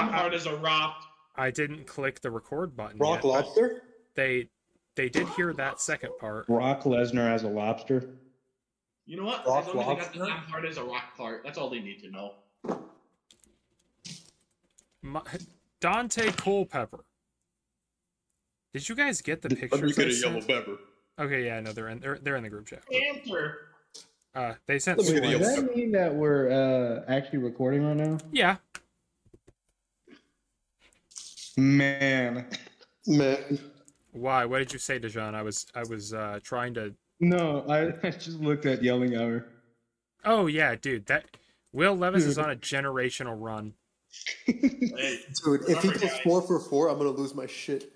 I'm hard as a rock. I didn't click the record button Rock yet. lobster? They did hear that second part. Brock Lesnar as a lobster. You know what? Rock As long as they got the lobster? I'm hard as a rock part, that's all they need to know. Dante Culpepper. Did you guys get the Let me pictures? get I a yellow sent? Okay, Okay, yeah, no, they're in the group chat. Panther. They sent. Let me get a Does yellow that mean that we're actually recording right now? Yeah. Man. Why? What did you say, Dejan? I was trying to. No, I just looked at yelling hour. Oh yeah, dude. That Will Levis is on a generational run. Hey, Dude, if he remember, puts guys. 4 for 4, I'm gonna lose my shit.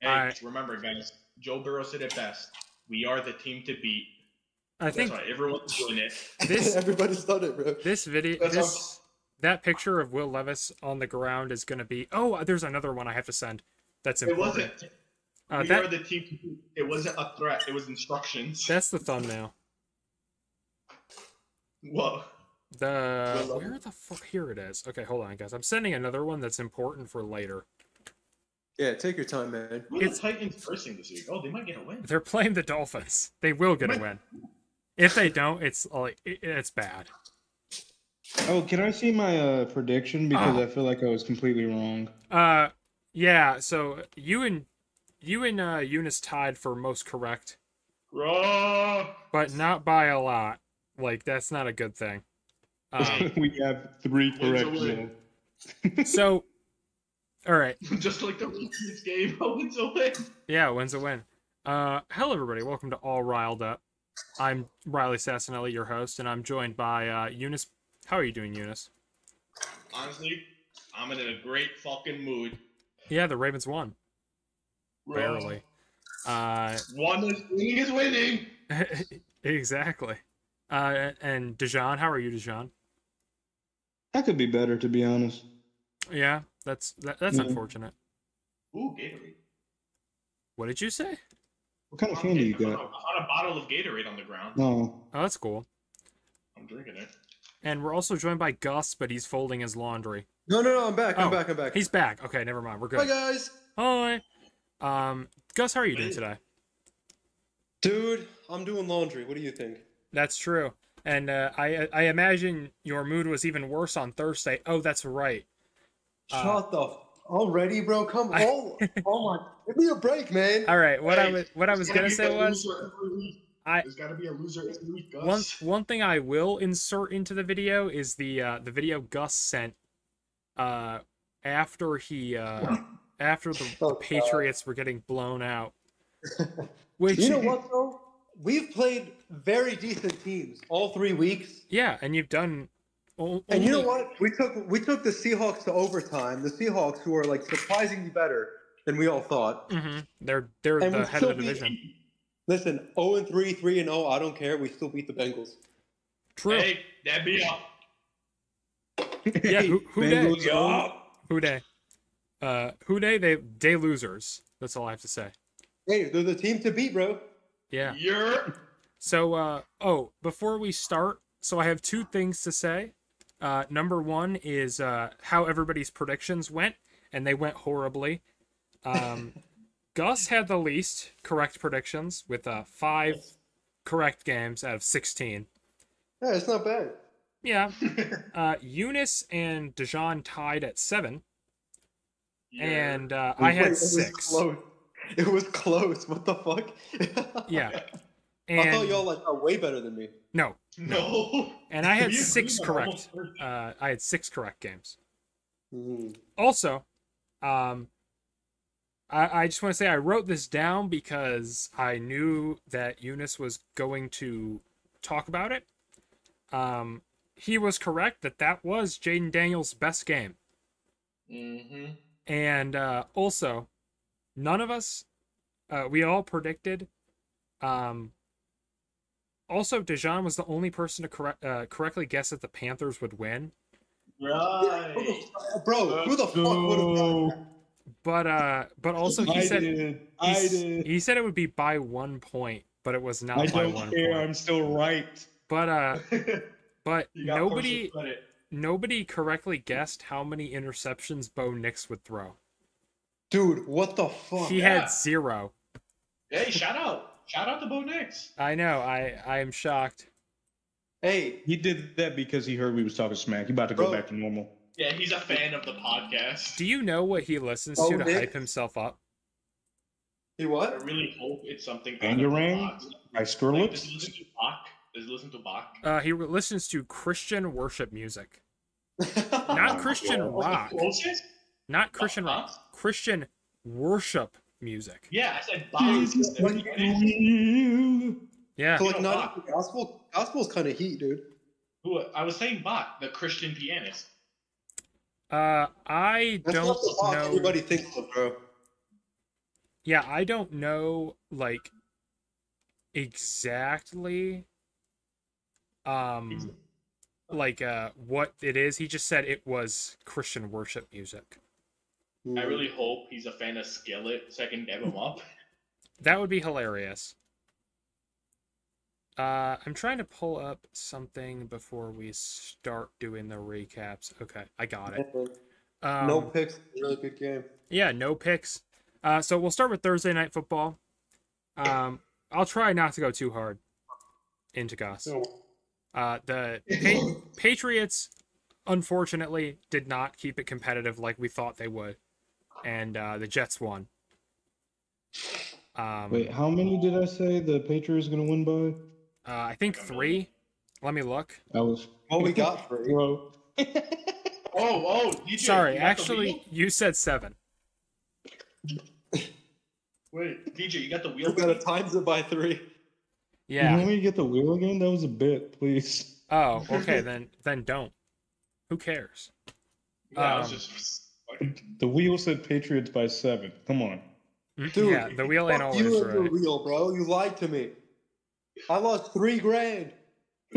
Hey, remember, guys. Joe Burrow said it best. We are the team to beat. I think That's right. Everyone's doing it. this Everybody's done it, bro. this video that picture of Will Levis on the ground is gonna be. Oh, there's another one I have to send. That's It important. wasn't. We are the team to beat. It wasn't a threat. It was instructions. That's the thumbnail. Whoa. Where the fuck? Here it is. Okay, hold on, guys. I'm sending another one that's important for later. Yeah, take your time, man. Who are the Titans versing this week? Oh, they might get a win. They're playing the Dolphins. They will get a win. If they don't, it's bad. Oh, can I see my prediction? Because I feel like I was completely wrong. Yeah. So you and Eunice tied for most correct, Raw. but not by a lot. Like that's not a good thing. We have 3 correct. win. So, all right. Just like the Patriots game, wins a win. Yeah, wins a win. Hello everybody. Welcome to All Riled Up. I'm Riley Sassanelli, your host, and I'm joined by Eunice. How are you doing, Eunice? Honestly, I'm in a great fucking mood. Yeah, the Ravens won. Barely. Winning is winning. Exactly. And Dejan, how are you, Dejan? That could be better, to be honest. Yeah, that's unfortunate. Ooh, Gatorade. What did you say? What kind of candy you I got? found a bottle of Gatorade on the ground. No. Oh, that's cool. I'm drinking it. And we're also joined by Gus, but he's folding his laundry. No, I'm back. I'm back. He's back. Okay, never mind. We're good. Hi, guys. Hi. Gus, how are you doing today? Dude, I'm doing laundry. What do you think? That's true. And I imagine your mood was even worse on Thursday. Oh, that's right. Shut the already, bro. Come on. Oh my, give me a break, man. All right. What I was gonna say was, there's gotta be a loser every week, Gus. one thing I will insert into the video is the video Gus sent after the Patriots were getting blown out. Which, you know what though? We've played very decent teams all 3 weeks. Yeah, and you've done. And you know what? We took the Seahawks to overtime. The Seahawks, who are like surprisingly better than we all thought. Mm-hmm. They're the head of the division. Listen, 0-3, 3-0. I don't care. We still beat the Bengals. True. Hey, that be up. Yeah. Who Bengals day? up. Who day? Who day? They losers. That's all I have to say. Hey, they're the team to beat, bro. Yeah. You're. So, before we start, so I have 2 things to say. Number 1 is how everybody's predictions went, and they went horribly. Gus had the least correct predictions with 5 correct games out of 16. Yeah, it's not bad. Yeah. Eunice and Dejan tied at 7. And I had 6. It was close. What the fuck? Yeah. And I thought y'all are way better than me. No. And I had You 6 are correct. almost I had 6 correct games. Mm. Also, I just want to say I wrote this down because I knew that Eunice was going to talk about it. He was correct that was Jaden Daniels' best game. Mm-hmm. And also, none of us, we all predicted. Also, Dejan was the only person to correctly guess that the Panthers would win. Right. Bro, who the fuck would have But also he said I did. he said it would be by 1 point, but it was not I by don't 1 care. point. I'm still right. But You got nobody partial credit. nobody correctly guessed how many interceptions Bo Nix would throw. Dude, what the fuck? He had 0. Hey, shout out to Bo Nix. I know. I am shocked. Hey, He did that because he heard we was talking smack. He about to go Bro. back to normal. Yeah, he's a fan of the podcast. Do you know what he listens Bo to Nix? hype himself up? he I what? really hope it's something. Bangarang by Like, Skrillex. does he listen to Bach? Does he listen to Bach? He listens to Christian worship music, not Oh, Christian God. rock, Closest? not Christian Huh? rock, Christian worship music. Yeah, I said Bach. Yeah. So like You know, not even gospel. Gospel's kind of heat, dude. Who? I was saying Bach, the Christian pianist. I That's don't not the Bach know. everybody thinks of, bro. Yeah, I don't know like exactly like what it is. He just said it was Christian worship music. I really hope he's a fan of Skillet so I can dab him up. That would be hilarious. I'm trying to pull up something before we start doing the recaps. Okay, I got it. No picks. Really good game. Yeah, no picks. So we'll start with Thursday Night Football. I'll try not to go too hard into Gus. The Patriots, unfortunately, did not keep it competitive like we thought they would, and the Jets won. Wait, how many did I say the Patriots going to win by? I think 3. Let me look. I was. What we got for you? Bro. Oh, DJ, Sorry, you got the actually, wheel? you said 7. Wait, DJ, you got the We wheel? gotta times it by 3. You Yeah. want me to get the wheel again? That was a bit, please. Oh, okay, then don't. Who cares? Yeah, I was just. The wheel said Patriots by 7. Come on. Dude, Yeah, the wheel ain't fuck always you and your right. wheel, bro. You lied to me. I lost $3,000.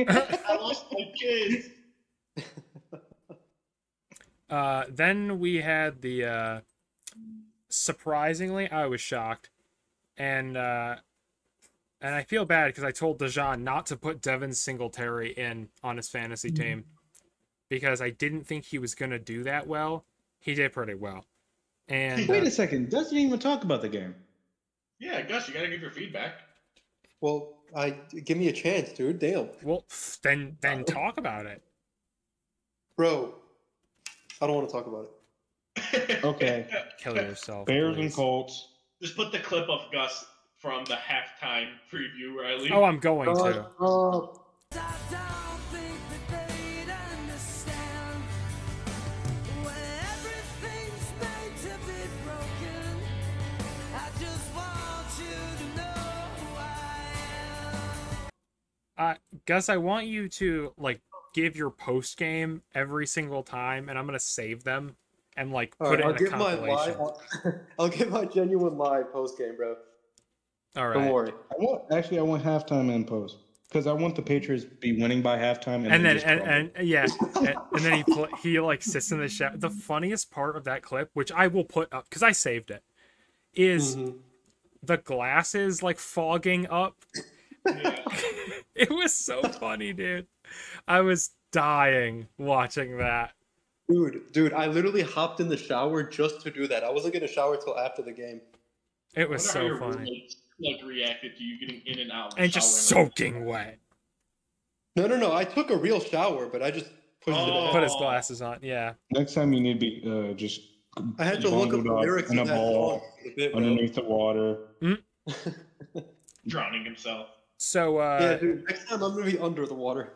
I lost my kids. Then we had the surprisingly, I was shocked, and I feel bad because I told Dejan not to put Devin Singletary in on his fantasy team because I didn't think he was gonna do that well. He did pretty well, and Wait a second. Doesn't even talk about the game. Yeah, Gus, you gotta give your feedback. Well, give me a chance, dude. Damn. well, then talk about it. Bro, I don't want to talk about it. Okay. Kill yourself. Bears please. and Colts. Just put the clip of Gus from the halftime preview, Riley. Oh, I'm going to. I don't think that they'd understand when everything's made to be broken. I just want you to know who I am. Gus, I want you to like give your post game every single time, and I'm gonna save them and like All put right, it I'll in a give my compilation. live. I'll give my genuine live post game, bro. All right. Don't worry. I want halftime and post because I want the Patriots to be winning by halftime And then just crumble. and yeah, and then he like sits in the shower. The funniest part of that clip, which I will put up because I saved it, is the glasses like fogging up. Yeah. It was so funny, dude. I was dying watching that. Dude, I literally hopped in the shower just to do that. I wasn't gonna shower till after the game. It was I wonder so how your funny roommates, like reacted to you getting in and out of the and just shower, like- soaking wet. No. I took a real shower, but I just pushed Oh. it. Put In. his glasses on. Yeah. Next time you need to be just. I had to look up bundled the lyrics in of a that ball song a bit, bro. underneath the water. drowning himself. So Yeah, dude. Next time I'm gonna be under the water.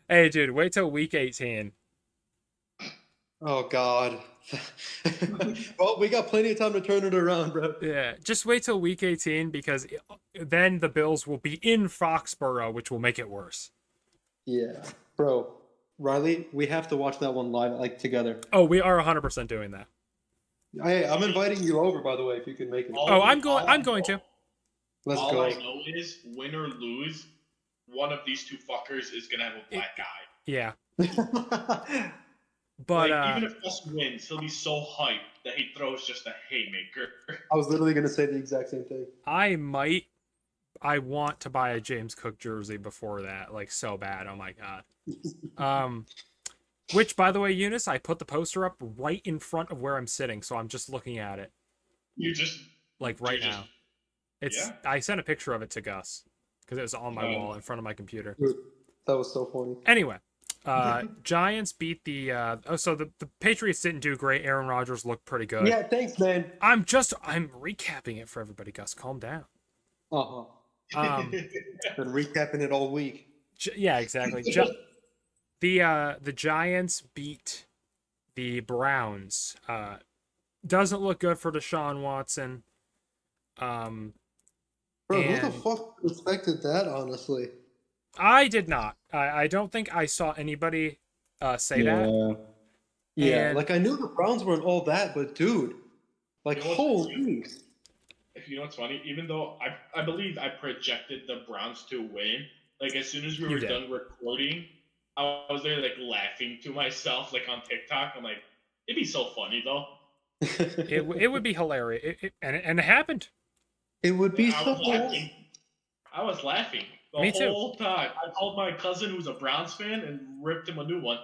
hey, dude, wait till week 18. Oh God. Well, we got plenty of time to turn it around, bro. Yeah, just wait till week 18 because then the Bills will be in Foxborough, which will make it worse. Yeah, bro. Riley, we have to watch that one live, like together. Oh, we are 100% doing that. Hey, I'm inviting you over, by the way, if you can make it. Oh, I'm going to. Let's all go. I know is, win or lose, one of these two fuckers is gonna have a black eye. Yeah, but Like, even if Gus wins, he'll be so hyped that he throws just a haymaker. I was literally gonna say the exact same thing. I might I want to buy a James Cook jersey before that, like so bad. Oh my god. Which, by the way, Eunice, I put the poster up right in front of where I'm sitting, so I'm just looking at it. You just like right now. Yeah? I sent a picture of it to Gus because it was on my wall in front of my computer. That was so funny. Anyway, Giants beat the so the Patriots didn't do great. Aaron Rodgers looked pretty good. Yeah, thanks, man. I'm recapping it for everybody. Gus, calm down. Uh-huh. Been recapping it all week. Yeah, exactly. The Giants beat the Browns. Doesn't look good for Deshaun Watson. Bro, who the fuck expected that, honestly? I did not. I don't think I saw anybody say that. Yeah, And- like I knew the Browns weren't all that, but dude, like You know what- holy. You know what's funny? Even though I believe I projected the Browns to win, like as soon as we You were did. done recording, I was there like laughing to myself, like on TikTok. I'm like, it'd be so funny though. It would be hilarious. And it happened. It would be I so was laughing. I was laughing the Me too. whole time. I called my cousin who's a Browns fan and ripped him a new one.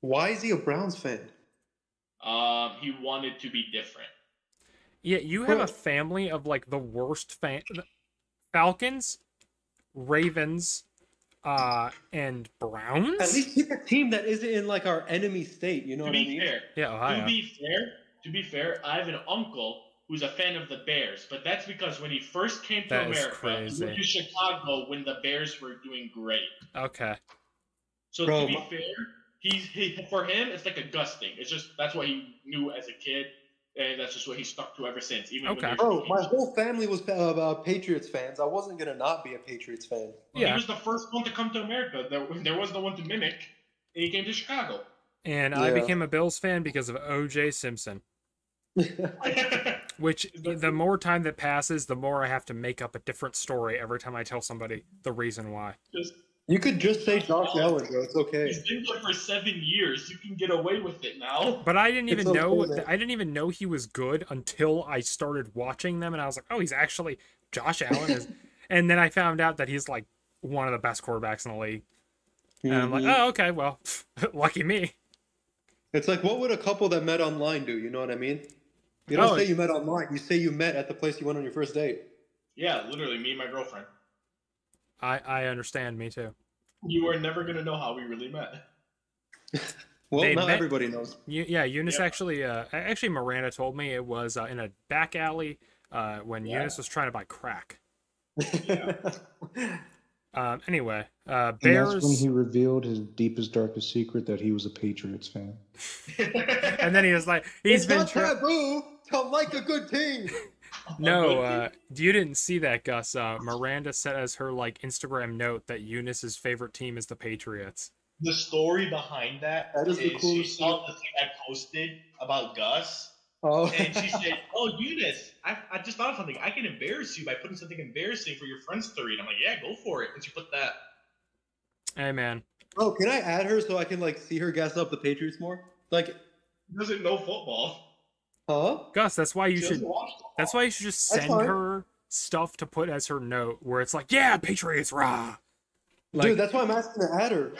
Why is he a Browns fan? He wanted to be different. Yeah, you have a family of like the worst Falcons, Ravens, and Browns. At least pick a team that isn't in like our enemy state. You know To what I be mean? fair, Yeah, Ohio. to be fair, I have an uncle who's a fan of the Bears, but that's because when he first came to That is America, crazy. he went to Chicago when the Bears were doing great. Okay. So Bro, to be fair, for him, it's like a Gus thing. It's just that's what he knew as a kid, and that's just what he stuck to ever since. Even Okay. when Bro, my whole family was Patriots fans. I wasn't gonna not be a Patriots fan. He Yeah. was the first one to come to America. There was no one to mimic, and he came to Chicago. And I Yeah. became a Bills fan because of O.J. Simpson. Which, the more time that passes, the more I have to make up a different story every time I tell somebody the reason why. Just You could just say Josh Allen, bro. It's okay. he's been there for 7 years. You can get away with it now. But I didn't It's even know okay, man. I didn't even know he was good until I started watching them, and I was like, oh, he's actually Josh Allen is. And then I found out that he's like one of the best quarterbacks in the league. And I'm like, oh, okay, well, lucky me. It's like, what would a couple that met online do? You know what I mean? You don't Oh, say you met online. You say you met at the place you went on your first date. Yeah, literally, me and my girlfriend. I understand, me too. You are never gonna know how we really met. Well, They not met- everybody knows. Yeah, Eunice Yeah. actually Miranda told me it was in a back alley when Yeah. Eunice was trying to buy crack. Yeah. Anyway, And that's when Bears, he revealed his deepest, darkest secret that he was a Patriots fan. and then he was like, he's It's been not taboo to like a good team. No, you didn't see that, Gus. Miranda said as her like Instagram note that Eunice's favorite team is the Patriots. The story behind that That is the is she coolest saw the thing I posted about Gus, Oh, and she said, "Oh, Eunice, I just thought of something. I can embarrass you by putting something embarrassing for your friends to read." I'm like, "Yeah, go for it." And she put that. Hey, man. oh, can I add her so I can like see her gas up the Patriots more? Like, She doesn't know football. huh? Gus, that's why you She doesn't should. watch football. That's why you should just That's send fine. her stuff to put as her note, where it's like, "Yeah, Patriots, rah!" Like, Dude, that's why I'm asking to add her.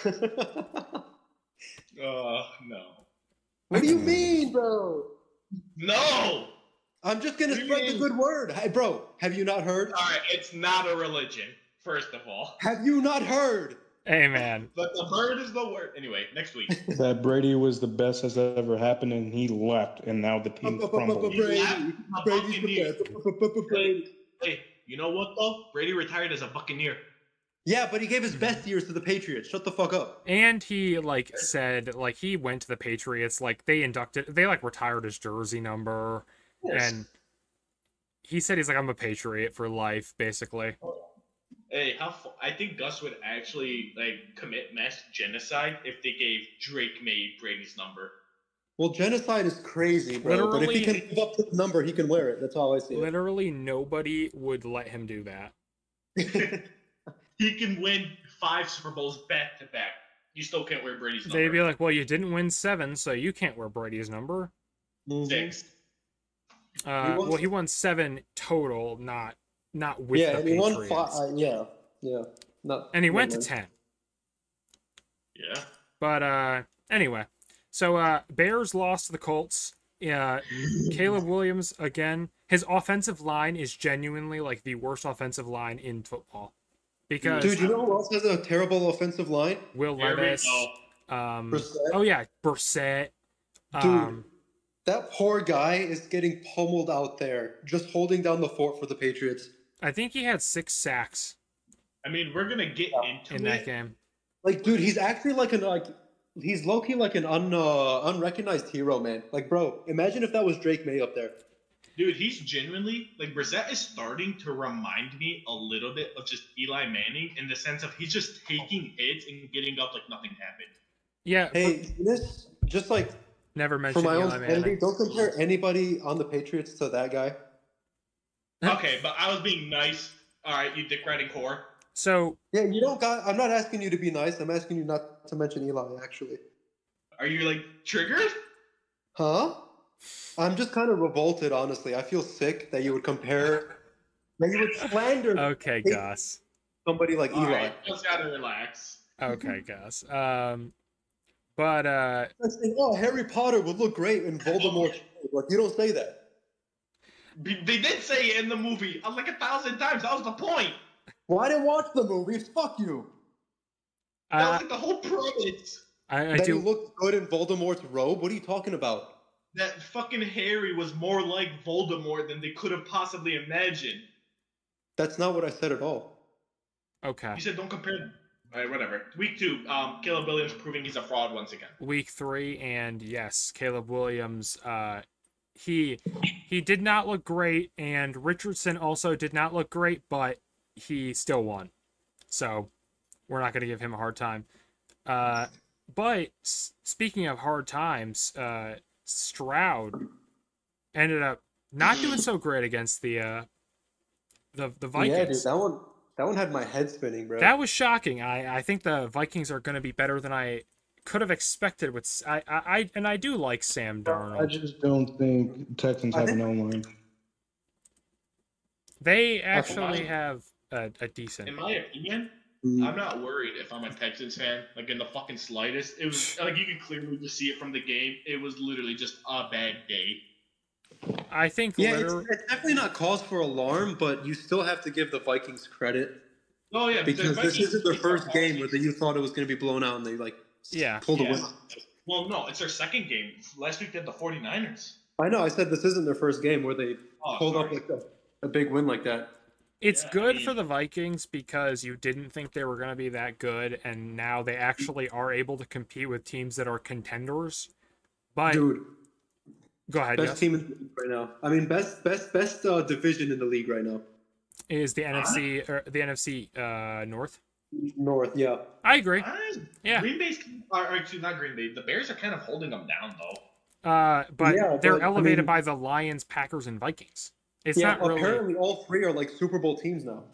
No. What do you mean, bro? No. I'm just gonna What do you spread the mean? good word. Hey, bro, have you not heard? All right, it's not a religion. First of all, Have you not heard? hey, man. but the bird is the word. Anyway, next week. That Brady was the best that's ever happened, and he left, and now the team crumbled. Brady, A Brady's the Buccaneer. best. Brady. Hey, you know what though? Brady retired as a Buccaneer. Yeah, but he gave his best years to the Patriots. Shut the fuck up. And he like said like he went to the Patriots, like they like retired his jersey number, and he said he's like, I'm a Patriot for life, basically. Hey, I think Gus would actually like commit mass genocide if they gave Drake May Brady's number. Well, genocide is crazy, bro. But if he Literally- can live up to the number, he can wear it. That's how I see it. Literally nobody would let him do that. He can win 5 Super Bowls back to back. You still can't wear Brady's number. They'd be like, well, you didn't win 7, so you can't wear Brady's number. Mhm. 6. won Well, he won 7 total, not not with Yeah, the and he won Patriots. yeah. Not. And he went to win. 10. Yeah. But anyway, so Bears lost to the Colts. Caleb Williams again. His offensive line is genuinely like the worst offensive line in football because Dude, you know who else has a terrible offensive line? Will Here we Levis. go. Brissett. Oh yeah, Brissett. Dude, that poor guy is getting pummeled out there, just holding down the fort for the Patriots. I think he had 6 sacks I mean, we're gonna get into in it. that game. Like, dude, he's actually he's low key like an unrecognized hero, man. Like, bro, imagine if that was Drake May up there. Dude, he's genuinely like Brissett is starting to remind me a little bit of just Eli Manning in the sense of he's just taking hits and getting up like nothing happened. Yeah. Hey, this just like Never for mentioned my own Eli sanity, Manning. don't compare anybody on the Patriots to that guy. Okay, but I was being nice. All right, you dick riding core. So Yeah, you don't got. I'm not asking you to be nice. I'm asking you not to mention Eli. Actually, Are you like triggered? huh? I'm just kind of revolted, honestly. I feel sick that you would compare, that you would slander okay, Gus. somebody like All Eli. right, just gotta relax. Okay, Gus. Like saying, oh, Harry Potter would look great in Voldemort's shape. Like, you don't say that. They did say it in the movie like 1,000 times. That was the point. Well, I didn't watch the movies. Fuck you. That was I like the whole premise. That he do. looked good in Voldemort's robe? What are you talking about? That fucking Harry was more like Voldemort than they could have possibly imagined. That's not what I said at all. Okay. You said don't compare them. All right, whatever. Week 2, Caleb Williams proving he's a fraud once again. Week 3, and yes, Caleb Williams. He did not look great, and Richardson also did not look great, but he still won. So we're not going to give him a hard time. But speaking of hard times, Stroud ended up not doing so great against the Vikings. Yeah, dude, that one had my head spinning, bro. That was shocking. I think the Vikings are going to be better than I could have expected. With I do like Sam I Darnold. just don't think Texans have an O-line. They actually have a decent. In my opinion, I'm not worried if I'm a Texans fan, like in the fucking slightest. It was like you could clearly just see it from the game. It was literally just a bad day. I think Yeah, literally. it's definitely not cause for alarm, but you still have to give the Vikings credit Oh yeah, because the this Vikings isn't their beat first the game where Vikings. you thought it was going to be blown out and they Yeah. pulled a Yeah. win. Well, no, it's their second game. Last week they had the 49ers. I know. I said this isn't their first game where they pulled up sorry. like a big win like that. It's Yeah, I good mean- for the Vikings because you didn't think they were going to be that good, and now they actually are able to compete with teams that are contenders. But Dude, go ahead. best Yes. team in the league right now. I mean, best division in the league right now. Is the NFC North? North, yeah. I agree. Yeah. Green Bay's, or actually not Green Bay. The Bears are kind of holding them down though. But Yeah, they're but, I elevated mean- by the Lions, Packers, and Vikings. It's Yeah, not really. apparently all three are like Super Bowl teams now.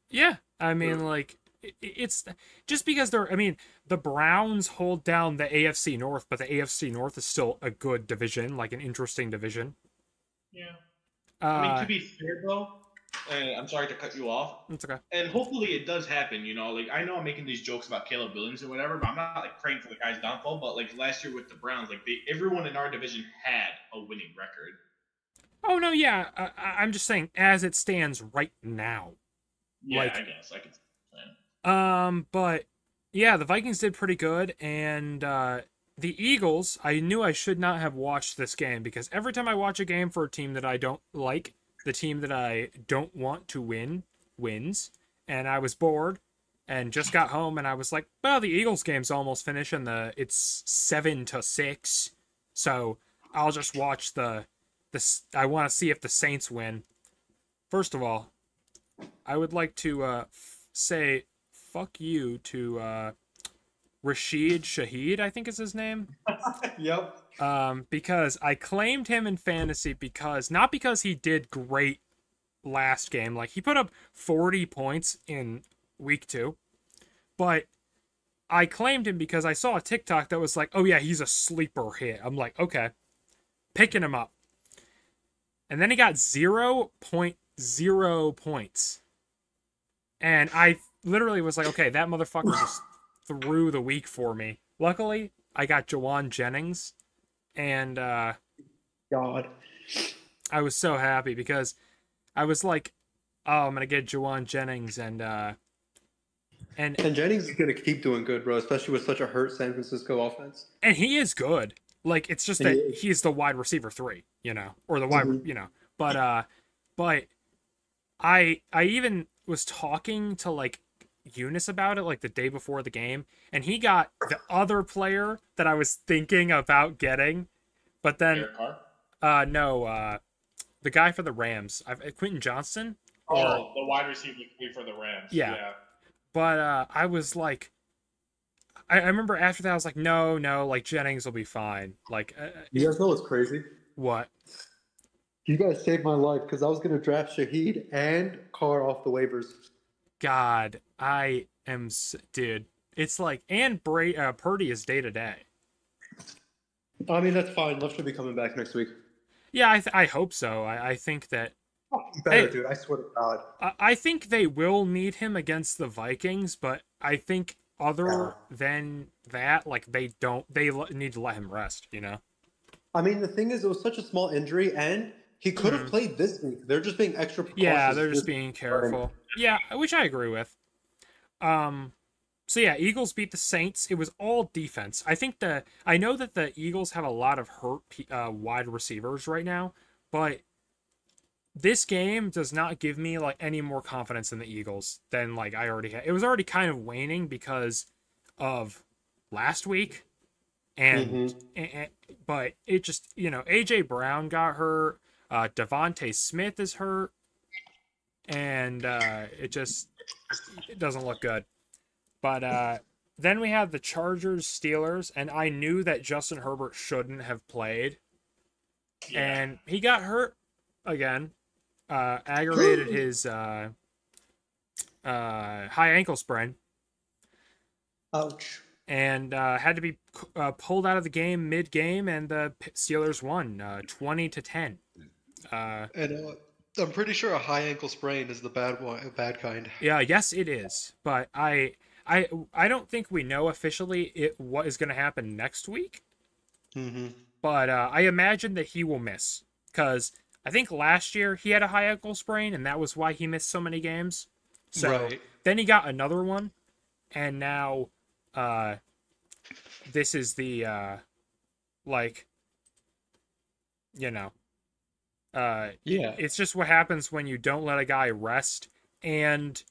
Yeah, I mean, like it's just because they're. I mean, the Browns hold down the AFC North, but the AFC North is still a good division, like an interesting division. Yeah. I mean, Uh, to be fair though, I'm sorry to cut you off. it's okay. And hopefully it does happen, you know. Like I know I'm making these jokes about Caleb Williams or whatever, but I'm not like praying for the guy's downfall. But like last year with the Browns, like everyone in our division had a winning record. Oh no, yeah, I'm just saying as it stands right now. Yeah, Like- I guess I could say that. But yeah, the Vikings did pretty good, and the Eagles. I knew I should not have watched this game because every time I watch a game for a team that I don't like, the team that I don't want to win wins, and I was bored and just got home and I was like, well, the Eagles game's almost finished and it's 7-6, so I'll just watch I want to see if the Saints win. First of all, I would like to say fuck you to Rashid Shaheed, I think is his name. Yep. Because I claimed him in fantasy not because he did great last game. Like he put up 40 points in week 2, but I claimed him because I saw a TikTok that was like, oh yeah, he's a sleeper hit. I'm like, okay, picking him up. And then he got 0.0 points. And I literally was like, okay, that motherfucker just threw the week for me. Luckily, I got Jawan Jennings, and God. I was so happy because I was like, oh, I'm gonna get Jawan Jennings, and Jennings is gonna keep doing good, bro, especially with such a hurt San Francisco offense. he is good. Like, it's just that he's the wide receiver 3, or the wide, But I even was talking to like Eunice about it like the day before the game, and he got the other player that I was thinking about getting, but then no, the guy for the Rams, Quentin Johnston. The wide receiver for the Rams. Yeah. But I was like, I remember after that I was like, no, like Jennings will be fine. Like, you guys know what's crazy? What? You guys saved my life because I was gonna draft Shaheed and Carr off the waivers. God, I am, dude. It's like, and Purdy is day to day. I mean, that's fine. Love should be coming back next week. Yeah, I hope so. I think that. Better, dude. I swear to God. I think they will need him against the Vikings, but I think other than that, like they need to let him rest. I mean, the thing is, it was such a small injury, and he could have played this week. They're just being extra precautious. Yeah, they're just being careful. Yeah, which I agree with. So yeah, Eagles beat the Saints. It was all defense. I know that the Eagles have a lot of hurt wide receivers right now, but this game does not give me like any more confidence in the Eagles than like I already had. It was already kind of waning because of last week, and but it just AJ Brown got hurt, Devontae Smith is hurt, and it doesn't look good. But then we have the Chargers Steelers, and I knew that Justin Herbert shouldn't have played, and he got hurt again. Aggravated his high ankle sprain. Ouch. And had to be pulled out of the game mid-game, and the Steelers won 20-10. And I'm pretty sure a high ankle sprain is the bad kind. Yeah, yes, it is. But I don't think we know officially what is going to happen next week. But I imagine that he will miss, because I think last year he had a high ankle sprain, and that was why he missed so many games. So then he got another one, and now this is the it's just what happens when you don't let a guy rest and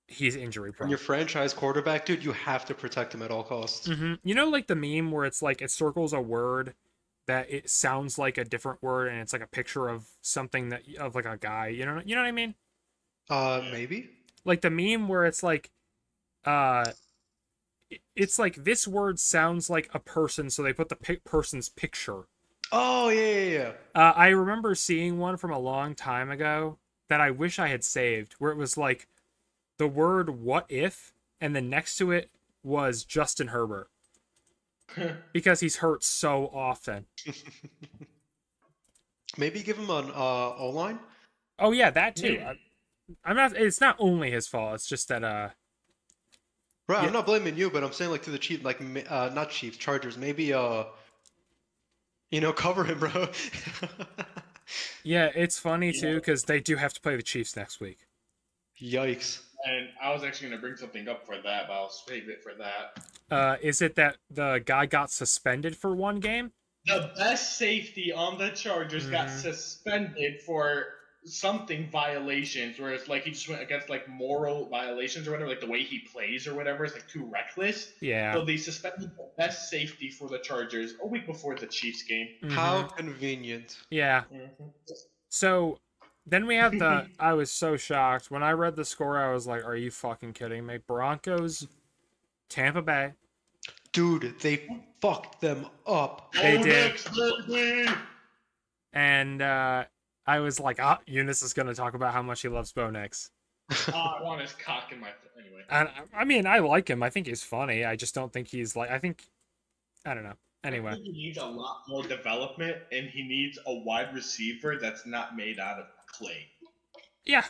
he's injury prone. When your franchise quarterback, dude, you have to protect him at all costs. Like the meme where it's like it circles a word that it sounds like a different word, and it's like a picture of something of like a guy. You know what I mean? Maybe. Like the meme where it's like, it's like this word sounds like a person, so they put the person's picture. Oh yeah. I remember seeing one from a long time ago that I wish I had saved, where it was like the word "what if," and then next to it was Justin Herbert. Because he's hurt so often. Maybe give him an O-line? Oh yeah, that too. It's not only his fault. It's just that Right, I'm not blaming you, but I'm saying like to the Chiefs, like not Chiefs, Chargers. Maybe cover him, bro. Yeah, it's funny too because they do have to play the Chiefs next week. Yikes. And I was actually going to bring something up for that, but I'll save it for that. Is it that the guy got suspended for one game? The best safety on the Chargers got suspended for something violations, where it's like he just went against like moral violations or whatever, like the way he plays or whatever is like too reckless. Yeah. So they suspended the best safety for the Chargers a week before the Chiefs game. How convenient. Yeah. So then we have I was so shocked. When I read the score, I was like, are you fucking kidding me? Broncos, Tampa Bay. Dude, they fucked them up. They did. And I was like, Eunice is going to talk about how much he loves Bo Nix. I want his cock in my... Anyway. And I mean, I like him. I think he's funny. I just don't think he's like... I don't know. Anyway. I think he needs a lot more development, and he needs a wide receiver that's not made out of clay. Yeah.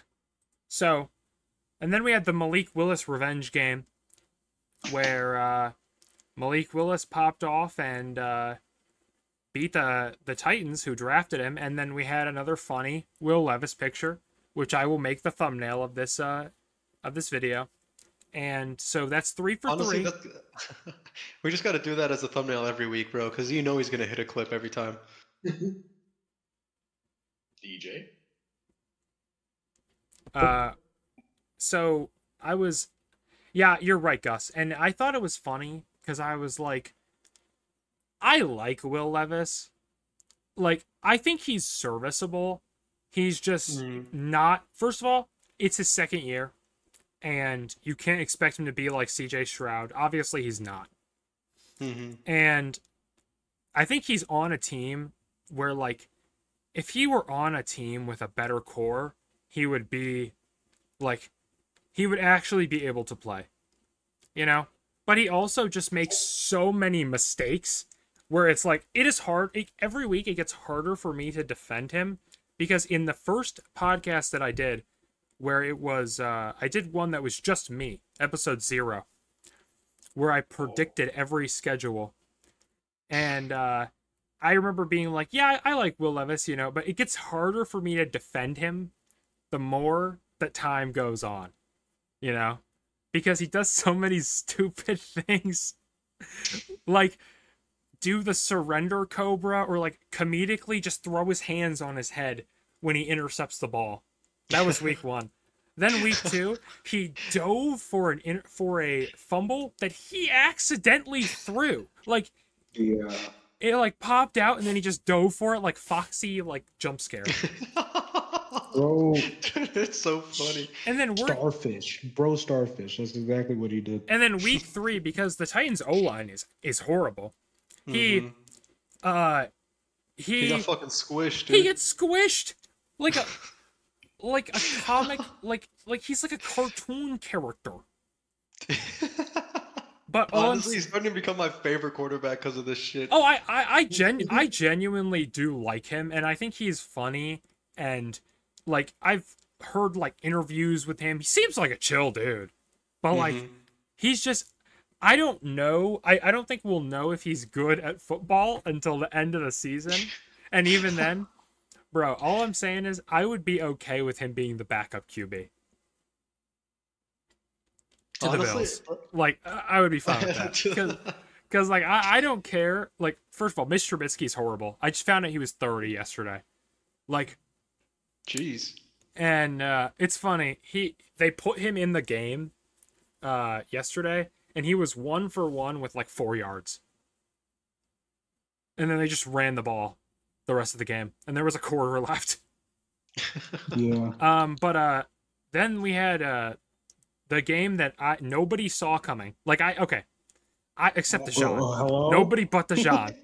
So, and then we had the Malik Willis revenge game, where Malik Willis popped off and beat the Titans, who drafted him, and then we had another funny Will Levis picture, which I will make the thumbnail of this video. And so that's 3 for Honestly, 3. we just got to do that as a thumbnail every week, bro, because you know he's gonna hit a clip every time. DJ. So I was, yeah, you're right, Gus. And I thought it was funny because I was like, I like Will Levis. Like, I think he's serviceable. He's just not, first of all, it's his second year, and you can't expect him to be like CJ Stroud. Obviously, he's not. And I think he's on a team where, like, if he were on a team with a better core, he would be, like, he would actually be able to play, you know? But he also just makes so many mistakes where it's like, it is hard. Every week it gets harder for me to defend him, because in the first podcast that I did, where it was, I did one that was just me, episode 0, where I predicted every schedule. And I remember being like, yeah, I like Will Levis, you know, but it gets harder for me to defend him the more that time goes on, you know, because he does so many stupid things. Like, do the surrender cobra, or like comedically just throw his hands on his head when he intercepts the ball. That was week 1. Then week 2, he dove for a fumble that he accidentally threw. Like, Yeah. it like popped out and then he just dove for it, like Foxy, like jump scare. Bro, It's so funny. And then starfish. Bro, starfish. That's exactly what he did. And then week 3, because the Titans O-line is horrible. He got fucking squished, dude. He gets squished like a comic, like he's like a cartoon character. But honestly, he's starting to become my favorite quarterback because of this shit. Oh, I genuinely do like him, and I think he's funny, and like I've heard like interviews with him. He seems like a chill dude, but like he's just, I don't know. I don't think we'll know if he's good at football until the end of the season, and even then, bro, all I'm saying is I would be okay with him being the backup QB. To honestly, the Bills. Like, I would be fine with that. Because like, I don't care. Like, first of all, Mitch Trubisky's horrible. I just found out he was 30 yesterday. Like, jeez. And it's funny. They put him in the game yesterday, and he was 1 for 1 with like 4 yards. And then they just ran the ball the rest of the game, and there was a quarter left. Yeah. But then we had the game that nobody saw coming. Like, except Deshaun. Nobody but Deshaun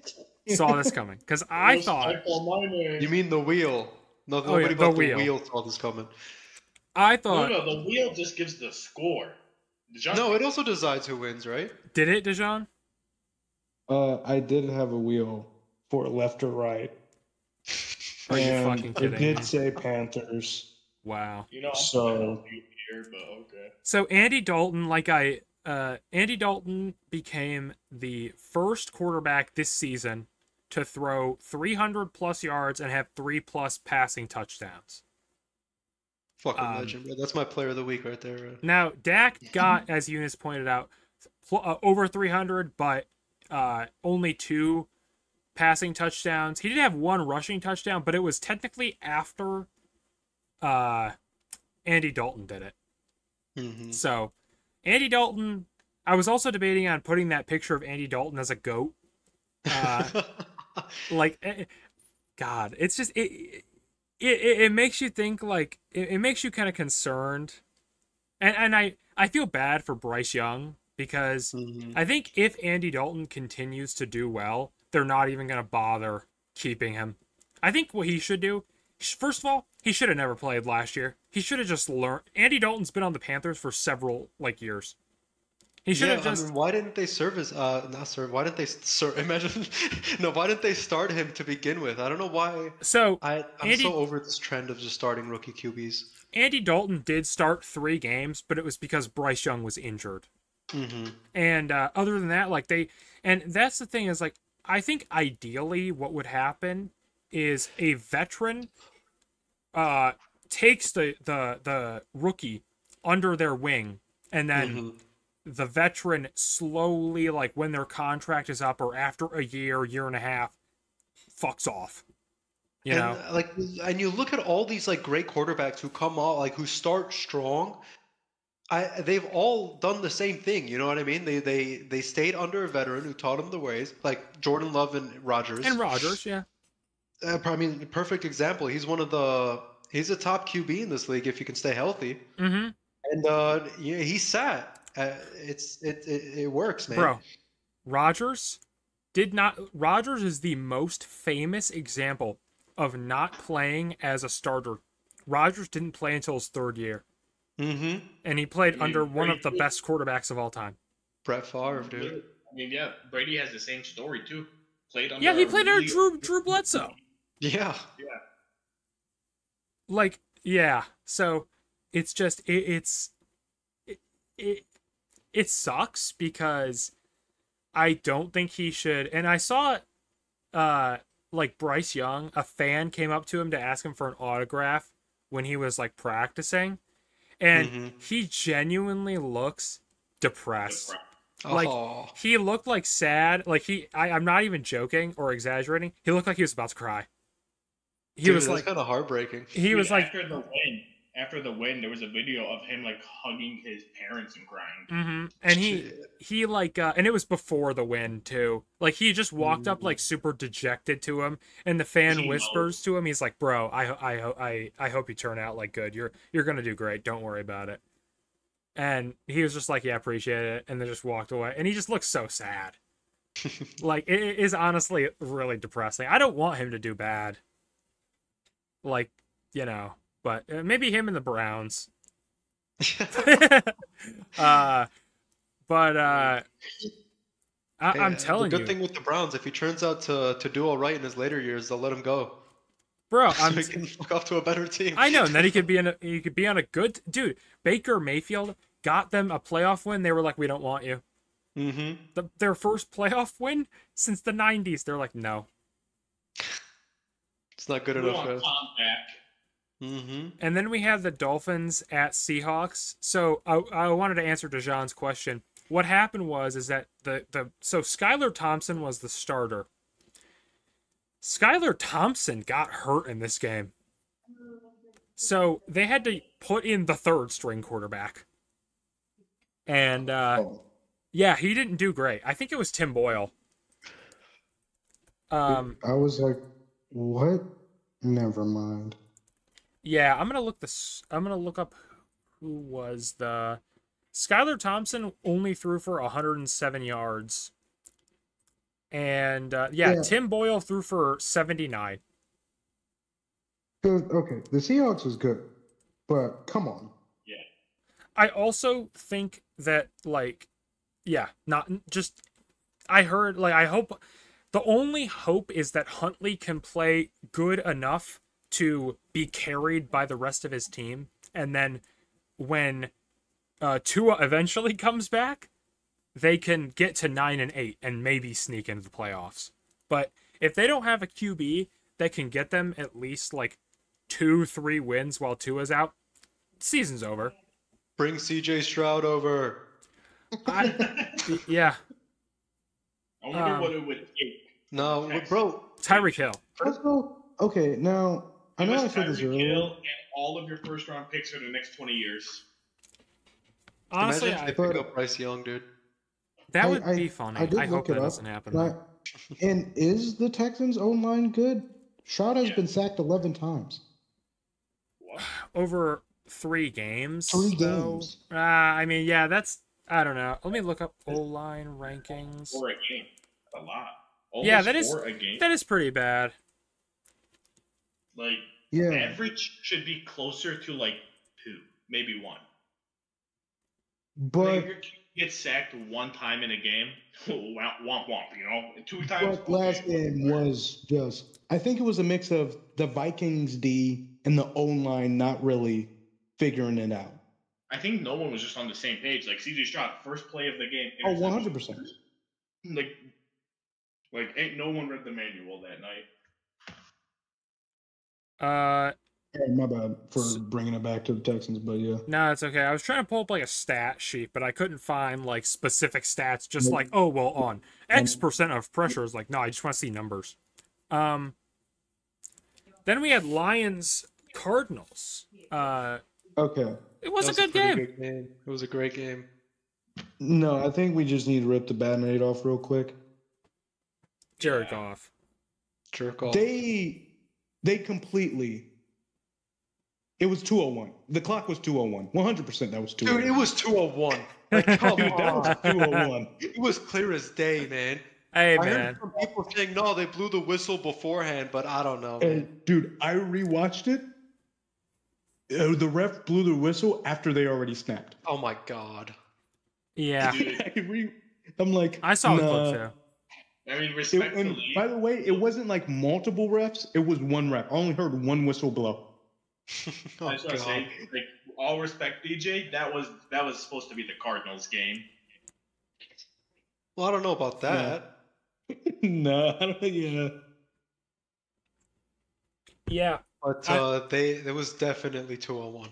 saw this coming. Because I thought... You mean the wheel. No, nobody but the wheel saw this coming. I thought... No, the wheel just gives the score. No, it also decides who wins, right? Did it, Deshaun? I did have a wheel for left or right. Are you fucking kidding me? It did say Panthers. Wow. You know, so... Here, but okay. So Andy Dalton, Andy Dalton became the first quarterback this season to throw 300 plus yards and have 3+ passing touchdowns. Fucking legend, bro. That's my player of the week right there, bro. Now, Dak got, as Eunice pointed out, over 300, but only 2 passing touchdowns. He did have 1 rushing touchdown, but it was technically after Andy Dalton did it. So, Andy Dalton, I was also debating on putting that picture of Andy Dalton as a goat. God, it's just, it makes you think, like, it makes you kind of concerned. And I feel bad for Bryce Young, because I think if Andy Dalton continues to do well, they're not even going to bother keeping him. I think what he should do, first of all, he should have never played last year. He should have just learned. Andy Dalton's been on the Panthers for several, like, years. He should Yeah, have just. I mean, why didn't they service? Not serve. Why didn't they serve? Imagine, no. Why didn't they start him to begin with? I don't know why. So I'm so over this trend of just starting rookie QBs. Andy Dalton did start 3 games, but it was because Bryce Young was injured. Mm-hmm. And other than that, like and that's the thing is like, I think ideally what would happen is a veteran takes the rookie under their wing, and then the veteran slowly, like when their contract is up or after a year and a half, fucks off. You know? And you look at all these like great quarterbacks who come out, like who start strong. They've all done the same thing. You know what I mean? They stayed under a veteran who taught them the ways, like Jordan Love and Rodgers. And Rodgers, yeah. I mean, perfect example. He's he's a top QB in this league if he can stay healthy. Mm-hmm. And yeah, he sat. It works, man. Bro, Rodgers is the most famous example of not playing as a starter. Rodgers didn't play until his 3rd year. Mm-hmm. And he played under one of the best quarterbacks of all time. Brett Favre, dude. I mean, yeah, Brady has the same story too. Played under. Yeah, he played under Drew Bledsoe. Yeah. Yeah. Like, yeah. So it's just it sucks because I don't think he should. And I saw like Bryce Young, a fan came up to him to ask him for an autograph when he was like practicing, and he genuinely looks depressed. Like he looked like sad. Like I'm not even joking or exaggerating. He looked like he was about to cry. He was that's like kind of heartbreaking. He was like after the win, there was a video of him like hugging his parents and crying. Mm-hmm. And he like and it was before the win too. Like he just walked up like super dejected to him, and the fan whispers to him, he's like, "Bro, I hope you turn out like good. You're gonna do great. Don't worry about it." And he was just like, "Yeah, appreciate it," and then just walked away. And he just looks so sad. Like it is honestly really depressing. I don't want him to do bad. Like, you know. But maybe him and the Browns. I'm telling you. The good thing with the Browns, if he turns out to do all right in his later years, they'll let him go. Bro, so he can look off to a better team. I know, and then he could be on a good dude. Baker Mayfield got them a playoff win. They were like, "We don't want you." Mm-hmm. Their first playoff win since the '90s. They're like, "No." It's not good enough, guys. Mm-hmm. And then we have the Dolphins at Seahawks. So I wanted to answer Dejan's question. What happened is that so Skylar Thompson was the starter. Skylar Thompson got hurt in this game. So they had to put in the 3rd string quarterback. And yeah, he didn't do great. I think it was Tim Boyle. I was like, what? Never mind. Yeah, I'm gonna look up who was the Skylar Thompson only threw for 107 yards. And yeah, Tim Boyle threw for 79. Okay, the Seahawks was good, but come on. Yeah. I also think that not just I heard I hope the only hope is that Huntley can play good enough to be carried by the rest of his team, and then when Tua eventually comes back, they can get to 9-8 and maybe sneak into the playoffs. But if they don't have a QB that can get them at least 2-3 wins while Tua's out, season's over. Bring CJ Stroud over. Yeah. I wonder what it would take. No, bro. Tyreek Hill. Let's go. Okay, now I know I said this earlier. Hill and all of your first-round picks for the next 20 years. Honestly, imagine if they pick up Bryce Young, dude. That would be funny. I hope that doesn't happen. And is the Texans' own line good? Stroud has been sacked 11 times. Over 3 games. 3 games. I mean, yeah, that's I don't know. Let me look up O-line rankings. 4 a game. That's a lot. Yeah, that is 4 a game. That is pretty bad. Average should be closer to 2, maybe 1. But gets sacked one time in a game, womp womp, you know, 2 times. But last game was just, I think it was a mix of the Vikings D and the O-line not really figuring it out. I think no one was just on the same page. Like CJ Stroud, first play of the game. Oh, 100%. Like ain't no one read the manual that night. Hey, my bad for bringing it back to the Texans, but yeah. No, it's okay. I was trying to pull up like a stat sheet, but I couldn't find like specific stats. Just like, oh well, on X% of pressure is like, no, I just want to see numbers. Then we had Lions Cardinals. Okay. It was a That good game. pretty game. It was a great game. No, I think we just need to rip the Band-Aid off real quick. Jared Goff. Jerk off. They completely. It was 2:01. The clock was 2:01. 100% that was 2:01. Dude, it was 2:01. Like, come Dude, that was on. 2:01. It was clear as day, man. Hey I man, heard some people saying no, they blew the whistle beforehand, but I don't know, man. And dude, I rewatched it. The ref blew the whistle after they already snapped. Oh my god. yeah, I'm like, I saw nah. a clip too. I mean, And respectfully. by the way, it wasn't like multiple refs. It was one ref. I only heard one whistle blow. Oh, I just want to say, like, all respect, DJ. That was supposed to be the Cardinals game. Well, I don't know about that. No, I don't think. Yeah. Yeah, But it was definitely 2:01.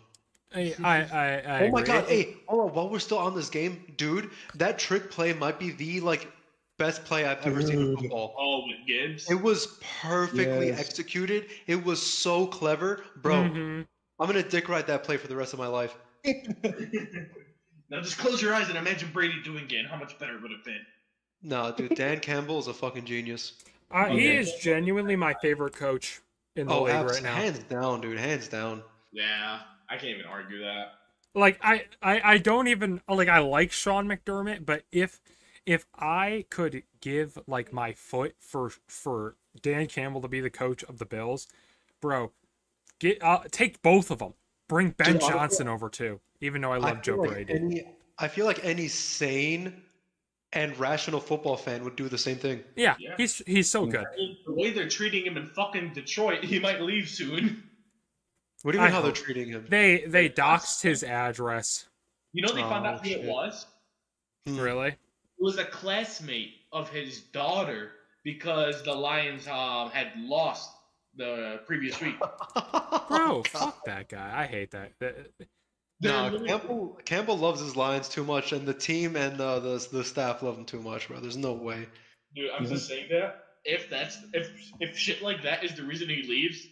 I Oh my agree. god, hey, hold on, while we're still on this game, dude, that trick play might be the best play I've ever seen in Dude. football. Oh, with Gibbs. It was perfectly Yes. executed. It was so clever. Bro, Mhm. I'm gonna dick ride that play for the rest of my life. Now just close your eyes and imagine Brady doing it. And how much better it would have been. No, dude, Dan Campbell is a fucking genius. He Okay. is genuinely my favorite coach in the league right now. hands down, dude, hands down. Yeah, I can't even argue that. Like I don't even like I like Sean McDermott, but if I could give like my foot for Dan Campbell to be the coach of the Bills, bro, take both of them. Bring Ben Dude, honestly, Johnson over too, even though I love feel Joe like Brady. I feel like any sane and rational football fan would do the same thing. Yeah, Yeah. he's so good. I mean, the way they're treating him in fucking Detroit, he might leave soon. What do you mean I how they're hope. treating him? They doxed his address. You know, they found Oh, out who shit. it was. Really? It was a classmate of his daughter because the Lions had lost the previous week. Bro, fuck that guy. I hate that. No, Campbell loves his Lions too much, and the team and the staff love him too much, bro. There's no way. Dude, I'm just saying that if shit like that is the reason he leaves,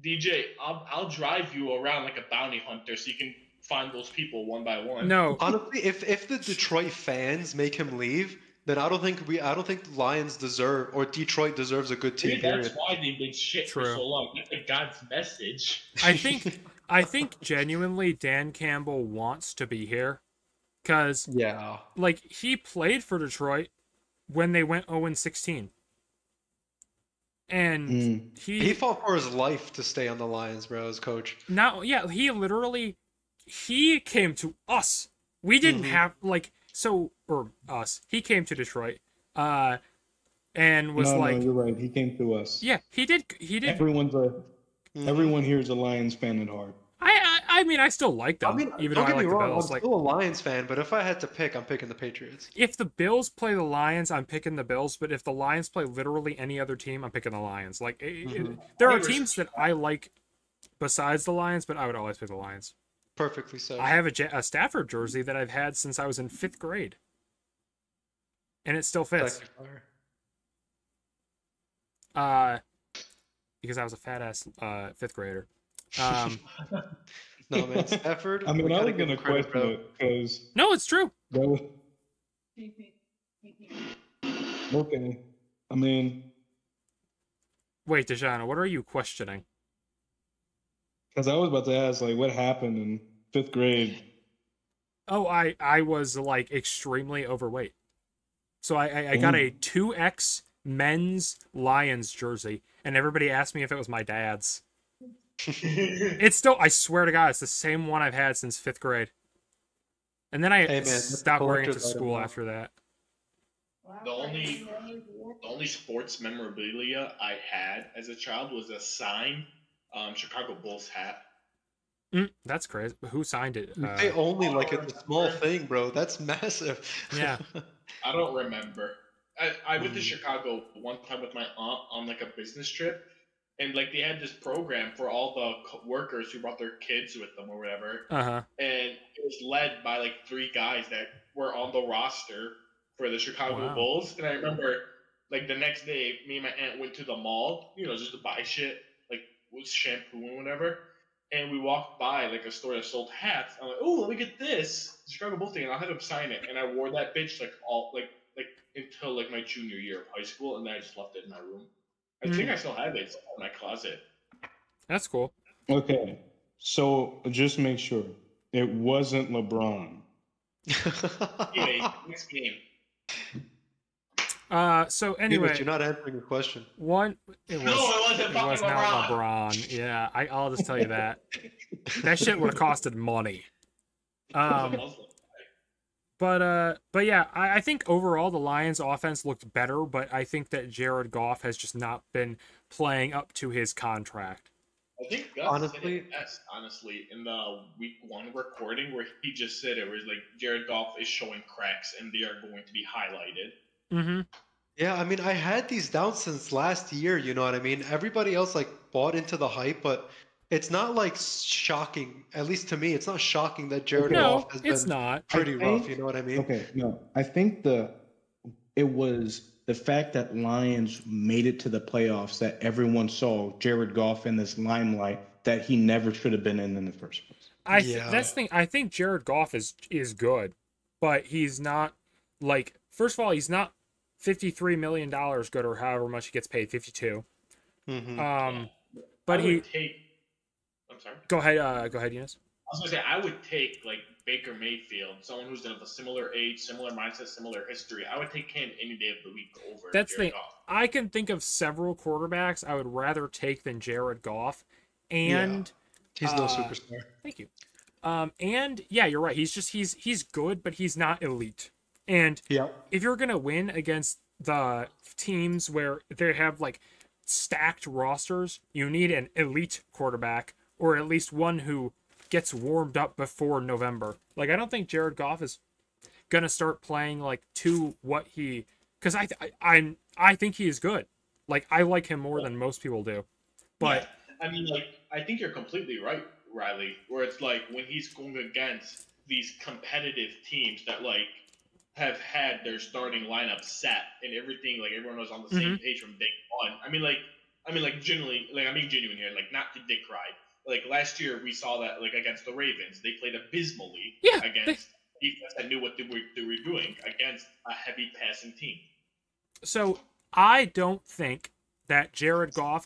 DJ, I'll drive you around like a bounty hunter so you can find those people one by one. No, Honestly, if the Detroit fans make him leave, then I don't think the Lions deserve or Detroit deserves a good team. Maybe that's Period. why they've been shit for True. so long. That's like God's message. I think genuinely Dan Campbell wants to be here because Yeah. like he played for Detroit when they went 0-16. And He fought for his life to stay on the Lions, bro, as coach. he came to us. We didn't have us. He came to Detroit and was no, like you're right. He came to us. yeah, he did Everyone here is a Lions fan at heart. I mean I still like them I mean, even though don't I get like me the wrong, Bills. I'm Like still a Lions fan, but if I had to pick, I'm picking the Patriots. if the Bills play the Lions, I'm picking the Bills. But if the Lions play literally any other team, I'm picking the Lions. Like, there are teams that I like besides the Lions, but I would always pick the Lions. Perfectly so. I have a Stafford jersey that I've had since I was in 5th grade. And it still fits. Because I was a fat-ass 5th grader. No, man, Stafford. I mean, we I gotta was give gonna him credit, question bro. it because No, it's true. that was okay. I mean, Wait, Dejana, what are you questioning? because I was about to ask, like, what happened in 5th grade? Oh, I was, like, extremely overweight. So I got a 2X men's Lions jersey, and everybody asked me if it was my dad's. It's still, I swear to God, it's the same one I've had since 5th grade. And then I Hey man, that's a stopped wearing it to collector's item school now. after that. The only sports memorabilia I had as a child was a signed Chicago Bulls hat. That's crazy. Who signed it? You say only I like don't it's a small remember. thing, bro. That's massive. Yeah. I don't remember. I went to Mm. Chicago one time with my aunt on like a business trip, and like they had this program for all the workers who brought their kids with them or whatever, Uh-huh. and it was led by like three guys that were on the roster for the Chicago Wow. Bulls. And I remember like the next day, me and my aunt went to the mall, just to buy shit like with shampoo and whatever. And we walked by like a store that sold hats. I'm like, oh, let me get this Chicago Bulls thing, and I'll have him sign it. And I wore that bitch like all like until like my junior year of high school, and then I just left it in my room. I think I still have it in my closet. That's cool. Okay, so just make sure it wasn't LeBron. Anyway, next game. So Dude, anyway, you're not answering the question. it No, was it wasn't not fucking LeBron. Yeah, I'll just tell you that. That shit would have costed money. It was a Muslim. But yeah, I think overall the Lions offense looked better, but I think that Jared Goff has just not been playing up to his contract. I think Gus Honestly- said it best, honestly, in the week 1 recording where he just said it was like Jared Goff is showing cracks and they are going to be highlighted. Mm-hmm. Yeah, I mean, I had these down since last year, you know what I mean? Everybody else like bought into the hype, but it's not like shocking. At least to me, it's not shocking that Jared No, Goff has it's been not. pretty I rough, think- you know what I mean? Okay, no, I think it was the fact that Lions made it to the playoffs that everyone saw Jared Goff in this limelight that he never should have been in the first place. Yeah. That's the thing. I think Jared Goff is good, but he's not like, first of all, he's not $53 million good, or however much he gets paid, 52. Mhm. But I he would take. I'm sorry. go ahead, Eunice. I was gonna say I would take like Baker Mayfield, someone who's of a similar age, similar mindset, similar history. I would take him any day of the week over That's Jared the Goff. I can think of several quarterbacks I would rather take than Jared Goff, and He's no superstar. thank you. And yeah, you're right. He's good, but he's not elite. And Yeah. if you're gonna win against the teams where they have like stacked rosters, you need an elite quarterback, or at least one who gets warmed up before November. Like, I don't think Jared Goff is gonna start playing like to what he, because I think he is good. Like, I like him more than most people do. But Yeah. I mean, like, I think you're completely right, Riley. Where it's like when he's going against these competitive teams that like have had their starting lineup set and everything, like everyone was on the same page from day one. I mean, genuinely, like I'm being genuine here, like not to dick ride. Like last year, we saw that like against the Ravens, they played abysmally against defense that knew what they were doing against a heavy passing team. so I don't think that Jared Goff,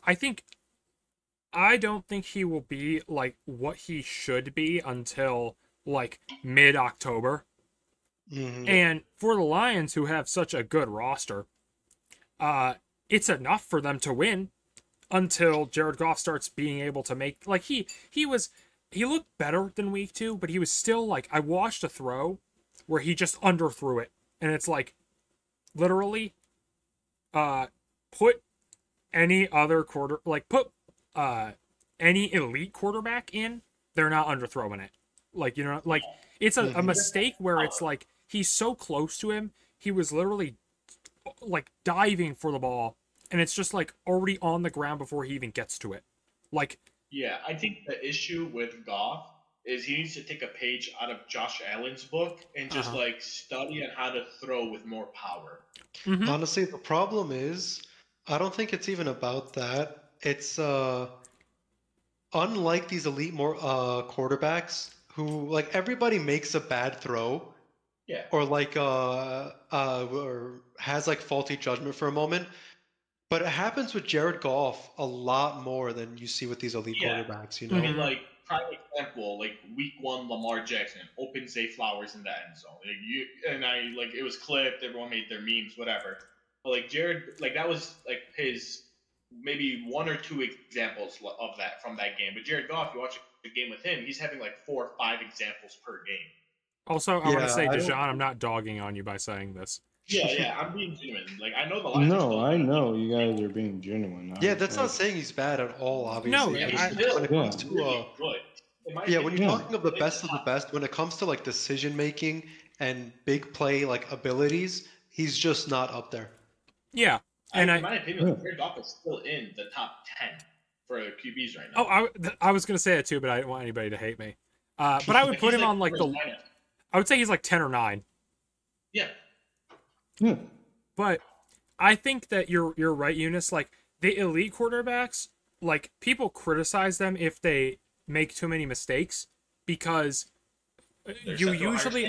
I don't think he will be like what he should be until like mid-October. Mhm. And for the Lions, who have such a good roster, it's enough for them to win until Jared Goff starts being able to make, like, he looked better than week 2, but he was still like, I watched a throw where he just underthrew it, and it's like, literally, put any other any elite quarterback in, they're not underthrowing it. Like, you know, like, it's a mistake where it's like, he's so close to him, he was literally like diving for the ball, and it's just like already on the ground before he even gets to it. Like, Yeah, I think the issue with Goff is he needs to take a page out of Josh Allen's book and just like study on how to throw with more power. Honestly, the problem is, I don't think it's even about that. It's unlike these elite quarterbacks who like everybody makes a bad throw, Yeah. or like or has like faulty judgment for a moment. But it happens with Jared Goff a lot more than you see with these elite Yeah. quarterbacks, you I know? mean, like, prime example, like week 1, Lamar Jackson, open Zay Flowers in the end zone. Like, it was clipped, everyone made their memes, whatever. But like Jared, like that was like his maybe 1 or 2 examples of that from that game. But Jared Goff, you watch a game with him, he's having like 4 or 5 examples per game. Also, I want to Yeah, say, I don't- Dijon, I'm not dogging on you by saying this. Yeah, I'm being genuine. Like, I know the Lions are No, still I know you guys are being genuine. Yeah, that's like, not saying he's bad at all. No, Obviously, Yeah, it's he's I- just when it still comes to really good. In my yeah, when opinion, you're Yeah. talking of the best of the best, when it comes to like decision making and big play like abilities, he's just not up there. Yeah, and in I my opinion, Jared Goff is still in the top 10 for QBs right oh now. I was gonna say it too, but I didn't want anybody to hate me. But I would put He's him on like the. first lineup. I would say he's like 10 or 9. Yeah. Yeah. But I think that you're right, Eunice. Like the elite quarterbacks, like people criticize them if they make too many mistakes because They're you set to a higher usually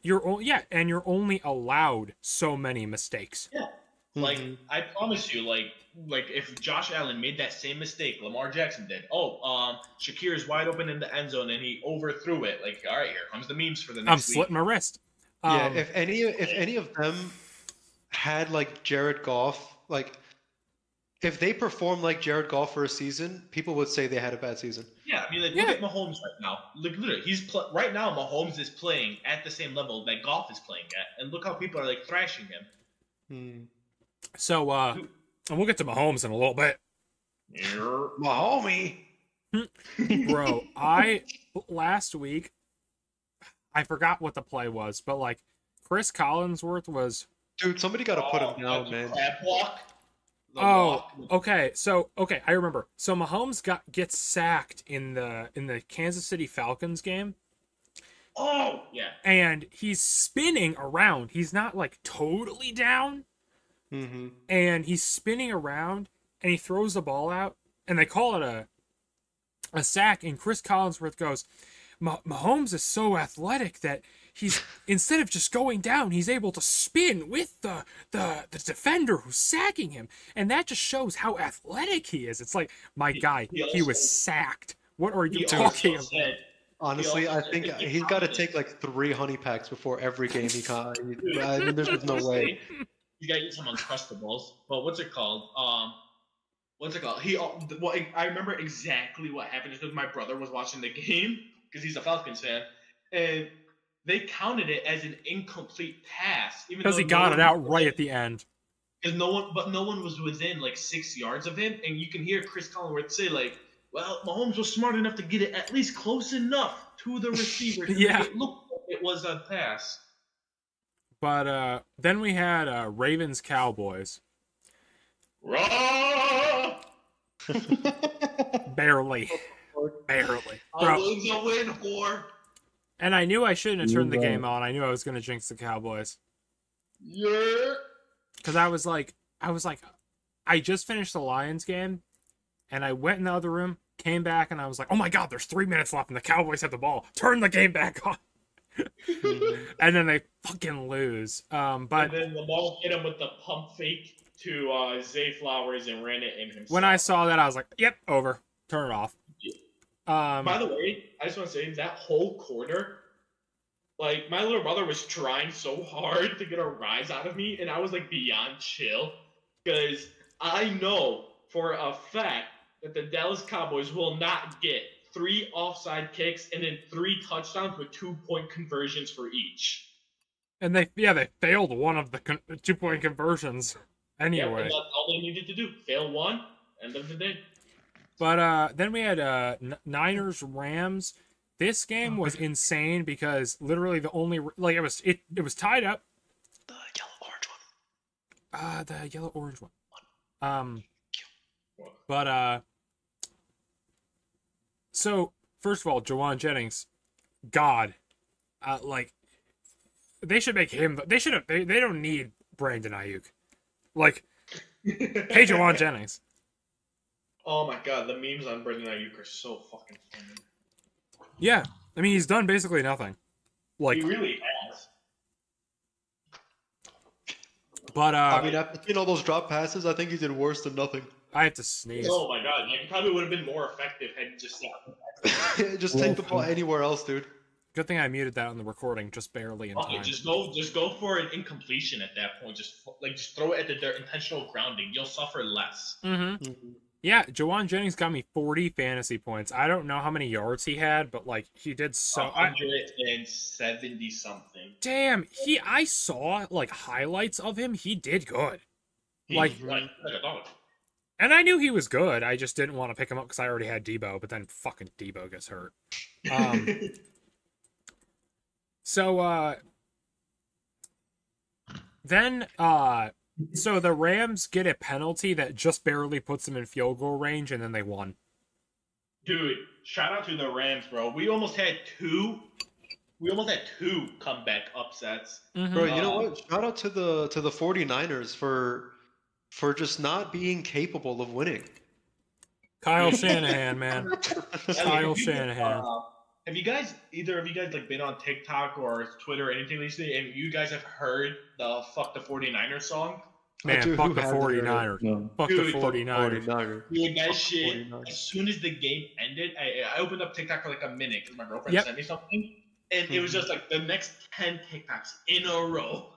standard. and you're only allowed so many mistakes. Yeah. Like, I promise you, like if Josh Allen made that same mistake Lamar Jackson did. Shakir is wide open in the end zone and he overthrew it. Like, all right, here comes the memes for the next I'm week. slitting my wrist. Yeah, if any of them had like Jared Goff, like if they performed like Jared Goff for a season, people would say they had a bad season. Yeah, I mean, like, Yeah. look at Mahomes right now. Look, literally, right now. Mahomes is playing at the same level that Goff is playing at, and look how people are like thrashing him. So and we'll get to Mahomes in a little bit. My homie. Bro, last week I forgot what the play was, but like Chris Collinsworth was Dude, somebody got to put him down, man. Crab walk. The Oh, walk. okay. I remember. So Mahomes gets sacked in the Kansas City Falcons game, Oh, yeah. and he's spinning around. He's not like totally down, Mm-hmm. and he's spinning around, and he throws the ball out, and they call it a sack. And Chris Collinsworth goes, Mahomes is so athletic that he's instead of just going down, he's able to spin with the defender who's sacking him, and that just shows how athletic he is. It's like, my guy, he he was also- sacked. What are you He talking also about? said, Honestly, He I also think said that he's got to he take like 3 honey packs before every game he caught. Dude, I mean, there's no way. You gotta eat some Uncrustables. But what's it called? What's it called? I remember exactly what happened because my brother was watching the game because he's a Falcons fan, and they counted it as an incomplete pass, even Because though he no got one it out was right within- at the end. Because no one was within like 6 yards of him, and you can hear Chris Collinsworth say like, "Well, Mahomes was smart enough to get it at least close enough to the receiver. Yeah. It looked like it was a pass." But then we had Ravens Cowboys. Raw! Barely. Bro. A win's a win, whore. And I knew I shouldn't have turned the You're game right. on. I knew I was going to jinx the Cowboys. Yeah. Because I was like, I just finished the Lions game, and I went in the other room, came back, and I was like, oh my God, there's 3 minutes left, and the Cowboys have the ball. Turn the game back on. And then they fucking lose. And But then Lamar hit him with the pump fake to Zay Flowers and ran it in himself. when I saw that, I was like, yep, over. Turn it off. By the way, I just want to say that whole quarter, like my little brother was trying so hard to get a rise out of me, and I was like beyond chill because I know for a fact that the Dallas Cowboys will not get 3 offside kicks and then 3 touchdowns with 2-point conversions for each. And they failed one of the 2-point conversions Yep, anyway. and that's all they needed to do. Fail one, end of the day. But then we had Niners Rams. This game was insane because literally the only like it was tied up. The yellow orange one. The yellow orange one. But so first of all, Jawan Jennings, God, like they should make him. They should have. They don't need Brandon Ayuk. Like, hey, Jawan Jennings. Oh my god, the memes on Brendan Ayuk are so fucking funny. Yeah, I mean he's done basically nothing. Like, He really has. but I mean, after seeing all those drop passes, I think he did worse than nothing. I have to sneeze. Oh my god, yeah, he probably would have been more effective had he just stopped. Just take the ball anywhere else, dude. Good thing I muted that on the recording just barely in Okay, time. just go for an incompletion at that point. Just throw it at the intentional grounding. You'll suffer less. Mm-hmm. Yeah, Jawan Jennings got me 40 fantasy points. I don't know how many yards he had, but like he did so. 170 something. Damn, I saw like highlights of him. He did good. Like, He's like a dog. and I knew he was good. I just didn't want to pick him up because I already had Debo. But then fucking Debo gets hurt. So then so the Rams get a penalty that just barely puts them in field goal range, and then they won. Dude, shout out to the Rams, bro. We almost had two comeback upsets. Bro, you know what? Shout out to the 49ers for just not being capable of winning. Kyle Shanahan, man. Kyle Have Shanahan. Either of you guys like been on TikTok or Twitter or anything recently, and you guys have heard the "Fuck the 49ers" song? Man, Dude, fuck who the hasn't heard it? 49ers. No. Fuck Dude, the 49ers. Dude, that Fuck shit. 49ers. As soon as the game ended, I opened up TikTok for like a minute because my girlfriend Yep. sent me something, and it was just like the next 10 TikToks in a row.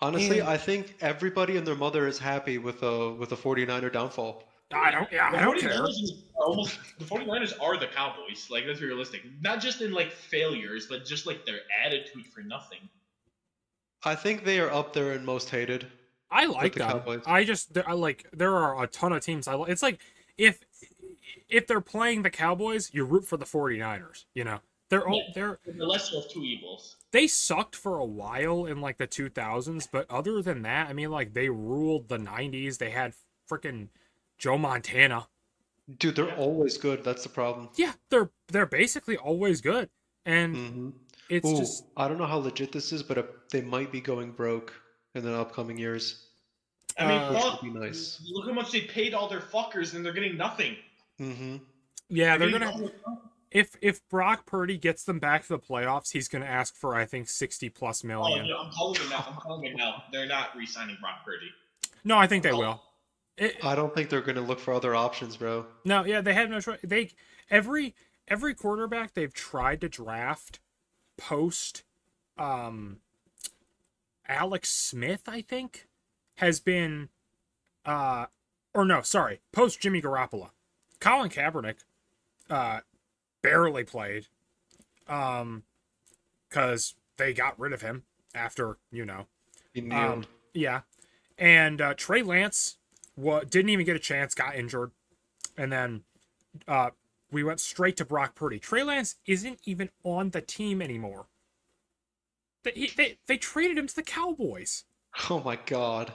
Honestly, And- I think everybody and their mother is happy with a 49er downfall. I don't care. The 49ers are the Cowboys. Like, that's realistic. Not just in like failures, but just like their attitude for nothing. I think they are up there in most hated. I like the them. Cowboys. There are a ton of teams I like. It's like if they're playing the Cowboys, you root for the 49ers, you know. They're the lesser of two evils. they sucked for a while in like the 2000s, but other than that, I mean, like they ruled the 90s. They had freaking Joe Montana. Dude, they're always good. That's the problem. Yeah, they're basically always good. And Mm-hmm. it's Ooh, just I don't know how legit this is, but they might be going broke in the upcoming years. I mean, Which fuck, would be nice. look how much they paid all their fuckers, and they're getting nothing. Mm-hmm. yeah, they're They're gonna getting if Brock Purdy gets them back to the playoffs, he's gonna ask for I think 60+ Oh, million. yeah, I'm calling it now. They're not re-signing Brock Purdy. No, I think they will. I don't think they're going to look for other options, bro. No, yeah, they have no choice. Every quarterback they've tried to draft post Alex Smith, I think, has been post Jimmy Garoppolo. Colin Kaepernick barely played cuz they got rid of him after, you know. He kneeled. Yeah. And Trey Lance didn't even get a chance, got injured. And then we went straight to Brock Purdy. Trey Lance isn't even on the team anymore. They traded him to the Cowboys. Oh my god.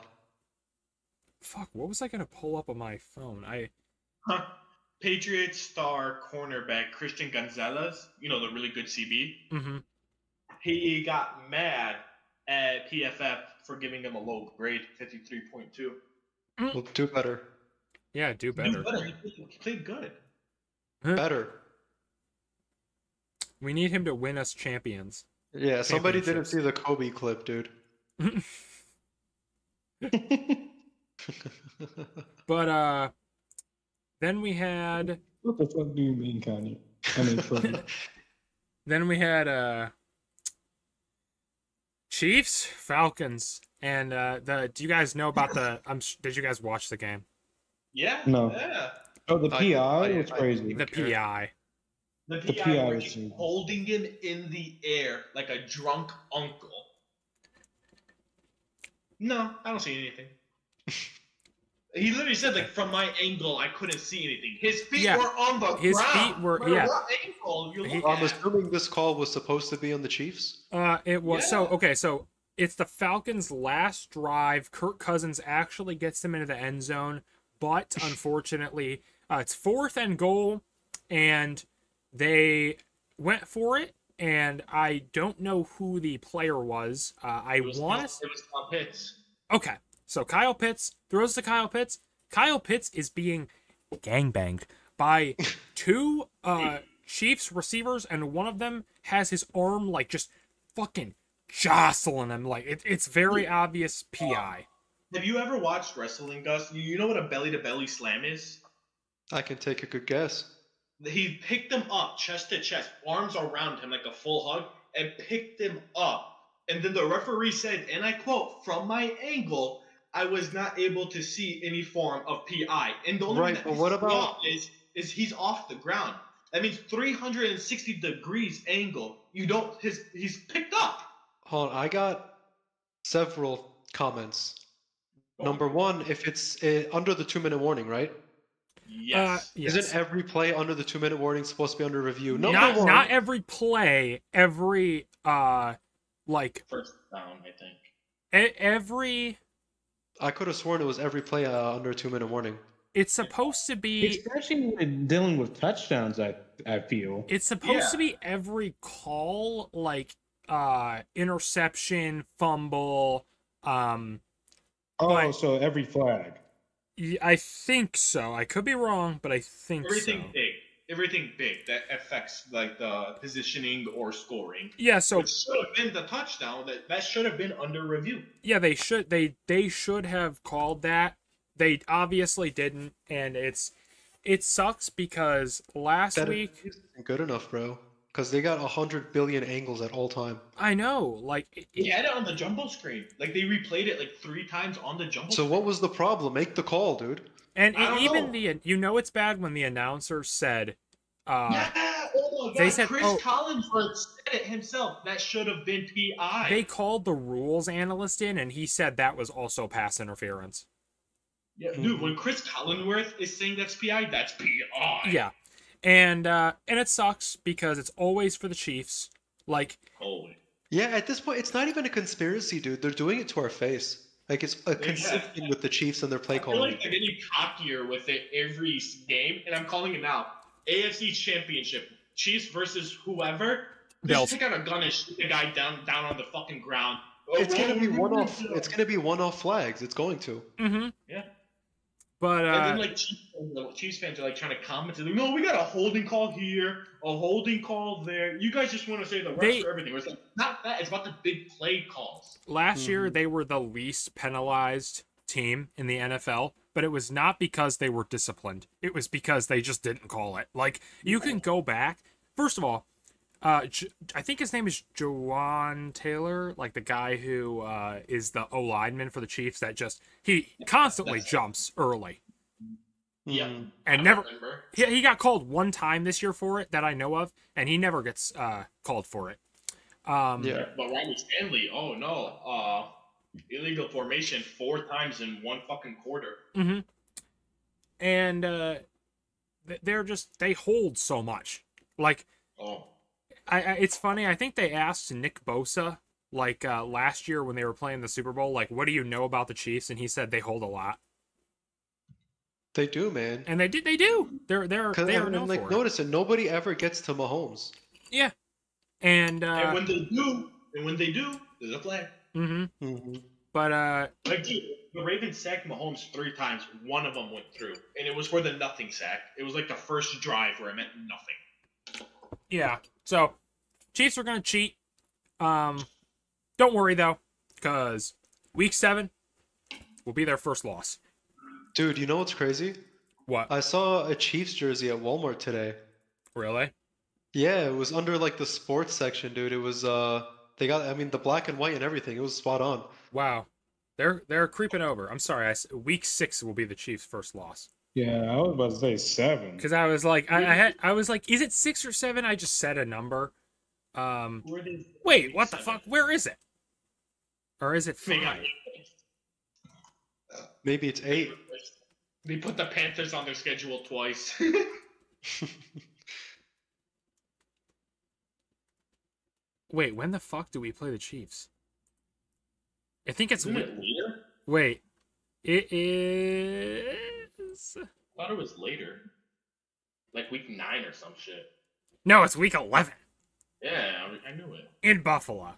Fuck, what was I going to pull up on my phone? Patriots star cornerback Christian Gonzalez, you know, the really good CB, Mm-hmm. he got mad at PFF for giving him a low grade, 53.2. We'll do better. Yeah, do better. He played good. Better. We need him to win us champions. Yeah, somebody didn't Championships. see the Kobe clip, dude. But then we had What the fuck do you mean, Kanye? I mean, Trey. Then we had Chiefs, Falcons, and do you guys know about the? Did you guys watch the game? Yeah. No. Yeah. Oh, the I- PI was I- crazy. The Okay. PI. The The PI, PI were was just crazy. holding him in the air like a drunk uncle. No, I don't see anything. He literally said, like, from my angle, I couldn't see anything. His feet Yeah, were on the his ground. feet were- No matter yeah. What angle you look I'm at. assuming this call was supposed to be on the Chiefs. It was Yeah. so okay. So it's the Falcons' last drive. Kirk Cousins actually gets them into the end zone, but unfortunately, it's 4th and goal, and they went for it. And I don't know who the player was. I It was want Tom- to. It was Tom Pitts. Okay, so Kyle Pitts throws to Kyle Pitts. Kyle Pitts is being gangbanged by two Chiefs receivers, and one of them has his arm like just fucking jostling him. Like it's very obvious PI. Have you ever watched wrestling, Gus? You know what a belly-to-belly slam is? I can take a good guess. He picked him up chest to chest, arms around him like a full hug, and picked him up. And then the referee said, and I quote, from my angle, I was not able to see any form of PI. And the only Right, thing that but what pisses me about- off is he's off the ground. That means 360 degrees angle. He's picked up. Hold on, I got several comments. Go Number on. one, if it's under the 2-minute warning, right? Yes. Yes. Isn't every play under the 2-minute warning supposed to be under review? Number not one, not every play, every like First down, I think. every. I could have sworn it was every play under a 2-minute warning. It's supposed to be. Especially when dealing with touchdowns, I feel. It's supposed Yeah. to be every call, like interception, fumble. Oh, But- so every flag. I think so. I could be wrong, but I think Everything so. big. Everything big that affects like the positioning or scoring. Yeah. So Which should have been the touchdown. That should have been under review. yeah, they should have called that. They obviously didn't, and it sucks because last That week isn't good enough, bro. Because they got 100 billion angles at all time. I know, like He had it on the jumbo screen. Like they replayed it like 3 times on the jumbo So screen. what was the problem? Make the call, dude. and I don't even know. it's bad when the announcer said, Yeah, oh my god, they said- Chris oh. Collinsworth said it himself. That should have been PI. they called the rules analyst in, and he said that was also pass interference. Yeah, dude, when Chris Collinsworth is saying that's PI, that's PI. Yeah, and it sucks because it's always for the Chiefs. Like, Holy. Yeah, at this point, it's not even a conspiracy, dude. They're doing it to our face. Like, it's a consistent with the Chiefs and their play I feel calling. like they're getting cockier with it every game, and I'm calling it now. AFC Championship, Chiefs versus whoever. Bills. Just take out a gun and shoot the guy down on the fucking ground. It's gonna be Oh, one-off. It's gonna be one-off flags. It's going to. Yeah. but And then like Chiefs fans are like trying to comment, like, no, we got a holding call here, a holding call there. You guys just want to say the refs They- for everything. It's like not that. It's about the big play calls. last year they were the least penalized team in the NFL, but it was not because they were disciplined. It was because they just didn't call it. Like, you can go back. First of all, I think his name is Jawan Taylor, like the guy who is the O lineman for the Chiefs. That just he constantly jumps early Yeah. Mm. and I never. remember. He got called one time this year for it that I know of, and he never gets called for it. Yeah. But Ronnie Stanley, oh no, illegal formation 4 times in one fucking quarter. Mm-hmm. And they hold so much. Like, Oh. it's funny. I think they asked Nick Bosa like last year when they were playing the Super Bowl, like, what do you know about the Chiefs? And he said they hold a lot, They do, man. and they do. They're they are known like, for it. notice it. Nobody ever gets to Mahomes. Yeah, and And when they do, there's a flag. mm-hmm. Mm-hmm. But Like, dude, the Ravens sacked Mahomes 3 times. One of them went through, and it was for the nothing sack. It was like the first drive where it meant nothing. yeah. So Chiefs are gonna cheat. Don't worry though, because week 7 will be their first loss. Dude, you know what's crazy? What? I saw a Chiefs jersey at Walmart today. Really? Yeah, it was under like the sports section, dude. It was they got, I mean, the black and white and everything. It was spot on. Wow. They're creeping over. I'm sorry. Week 6 will be the Chiefs' first loss. Yeah, I was about to say 7. Because I was like, I was like, is it 6 or 7? I just said a number. Where did Wait, what the fuck? Where is it? Or is it They got- 5? Maybe it's 8. They put the Panthers on their schedule twice. Wait, when the fuck do we play the Chiefs? I think it's Isn't it later? wait. It is I thought it was later. Like week 9 or some shit. no, it's week 11 Yeah, I knew it. in Buffalo.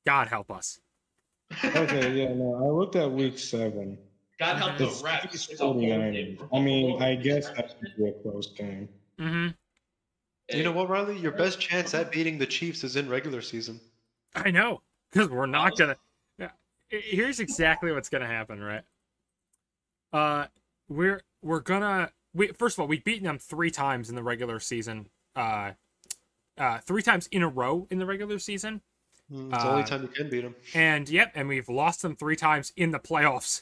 God help us. Okay, yeah, no, I looked at week 7. God help the It's refs. Chiefs It's a whole 49ers. game for I mean, Buffalo. I guess that should be a close game. Mm-hmm. You know what, Riley? Your best chance at beating the Chiefs is in regular season. I know, because we're not gonna. Yeah, here's exactly what's gonna happen, right? We're gonna. First of all, we've beaten them 3 times in the regular season. 3 times in a row in the regular season, It's the only time you can beat them. And we've lost them 3 times in the playoffs.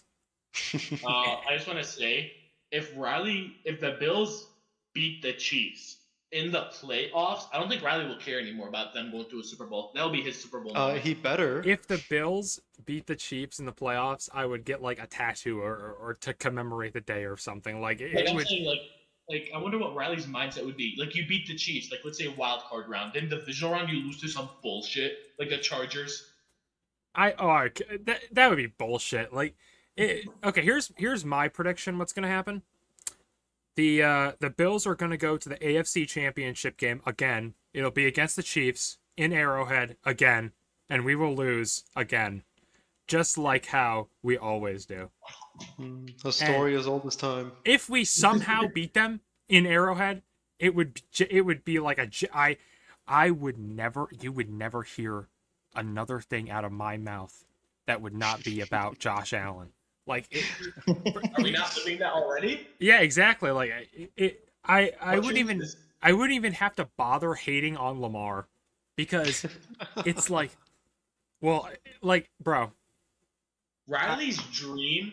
I just want to say, if the Bills beat the Chiefs in the playoffs, I don't think Riley will care anymore about them going to a Super Bowl. That'll be his Super Bowl moment. He better. If the Bills beat the Chiefs in the playoffs, I would get like a tattoo or to commemorate the day or something. Like it I'm would. saying, like I wonder what Riley's mindset would be. Like, you beat the Chiefs, like let's say a wild card round, then divisional round you lose to some bullshit like the Chargers. That would be bullshit. Like, okay, here's my prediction. What's gonna happen? The Bills are gonna go to the AFC Championship game again. It'll be against the Chiefs in Arrowhead again, and we will lose again, just like how we always do. A story as old as time. If we somehow beat them in Arrowhead, it would be like you would never hear another thing out of my mouth that would not be about Josh Allen. Like, Are we not living that already? yeah, exactly. Like I wouldn't even have to bother hating on Lamar, because it's like, well, like, bro, Riley's dream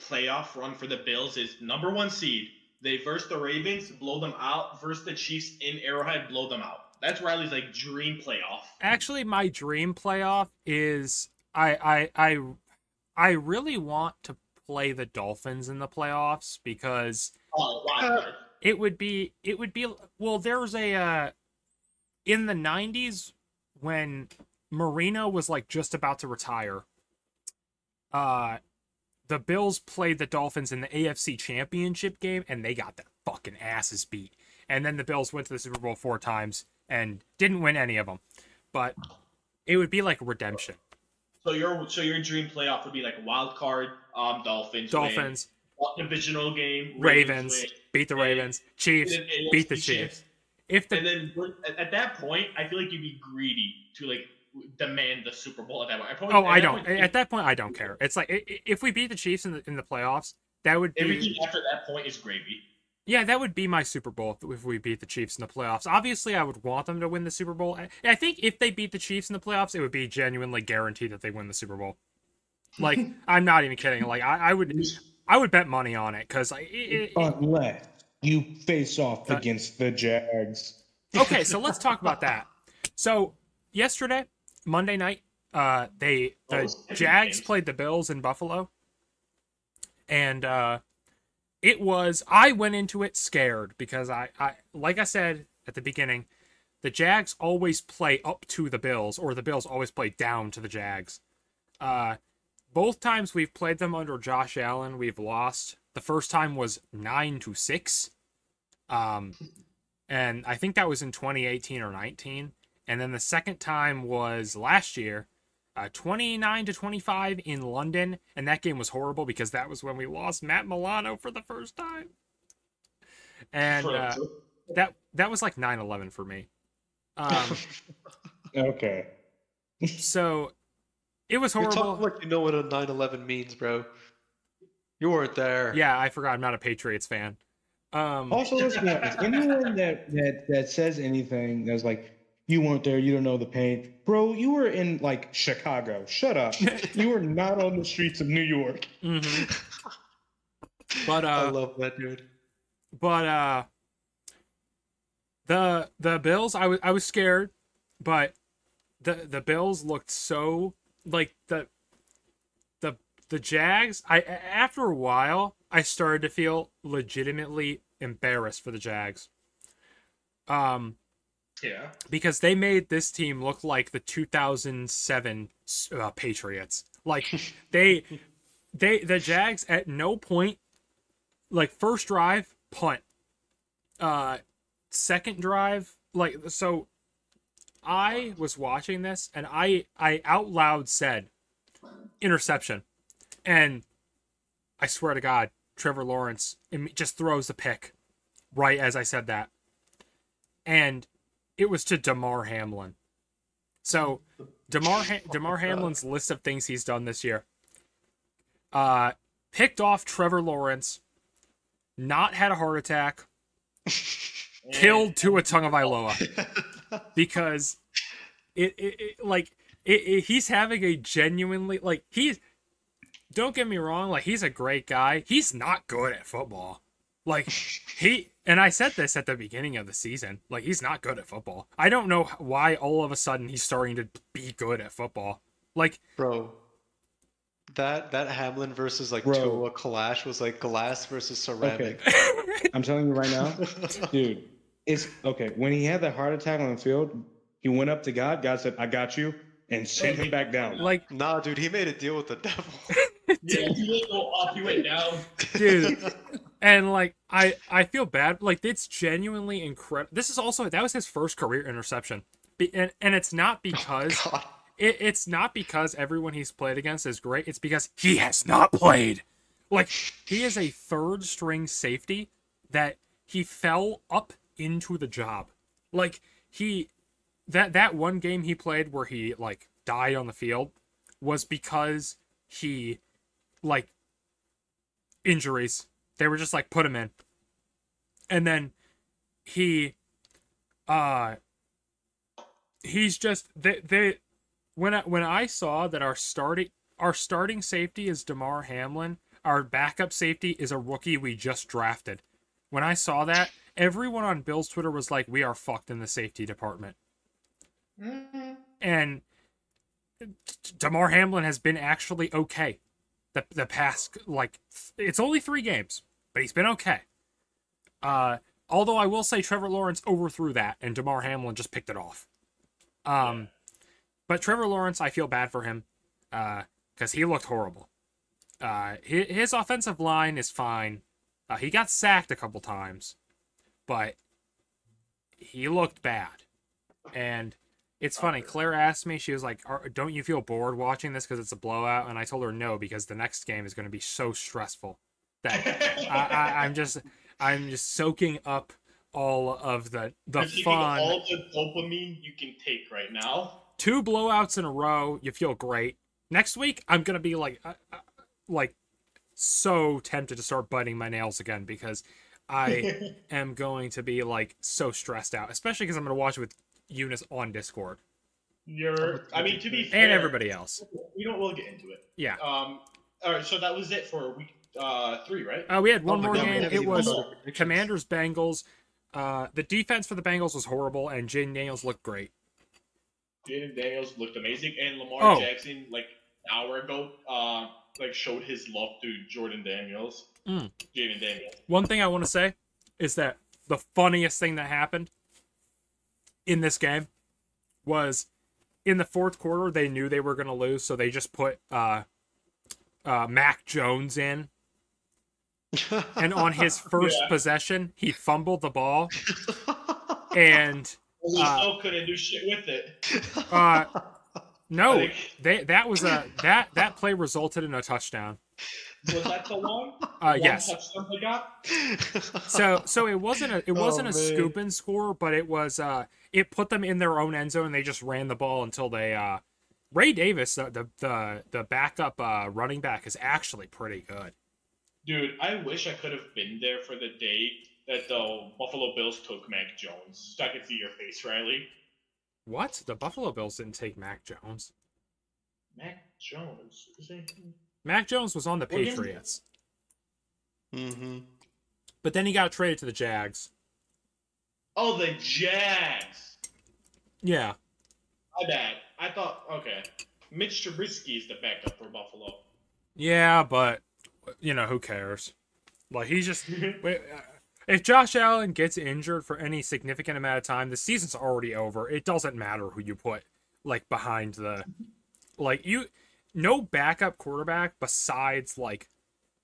playoff run for the Bills is number 1 seed. They verse the Ravens, blow them out. Verse the Chiefs in Arrowhead, blow them out. That's Riley's like dream playoff. actually, my dream playoff is I really want to play the Dolphins in the playoffs, because Oh, wow. it would be well, there's a in the 90s when Marino was like just about to retire. The Bills played the Dolphins in the AFC Championship game, and they got their fucking asses beat. And then the Bills went to the Super Bowl 4 times and didn't win any of them. But it would be like redemption. So your dream playoff would be like wild card, Dolphins, win, divisional game, Ravens win, beat the Ravens, Chiefs and then beat the AFC Chiefs. And then at that point, I feel like you'd be greedy to like demand the Super Bowl at that point. At that point, I don't care. It's like, if we beat the Chiefs in the playoffs, that would be everything after that point is gravy. Yeah, that would be my Super Bowl if we beat the Chiefs in the playoffs. Obviously, I would want them to win the Super Bowl. I think if they beat the Chiefs in the playoffs, it would be genuinely guaranteed that they win the Super Bowl. Like, I'm not even kidding. Like, I would bet money on it, because unless you face off against the Jags. Okay, so let's talk about that. So yesterday, Monday night, the Jags played the Bills in Buffalo, and I went into it scared, because I like I said at the beginning, the Jags always play up to the Bills, or the Bills always play down to the Jags. Both times we've played them under Josh Allen, we've lost. The first time was 9-6. And I think that was in 2018 or 19. And then the second time was last year, 29-25 in London, and that game was horrible because that was when we lost Matt Milano for the first time. And that was like 9/11 for me. Okay. So it was horrible. You're talking like you know what a 9/11 means, bro. You weren't there. Yeah, I forgot. I'm not a Patriots fan. Also, let's be honest. Anyone that says anything that's like, you weren't there, you don't know the pain. Bro, you were in, like, Chicago. Shut up. You were not on the streets of New York. Mm-hmm. But I love that, dude. But the Bills, I was scared, but the Bills looked so like the Jags. After a while, I started to feel legitimately embarrassed for the Jags. Yeah. Because they made this team look like the 2007 Patriots. Like the Jags at no point, like, first drive, punt. Second drive, like, so I was watching this and I out loud said interception. And I swear to God, Trevor Lawrence just throws the pick right as I said that. And it was to Damar Hamlin. So Damar Hamlin's list of things he's done this year. Picked off Trevor Lawrence, not had a heart attack, killed Tua Tagovailoa. Because he's having a genuinely like he's. Don't get me wrong, like he's a great guy. He's not good at football. Like and I said this at the beginning of the season. Like he's not good at football. I don't know why all of a sudden he's starting to be good at football. Like, bro, that Hamlin versus like Tua clash was like glass versus ceramic. Okay. I'm telling you right now, dude. It's okay. When he had that heart attack on the field, he went up to God. God said, "I got you," and sent him back down. Like, nah, dude, he made a deal with the devil. Yeah, he didn't go up, he went down. Dude. And like I feel bad. Like it's genuinely incredible. This is also that was his first career interception. And it's not because it's not because everyone he's played against is great. It's because he has not played. Like he is a third string safety that he fell up into the job. Like that one game he played where he like died on the field was because he like injuries. They were just like put him in. And then he's just when I saw that our starting safety is Damar Hamlin, our backup safety is a rookie we just drafted. When I saw that, everyone on Bill's Twitter was like, "We are fucked in the safety department." Mm-hmm. And Damar Hamlin has been actually okay. The past, like, it's only 3 games, but he's been okay. Although I will say Trevor Lawrence overthrew that, and Damar Hamlin just picked it off. But Trevor Lawrence, I feel bad for him, because he looked horrible. His offensive line is fine. He got sacked a couple times, but he looked bad. And it's funny. Claire asked me, she was like, "Don't you feel bored watching this because it's a blowout?" And I told her no, because the next game is going to be so stressful that I'm just soaking up all of the fun. All the dopamine you can take right now. 2 blowouts in a row, you feel great. Next week, I'm going to be like so tempted to start biting my nails again because I am going to be like so stressed out, especially because I'm going to watch it with Eunice on Discord. I mean, to be fair, and everybody else. We'll get into it. Yeah. All right. So that was it for week 3, right? We had one more game. It was Commanders Bengals. The defense for the Bengals was horrible, and Jaden Daniels looked great. Jaden Daniels looked amazing, and Lamar Jackson, like an hour ago, like showed his love to Jordan Daniels. Jaden Daniels. One thing I want to say is that the funniest thing that happened in this game was in the 4th quarter, they knew they were going to lose, so they just put Mac Jones in. And on his first possession, he fumbled the ball. And he still couldn't do shit with it. No, that play resulted in a touchdown. Was that the one? Yes. Touchdown they got? So it wasn't a scoop and score, but it was it put them in their own end zone, and they just ran the ball until they Ray Davis, the backup running back, is actually pretty good. Dude, I wish I could have been there for the day that the Buffalo Bills took Mac Jones. So I could see your face, Riley. What? The Buffalo Bills didn't take Mac Jones. Mac Jones? Is he? Mac Jones was on the Patriots. Mm-hmm. But then he got traded to the Jags. Oh, the Jags! Yeah. My bad. I thought, okay. Mitch Trubisky is the backup for Buffalo. Yeah, but, you know, who cares? Like, he's just... if Josh Allen gets injured for any significant amount of time, the season's already over. It doesn't matter who you put, like, behind the... Like, no backup quarterback besides, like...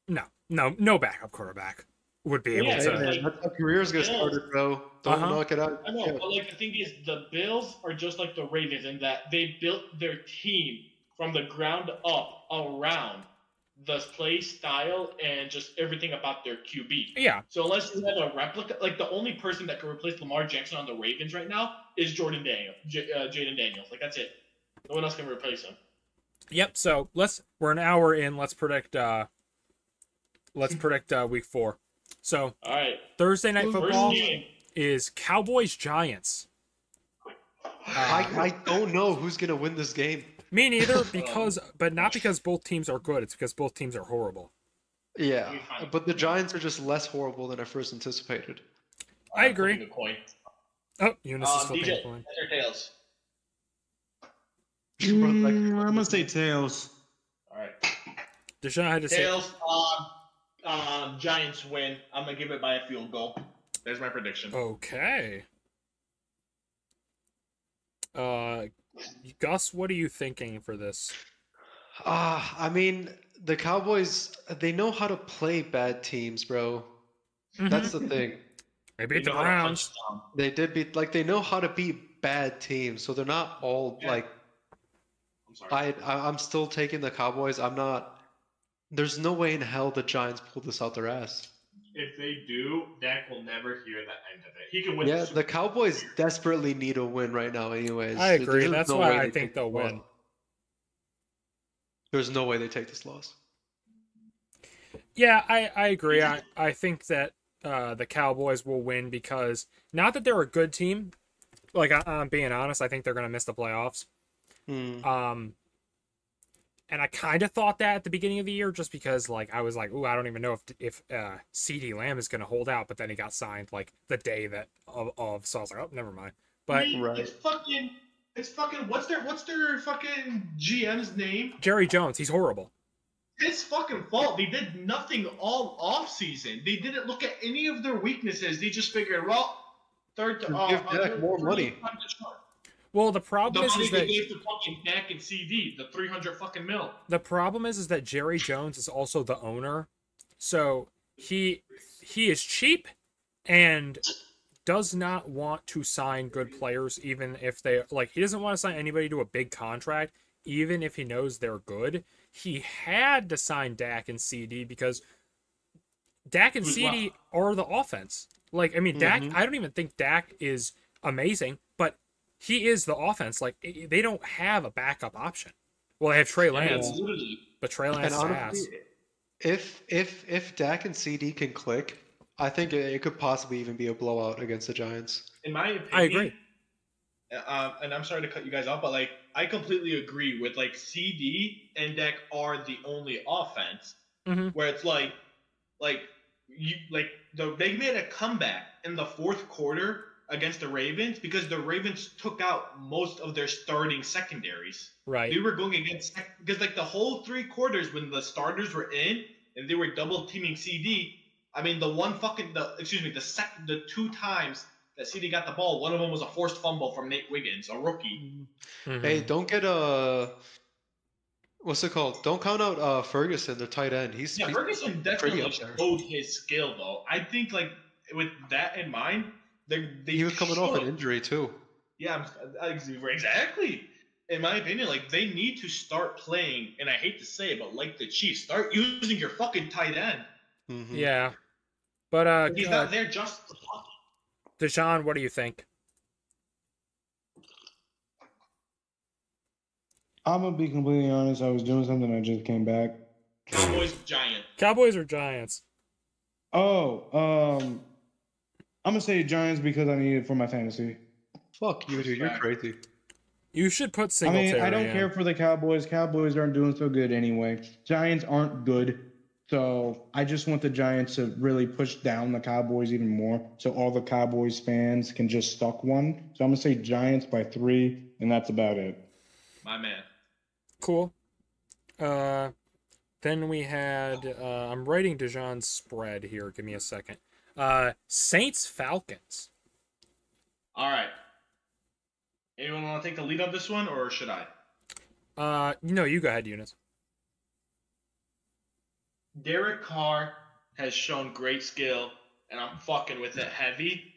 No backup quarterback would be able to... Man, that's how careers get started, bro. Don't knock it out. I know, but, like, the thing is, the Bills are just like the Ravens in that they built their team from the ground up around the play style and just everything about their QB. Yeah. So unless you have a replica, like, the only person that can replace Lamar Jackson on the Ravens right now is Jaden Daniels. Like, that's it. No one else can replace him. Yep. So we're an hour in. Let's predict week 4. So all right. Thursday night football is Cowboys Giants. I don't know who's gonna win this game. Me neither, but not because both teams are good. It's because both teams are horrible. Yeah, but the Giants are just less horrible than I first anticipated. I agree. Flipping a coin. Oh, Eunice is flipping DJ, a coin. heads or tails? I'm gonna say tails. All right. Deshaun had to say Tails. Giants win. I'm gonna give it by a field goal. There's my prediction. okay. Gus, what are you thinking for this? I mean, the Cowboys, they know how to play bad teams, bro. That's the thing. They beat the You know how to punch Browns. them. They did beat, like, they know how to beat bad teams, so they're not all, Yeah. like, I'm sorry. I'm still taking the Cowboys. I'm not, there's no way in hell the Giants pull this out their ass. If they do, Dak will never hear the end of it. He can win. Yeah, the Cowboys desperately need a win right now anyways. I agree. There's That's no why way I they think take they'll this loss. win. There's no way they take this loss. Yeah, I agree. I think that the Cowboys will win because not that they're a good team. Like I'm being honest, I think they're gonna miss the playoffs. And I kind of thought that at the beginning of the year, just because like I was like, ooh, I don't even know if CD Lamb is gonna hold out. But then he got signed like the day that of so I was like, oh, never mind. But Right. It's fucking. What's their fucking GM's name? Jerry Jones, he's horrible. It's fucking fault. They did nothing all off season. They didn't look at any of their weaknesses. They just figured, well, Give Dak more money. Well, the problem The is money they that gave to fucking Dak and CD, the 300 fucking mil. the problem is that Jerry Jones is also the owner, so he is cheap and does not want to sign good players, even if they like. He doesn't want to sign anybody to a big contract, even if he knows they're good. He had to sign Dak and CD because Dak and Who's CD are the offense. Like, I mean, Dak. I don't even think Dak is amazing, but he is the offense. Like, they don't have a backup option. Well, they have Trey Lance, Literally. but Trey Lance And is ass. honestly, if Dak and CD can click, I think it could possibly even be a blowout against the Giants. In my opinion, I agree. And I'm sorry to cut you guys off, but like I completely agree with like CD and Dak are the only offense where it's like they made a comeback in the fourth quarter against the Ravens because the Ravens took out most of their starting secondaries. Right. They were going against because like the whole 3 quarters when the starters were in and they were double teaming CD. I mean the 2 times that CD got the ball, one of them was a forced fumble from Nate Wiggins, a rookie. Hey, don't get what's it called? Don't count out Ferguson, the tight end. He's Ferguson pretty definitely up there. showed his skill though. I think like with that in mind, He was coming off an injury too. Yeah, exactly. In my opinion, like they need to start playing, and I hate to say it, but like the Chiefs, start using your fucking tight end. Yeah. But He's not there just for fun. Deshaun, what do you think? I'm gonna be completely honest. I was doing something. I just came back. Cowboys, Giants. Cowboys or Giants? Oh, I'm gonna say Giants because I need it for my fantasy. Fuck you, dude. You're crazy. You should put I Singletary mean, I don't in. care for the Cowboys. Cowboys aren't doing so good anyway. Giants aren't good. So I just want the Giants to really push down the Cowboys even more so all the Cowboys fans can just suck one. So I'm going to say Giants by 3, and that's about it. My man. Cool. Then we had I'm writing Deshaun's spread here. Give me a second. Saints Falcons. All right. Anyone want to take the lead on this one, or should I? No, you go ahead, Eunice. Derek Carr has shown great skill, and I'm fucking with it heavy.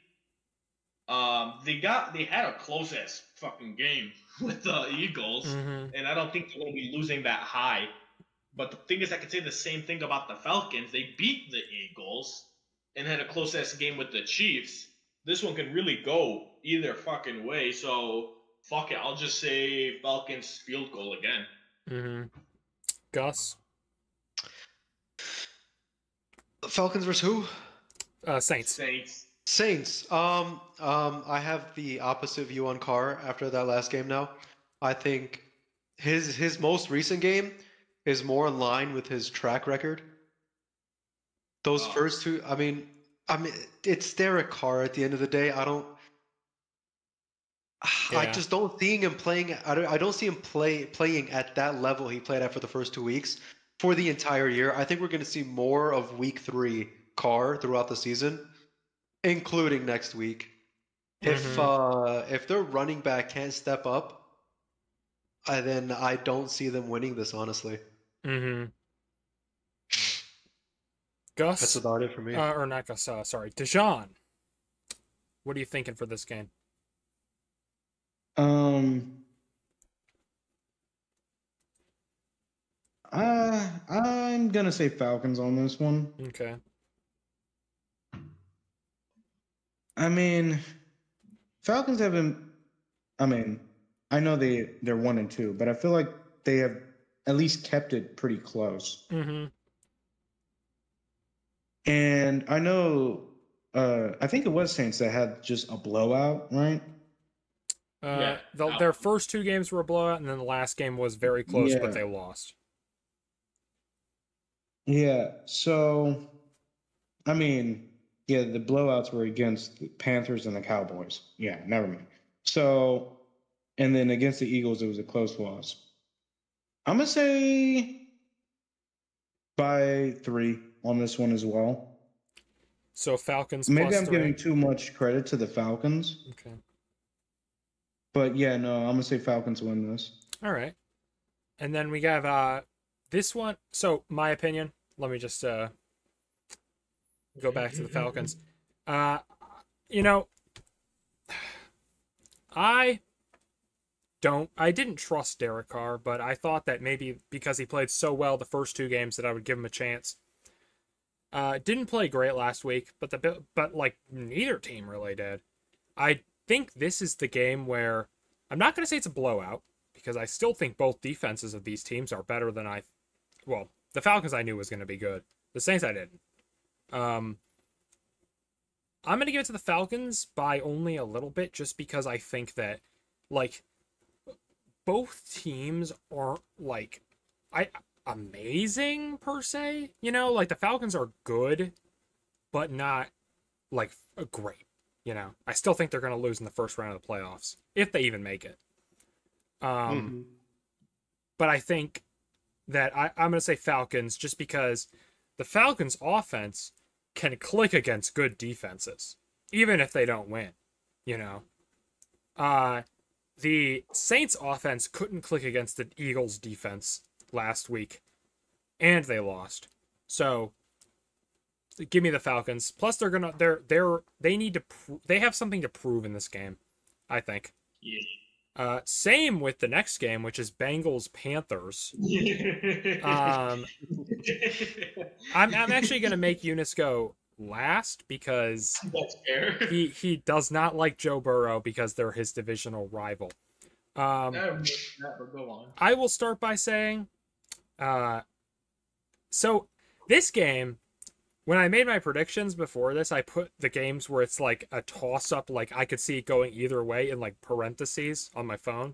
They had a close ass fucking game with the Eagles, and I don't think they're gonna be losing that high. But the thing is, I could say the same thing about the Falcons. They beat the Eagles and had a close ass game with the Chiefs. This one can really go either fucking way. So fuck it, I'll just say Falcons field goal again. Gus. Falcons versus who? Saints. Saints. Saints. I have the opposite view on Carr after that last game now. I think his most recent game is more in line with his track record. Those Oh. first two, I mean, it's Derek Carr at the end of the day. I Yeah. just don't see him playing. I don't see him playing at that level he played at for the first 2 weeks for the entire year. I think we're going to see more of week 3 Carr throughout the season, including next week. If their running back can't step up, then I don't see them winning this, honestly. Mm-hmm. That's Gus, about it for me. or not Gus, sorry, Dijon. What are you thinking for this game? I'm gonna say Falcons on this one. Okay. I mean, Falcons haven't. I mean, I know they're 1-2, but I feel like they have at least kept it pretty close. Mm-hmm. And I know, I think it was Saints that had just a blowout, right? Yeah. Their first 2 games were a blowout, and then the last game was very close, but Yeah. they lost. Yeah. So, I mean, yeah, the blowouts were against the Panthers and the Cowboys. Yeah, never mind. So, and then against the Eagles, it was a close loss. I'm gonna say by 3 on this one as well. So Falcons Maybe plus I'm 3. giving too much credit to the Falcons, Okay. but yeah, no, I'm gonna say Falcons win this. All right. And then we have this one. So my opinion, let me just go back to the Falcons. You know, I didn't trust Derek Carr, but I thought that maybe because he played so well the first 2 games that I would give him a chance. Didn't play great last week, but like neither team really did. I think this is the game where I'm not going to say it's a blowout because I still think both defenses of these teams are better than well, the Falcons I knew was going to be good. The Saints I didn't. I'm going to give it to the Falcons by only a little bit just because I think that like both teams aren't like amazing per se, you know, like the Falcons are good but not like great, you know. I still think they're going to lose in the first round of the playoffs if they even make it. But I think that I'm going to say Falcons just because the Falcons offense can click against good defenses even if they don't win, you know. The Saints offense couldn't click against the Eagles defense last week, and they lost. So, give me the Falcons. Plus, they have something to prove in this game, I think. Yeah. Same with the next game, which is Bengals Panthers. I'm actually gonna make Eunice go last because That's fair. he does not like Joe Burrow because they're his divisional rival. But go on. I will start by saying, so this game, when I made my predictions before this, I put the games where it's like a toss up, like I could see it going either way in like parentheses on my phone.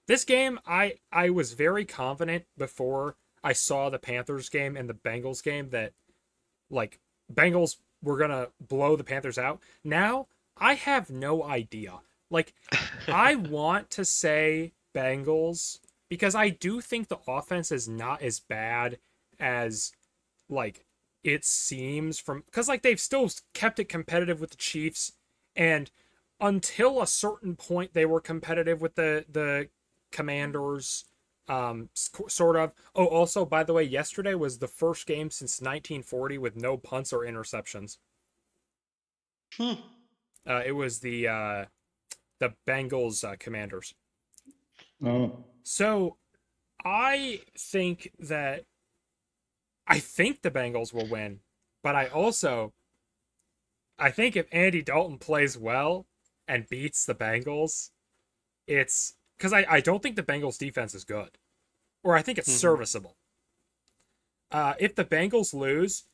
This game, I was very confident before I saw the Panthers game and the Bengals game that like Bengals were gonna blow the Panthers out. Now I have no idea. Like I want to say Bengals because I do think the offense is not as bad as like it seems because like they've still kept it competitive with the Chiefs, and until a certain point they were competitive with the Commanders, sort of. Oh, also by the way, yesterday was the first game since 1940 with no punts or interceptions. It was the Bengals Commanders. Oh. So I think the Bengals will win, but I think if Andy Dalton plays well and beats the Bengals, it's because I don't think the Bengals defense is good, or I think it's serviceable. If the Bengals lose,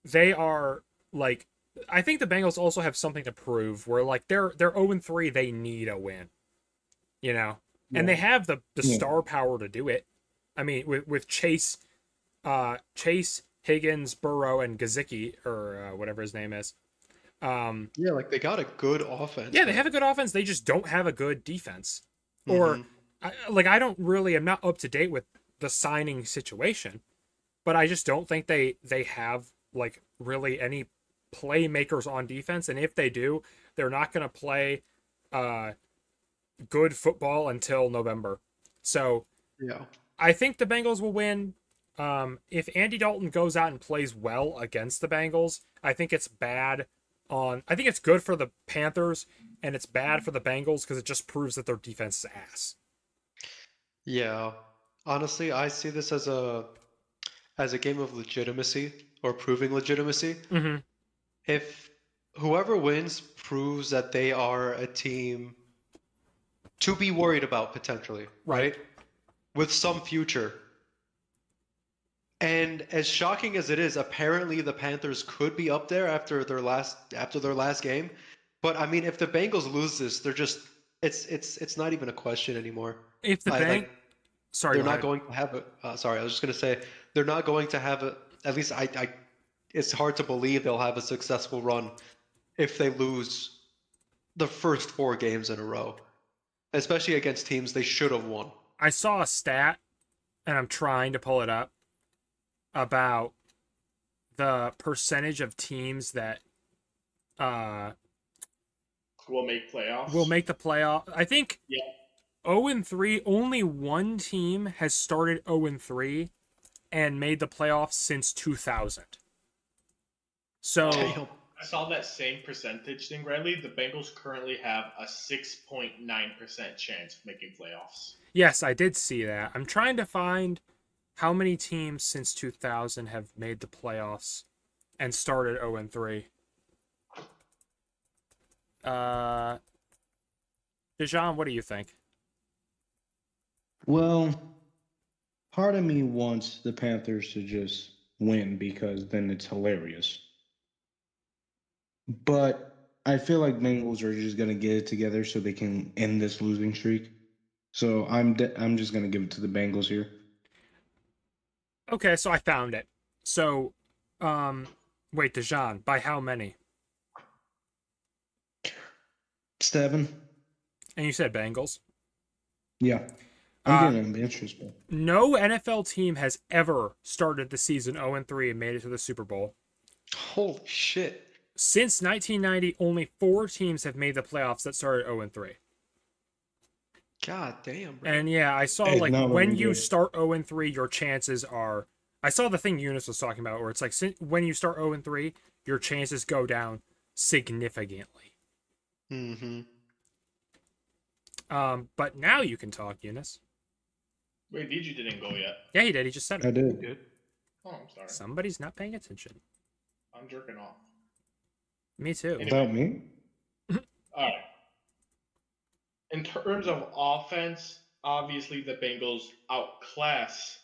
they are like I think the Bengals also have something to prove. Where like they're 0-3, they need a win, you know, and they have the star power to do it. I mean, with Chase, Higgins, Burrow, and Gesicki, or whatever his name is. Yeah, like they got a good offense. Yeah, they have a good offense. They just don't have a good defense. Or, I'm not up to date with the signing situation, but I just don't think they have like really any playmakers on defense. And if they do, they're not going to play good football until November. So Yeah. I think the Bengals will win. If Andy Dalton goes out and plays well against the Bengals, I think it's bad I think it's good for the Panthers and it's bad for the Bengals because it just proves that their defense is ass. Yeah. Honestly, I see this as a game of legitimacy or proving legitimacy. Mm-hmm. If whoever wins proves that they are a team to be worried about potentially, right? With some future. And as shocking as it is, apparently the Panthers could be up there after their last game. But I mean, if the Bengals lose this, they're just it's not even a question anymore. If the sorry, they're not going to have it. Sorry, I was just going to say they're not going to have it. At least it's hard to believe they'll have a successful run if they lose the first 4 games in a row, especially against teams they should have won. I saw a stat, and I'm trying to pull it up, about the percentage of teams that will make playoffs. Will make the playoff. I think 0-3. Only one team has started 0-3 and made the playoffs since 2000. So I saw that same percentage thing, Riley. The Bengals currently have a 6.9% chance of making playoffs. Yes, I did see that. I'm trying to find how many teams since 2000 have made the playoffs and started 0-3. Dejan, what do you think? Well, part of me wants the Panthers to just win because then it's hilarious. But I feel like Bengals are just going to get it together so they can end this losing streak. So I'm just going to give it to the Bengals here. Okay, so I found it. So, wait, Dejan, by how many? 7. And you said Bengals? Yeah. I'm getting interested. No NFL team has ever started the season 0-3 and made it to the Super Bowl. Holy shit. Since 1990, only 4 teams have made the playoffs that started 0-3. God damn, bro. And yeah, I saw when you start 0-3, your chances are. I saw the thing Eunice was talking about where it's like when you start 0-3, your chances go down significantly. Mm-hmm. But now you can talk, Eunice. Wait, DJ didn't go yet. Yeah, he did. He just said it. I did. Good. Oh, I'm sorry. Somebody's not paying attention. I'm jerking off. Me too. About me? All right. In terms of offense, obviously the Bengals outclass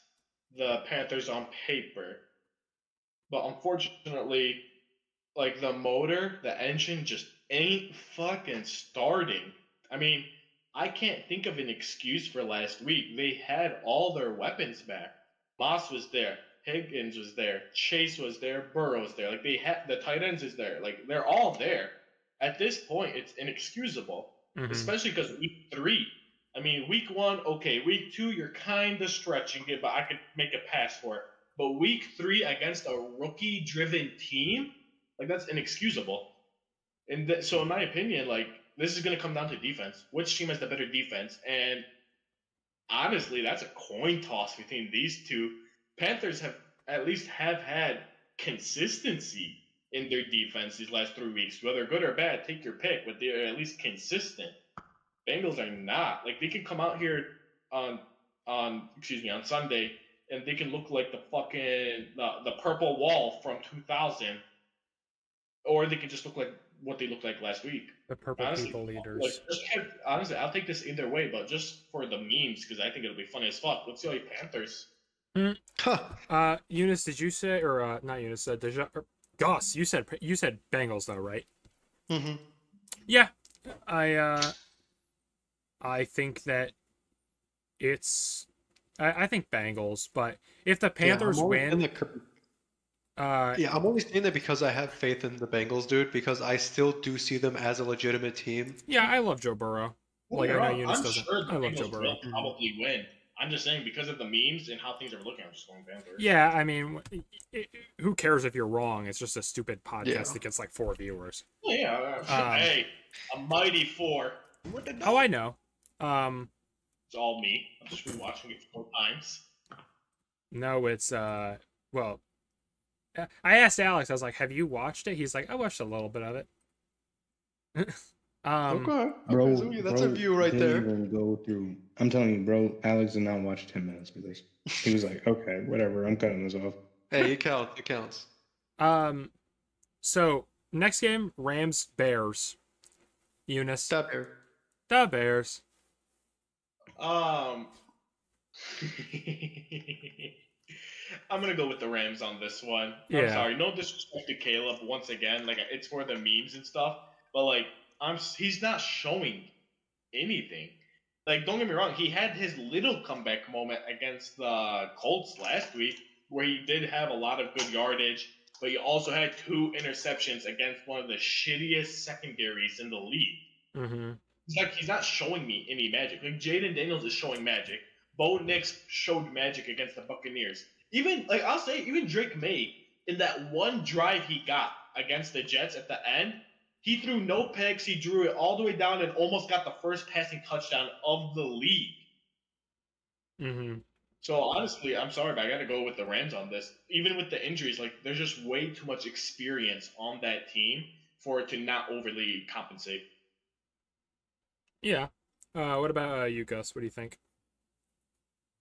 the Panthers on paper. But unfortunately, like the motor, the engine just ain't fucking starting. I mean, I can't think of an excuse for last week. They had all their weapons back. Moss was there. Higgins was there. Chase was there. Burrow was there. Like they had the tight ends is there. Like they're all there. At this point, it's inexcusable. Especially because week 3. I mean, week 1, okay. Week 2, you're kind of stretching it, but I could make a pass for it. But week 3 against a rookie-driven team, like that's inexcusable. And so, in my opinion, like this is going to come down to defense. Which team has the better defense? And honestly, that's a coin toss between these two. Panthers have had consistency in their defense these last 3 weeks. Whether good or bad, take your pick, but they're at least consistent. Bengals are not. Like they can come out here on Sunday and they can look like the fucking the purple wall from 2000, or they can just look like what they looked like last week. The purple people leaders. Like, honestly, I'll take this either way, but just for the memes because I think it'll be funny as fuck. Let's see Panthers. Eunice, did you say, or not Eunice, Dejan, Gus, you said Bengals though, right? Mm-hmm. Yeah, I think that I think Bengals, but if the Panthers win, I'm only saying that because I have faith in the Bengals, dude. Because I still do see them as a legitimate team. yeah, I love Joe Burrow. Don't Like get I me know wrong, Eunice I'm doesn't. sure the I love Joe Bengals Burrow. will probably win. I'm just saying because of the memes and how things are looking, I'm just going Panthers. Yeah, I mean, who cares if you're wrong? It's just a stupid podcast Yeah. that gets like 4 viewers. Yeah. Hey, a mighty 4. Oh, I know. It's all me. I'm just rewatching it 4 times. No, it's well, I asked Alex. I was like, "Have you watched it?" He's like, "I watched a little bit of it." Okay, Bro, so that's a view right didn't there. even go through. I'm telling you, bro. Alex did not watch 10 minutes of this. He was like, "Okay, whatever. I'm cutting this off." Hey, it counts. It counts. So next game, Rams Bears. Eunice. Stop here. The Bears. I'm gonna go with the Rams on this one. I'm Yeah. sorry, no disrespect to Caleb. Once again, like it's for the memes and stuff, but like he's not showing anything. Like, don't get me wrong, he had his little comeback moment against the Colts last week, where he did have a lot of good yardage, but he also had 2 interceptions against one of the shittiest secondaries in the league. Mm-hmm. It's like he's not showing me any magic. Like Jaden Daniels is showing magic. Bo Nix showed magic against the Buccaneers. Even like I'll say, even Drake May in that one drive he got against the Jets at the end, he threw no pegs. He drew it all the way down and almost got the first passing touchdown of the league. Mm-hmm. So honestly, I'm sorry, but I got to go with the Rams on this. Even with the injuries, like there's just way too much experience on that team for it to not overly compensate. Yeah. What about you, Gus? What do you think?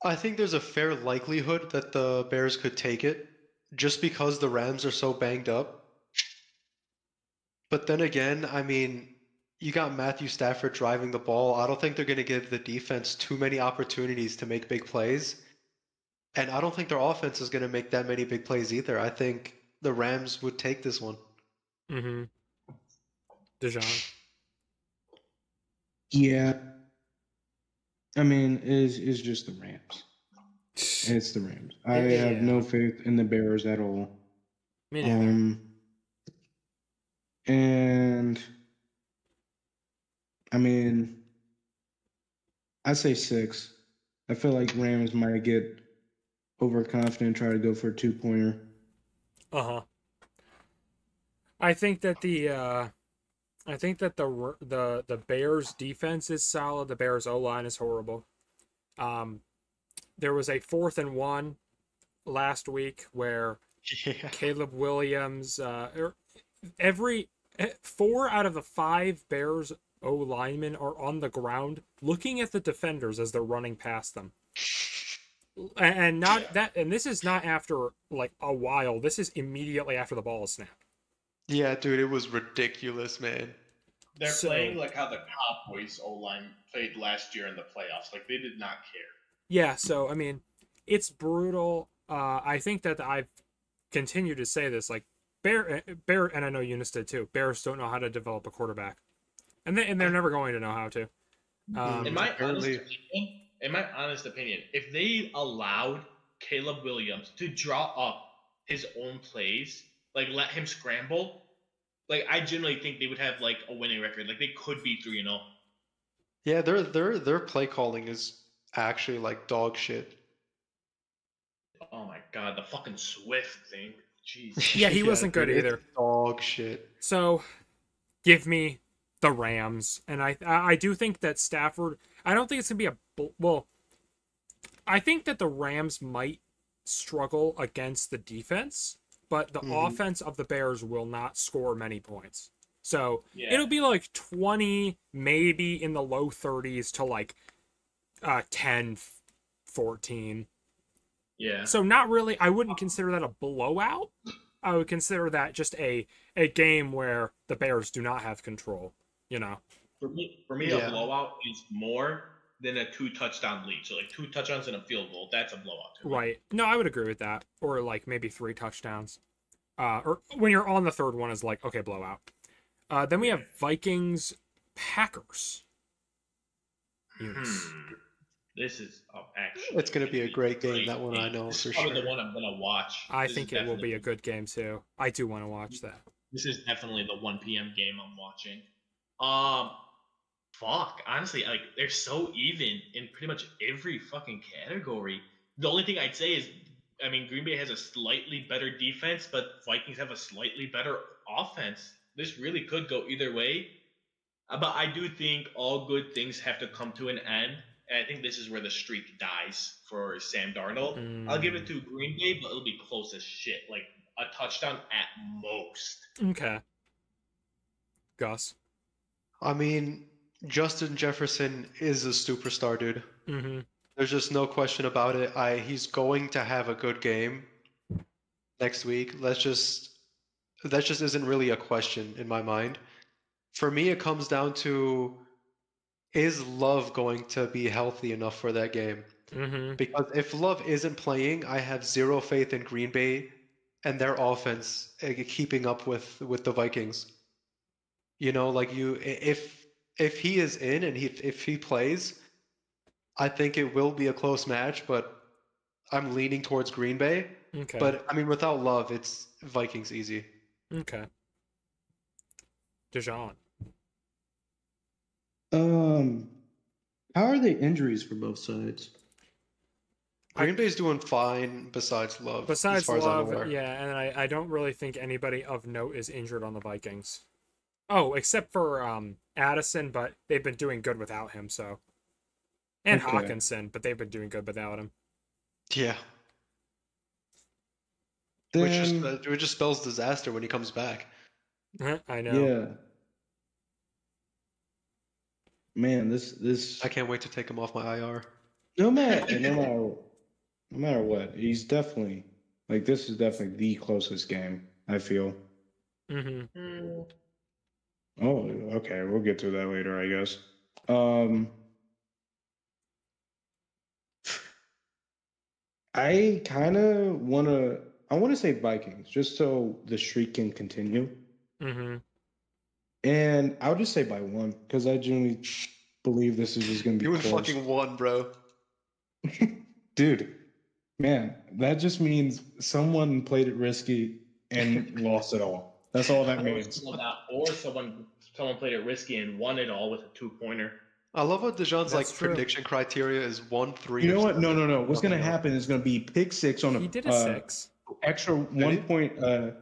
I think there's a fair likelihood that the Bears could take it, just because the Rams are so banged up. But then again, I mean, you got Matthew Stafford driving the ball. I don't think they're going to give the defense too many opportunities to make big plays. And I don't think their offense is going to make that many big plays either. I think the Rams would take this one. Mm-hmm. Dejan. Yeah. I mean, it's just the Rams. It's the Rams. I have no faith in the Bears at all. Me neither. And I mean, I say 6. I feel like Rams might get overconfident and try to go for a 2-pointer. Uh-huh. I think that the Bears defense is solid. The Bears O-line is horrible. There was a 4th and 1 last week where Caleb Williams, 4 out of the 5 Bears O linemen are on the ground looking at the defenders as they're running past them. And this is not after like a while. This is immediately after the ball is snapped. Yeah, dude, it was ridiculous, man. They're playing like how the Cowboys O-line played last year in the playoffs. Like they did not care. Yeah, so I mean, it's brutal. I think that I've continued to say this, like Bear, and I know Eunice did too. Bears don't know how to develop a quarterback, and they're never going to know how to. In my honest opinion, if they allowed Caleb Williams to draw up his own plays, like let him scramble, like I generally think they would have like a winning record. Like they could be 3-0. Yeah, their play calling is actually like dog shit. Oh my god, the fucking Swift thing. Jeez. Yeah, he wasn't good dude, either. it's dog shit. So, give me the Rams, and I do think that Stafford. I don't think it's gonna be well. I think that the Rams might struggle against the defense, but the offense of the Bears will not score many points. So it'll be like 20, maybe in the low 30s to like 10, 14. Yeah. So not really, I wouldn't consider that a blowout. I would consider that just a game where the Bears do not have control, you know? For me, a blowout is more than a 2-touchdown lead. So like 2 touchdowns and a field goal, that's a blowout. Right. No, I would agree with that. Or like maybe 3 touchdowns. or when you're on the third one is like, okay, blowout. Then we have Vikings Packers. This is actually. It's going to be a great game. That one I know This for is probably sure. the one I'm gonna watch. I This think is it will be definitely- a good game too. I do want to watch that. This is definitely the 1 p.m. game I'm watching. Fuck. Honestly, like they're so even in pretty much every fucking category. The only thing I'd say is, I mean, Green Bay has a slightly better defense, but Vikings have a slightly better offense. This really could go either way. But I do think all good things have to come to an end. And I think this is where the streak dies for Sam Darnold. I'll give it to Green Bay, but it'll be close as shit. Like a touchdown at most. Okay. Gus. I mean, Justin Jefferson is a superstar, dude. Mm-hmm. There's just no question about it. He's going to have a good game next week. That just isn't really a question in my mind. For me, it comes down to, is Love going to be healthy enough for that game? Mm-hmm. Because if Love isn't playing, I have zero faith in Green Bay and their offense keeping up with the Vikings. You know, like if he is in and if he plays, I think it will be a close match, but I'm leaning towards Green Bay. Okay. But I mean, without Love, it's Vikings easy. Okay. Dijon. How are the injuries for both sides? Green Bay's doing fine besides Love. Besides as far as I'm Love, aware. yeah, and I don't really think anybody of note is injured on the Vikings. Oh, except for Addison, but they've been doing good without him, so. And Okay. Hawkinson, but they've been doing good without him. Yeah. Then, Which just spells disaster when he comes back. I know. yeah. Man, this I can't wait to take him off my IR. no matter what, he's definitely like this is definitely the closest game, I feel. Mm-hmm. Oh, okay, we'll get to that later, I guess. I kind of I want to say Vikings just so the streak can continue. Mm-hmm. And I'll just say by one because I genuinely believe this is just going to be You close. fucking won, bro. Dude, man, that just means someone played it risky and lost it all. That's all that means. Or someone played it risky and won it all with a 2-pointer. I love how Dijon's That's true. prediction criteria is 1-3. You know or what? No. something. What's going to Nothing else. happen is going to be pick six on He a did a 6. extra 1 point, an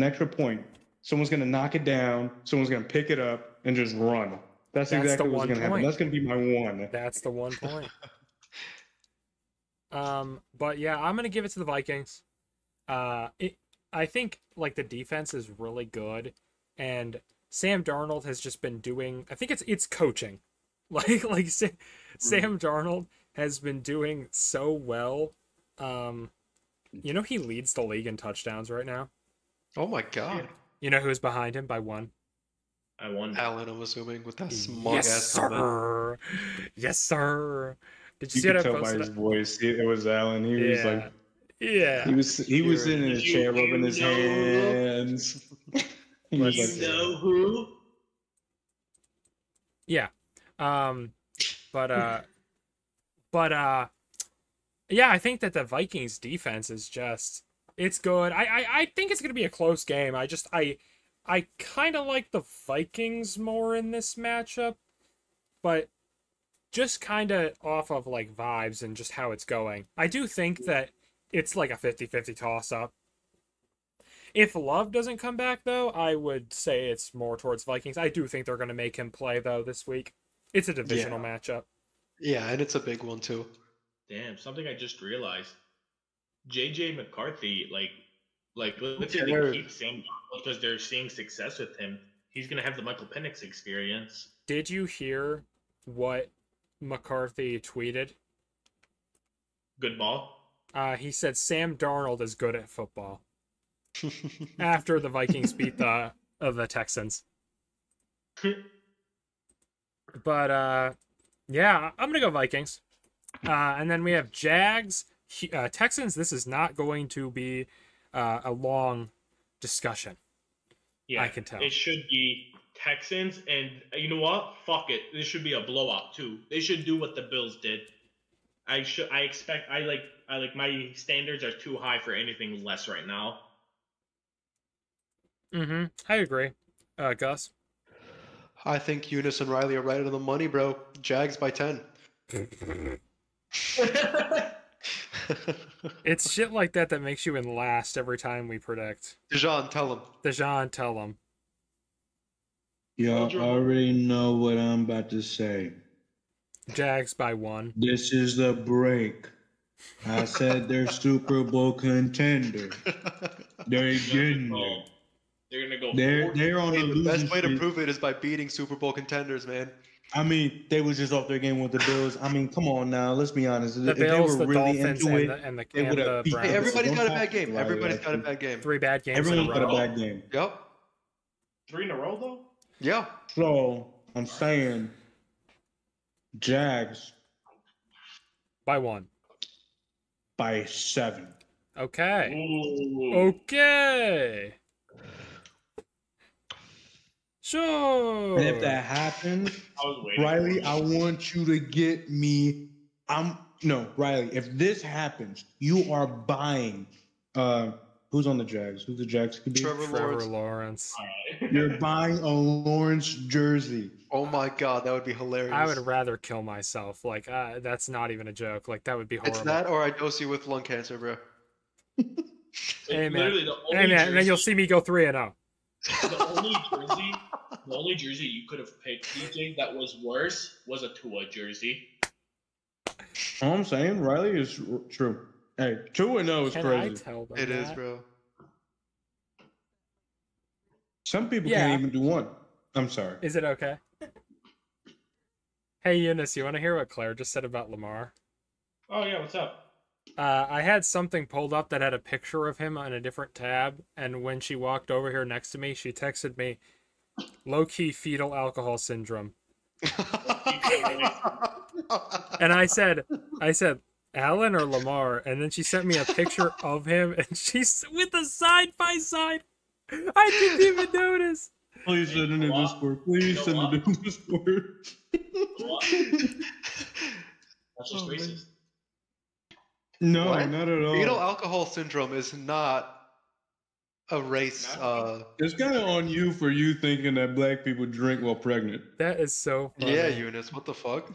extra point. Someone's going to knock it down. Someone's going to pick it up and just run. That's That's exactly the what's one going to happen. point. That's going to be my one. That's the 1 point. But yeah, I'm gonna give it to the Vikings. I think like the defense is really good, and Sam Darnold has just been doing. I think it's coaching, Sam Darnold has been doing so well. You know he leads the league in touchdowns right now. Oh my god. You know who's behind him by 1? I won. Allen, I'm assuming, with that smug Yes, ass helmet. sir. Yes, sir. Did you, You see could what I tell by posted? his voice. It was Allen. He was like, Yeah. he was sitting in his chair rubbing his You know- hands. He was Let's like, You know who? Yeah. Yeah, I think that the Vikings defense is just it's good. I think it's gonna be a close game. I kind of like the Vikings more in this matchup, but just kind of off of like vibes and just how it's going. I do think that it's like a 50-50 toss up. If Love doesn't come back though, I would say it's more towards Vikings. I do think they're going to make him play though this week. It's a divisional matchup. Yeah, and it's a big one too. Damn, something I just realized. JJ McCarthy, let's say Yeah. they keep Sam Darnold because they're seeing success with him. He's gonna have the Michael Penix experience. Did you hear what McCarthy tweeted? Good ball. He said Sam Darnold is good at football after the Vikings beat the Texans. But yeah, I'm gonna go Vikings. And then we have Jags, Texans. This is not going to be a long discussion. Yeah, I can tell. It should be Texans, and you know what? Fuck it. This should be a blowout too. They should do what the Bills did. I like my standards are too high for anything less right now. Mm-hmm. I agree. Gus? I think Eunice and Riley are right on the money, bro. Jags by 10. It's shit like that makes you in last every time we predict. Dejan, tell him. Dejan, tell them. Y'all already know what I'm about to say. Jags by 1. This is the break. I said they're Super Bowl contender. They're getting there. They're gonna go. They're on Hey, the the best losing way to streak. prove it is by beating Super Bowl contenders, man. I mean, they was just off their game with the Bills. I mean, come on now, let's be honest. The If Bills, they the were really Dolphins, into and it, the they would have beat Browns. Hey, everybody's got a bad Don't game. talk to Everybody's Riley, got a actually. bad game. 3 bad games Everyone's in a got a row. bad game. Yep. 3 in a row though. Yeah. So I'm saying, Jags By 1. by 7. Okay. Ooh. Okay. Sure. And if that happens, I was waiting. Riley, for I it. want you to get me. Riley. If this happens, you are buying. Who's on the Jags? Who the Jags could be? Trevor Lawrence. You're buying a Lawrence jersey. Oh my god, that would be hilarious. I would rather kill myself. Like, that's not even a joke. Like, that would be horrible. It's that or I dose you with lung cancer, bro. Hey, man. Literally the only Hey, man, and then you'll jersey- see me go 3-0. The only jersey you could have picked, DJ, that was worse was a Tua jersey. All I'm saying, Riley is true. Hey, 2-0 is Can I crazy. tell them It is, that? bro. Some people Yeah. can't even do one. I'm sorry. Is it okay? Hey, Eunice, you want to hear what Claire just said about Lamar? Oh yeah, what's up? I had something pulled up that had a picture of him on a different tab, and when she walked over here next to me, she texted me, low-key fetal alcohol syndrome. And I said, Alan or Lamar? And then she sent me a picture of him, and she's with a side-by-side. I didn't even notice. Please send it in What? Discord. Please You send know it in Discord. What? That's just racist. No, What? not at all. Fetal alcohol syndrome is not a race. It's kind of on you for you thinking that black people drink while pregnant. That is so funny. Yeah, Eunice, what the fuck?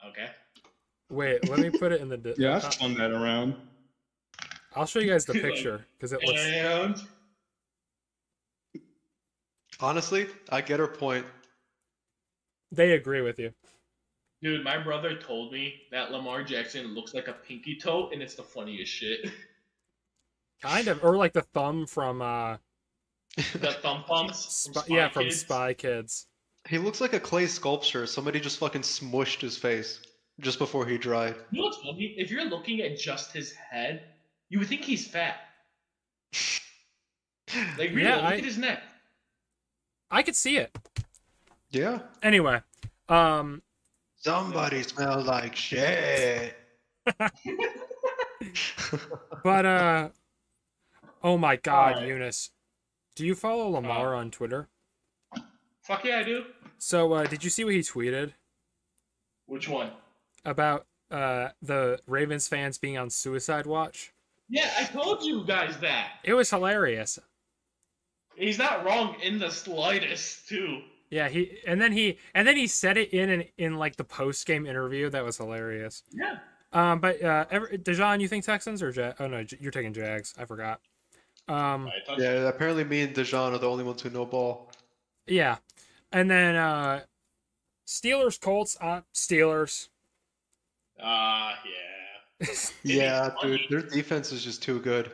Okay. Wait, let me put it in the... Yeah, I spun that around. I'll show you guys the picture, because it looks... And Honestly, I get her point. They agree with you. dude, my brother told me that Lamar Jackson looks like a pinky toe, and it's the funniest shit. Kind of. Or like the thumb from... The thumb pumps. From Spy from Kids. Spy Kids. He looks like a clay sculpture. Somebody just fucking smushed his face just before he dried. You know what's funny? If you're looking at just his head, you would think he's fat. Like, really, Yeah, look I- at his neck. I could see it. Yeah. Anyway, Somebody smells like shit. but oh my God, Alright. Eunice, do you follow Lamar on Twitter? Fuck yeah, I do. So did you see what he tweeted Which one? about the Ravens fans being on suicide watch? Yeah, I told you guys that. It was hilarious. He's not wrong in the slightest, too. Yeah, and then he said it in like the post game interview. That was hilarious. Yeah. But Dejan, you think Texans or Oh no, you're taking Jags. I forgot. Yeah, apparently me and Dejan are the only ones who know ball. Yeah, and then Steelers Colts. Steelers. Yeah. Yeah, funny. dude, their defense is just too good.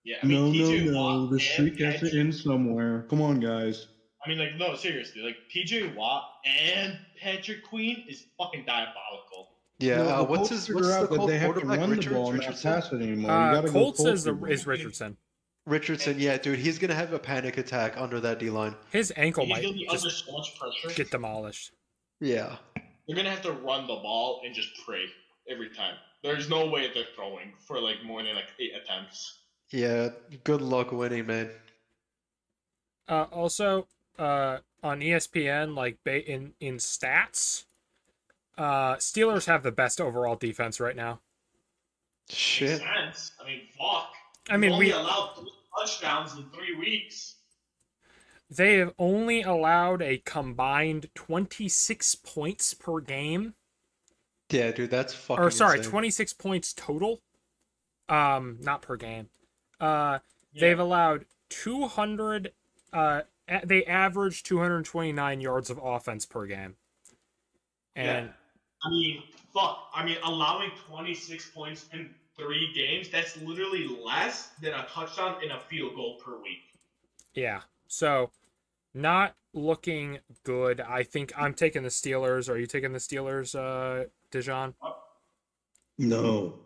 Yeah, I mean, TJ No. Watt The and streak has to Patrick- end somewhere. Come on, guys. I mean, like, no, seriously. Like, TJ Watt and Patrick Queen is fucking diabolical. Yeah, No, the what's Colts his figure what's the out that Colts they have to quarterback? run the ball and not Richardson? pass it anymore. You gotta go Colts is Colts. Richardson. Richardson, yeah, dude, he's gonna have a panic attack under that D line. His ankle He's might gonna be under just so much pressure. get demolished. Yeah. They're gonna have to run the ball and just pray every time. There's no way they're throwing for like more than like 8 attempts. Yeah, good luck winning, man. Also, on ESPN, like in stats, Steelers have the best overall defense right now. Shit. Makes sense. I mean, fuck. I mean, only allowed 3 touchdowns in 3 weeks. They have only allowed a combined 26 points per game. Yeah, dude, that's fucking Or sorry, insane. 26 points total. Not per game. They've allowed 200. They average 229 yards of offense per game. And I mean, fuck. I mean, allowing 26 points in 3 games, that's literally less than a touchdown and a field goal per week. yeah, so not looking good. I think I'm taking the Steelers. Are you taking the Steelers, Dijon? No.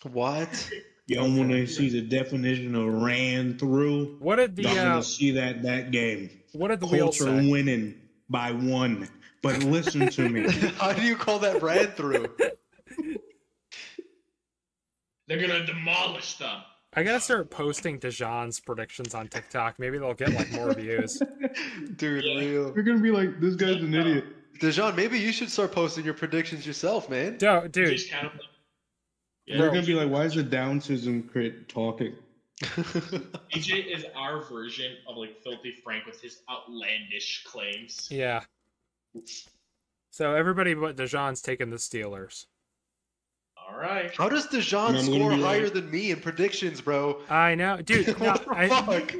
What? Y'all want to see the definition of ran through? What did the Y'all want to see that game? what did the wheels Colts are say? winning by 1. But listen to me. How do you call that ran through? They're gonna demolish them. I gotta start posting Dijon's predictions on TikTok. Maybe they'll get like more views. Dude, Yeah. real. You're gonna be like, this guy's an idiot. Dejan, maybe you should start posting your predictions yourself, man. Dude, Just kind of like, They're gonna be like, why is the Downsism crit talking? DJ is our version of like Filthy Frank with his outlandish claims. yeah. So everybody but Dijon's taking the Steelers. All right. How does Dejan I'm gonna score be higher like- than me in predictions, bro? I know, dude. No, What the fuck?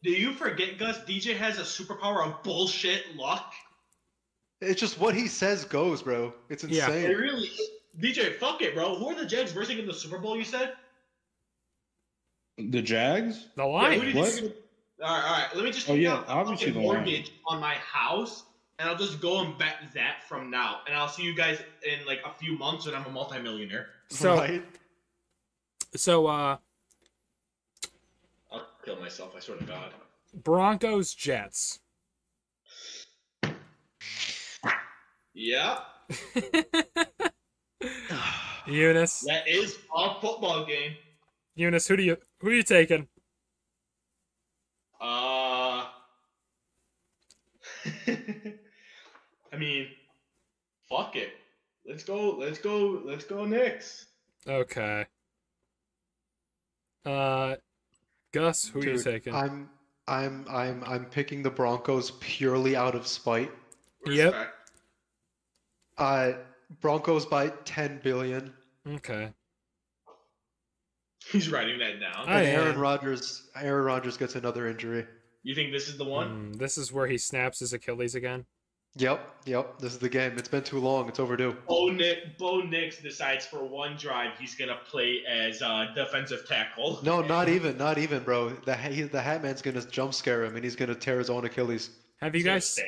Do you forget, Gus? DJ has a superpower of bullshit luck. It's just what he says goes, bro. It's Yeah. insane. It really, DJ. Fuck it, bro. Who are the Jags versing in the Super Bowl? You said. The Jags? the Yeah, Lions. who did What? you think- All right. Let me just Oh, take yeah, out a obviously fucking the Lions. mortgage on my house, and I'll just go and bet that from now. And I'll see you guys in like a few months when I'm a multimillionaire. So Right? so I'll kill myself. I swear to God. Broncos Jets. Yeah, Eunice. that is a football game. Eunice, who are you taking? I mean, fuck it. Let's go, Knicks. Okay. Gus, who are you Dude, taking? I'm picking the Broncos purely out of spite. Yep. Respect. Broncos by 10 billion. Okay. He's writing that down. I And am. Aaron Rodgers gets another injury. You think this is the one? This is where he snaps his Achilles again. Yep. This is the game. It's been too long. It's overdue. Bo Nix decides for one drive he's gonna play as defensive tackle. No, not even, bro. The Hat Man's gonna jump scare him, and he's gonna tear his own Achilles. Have you guys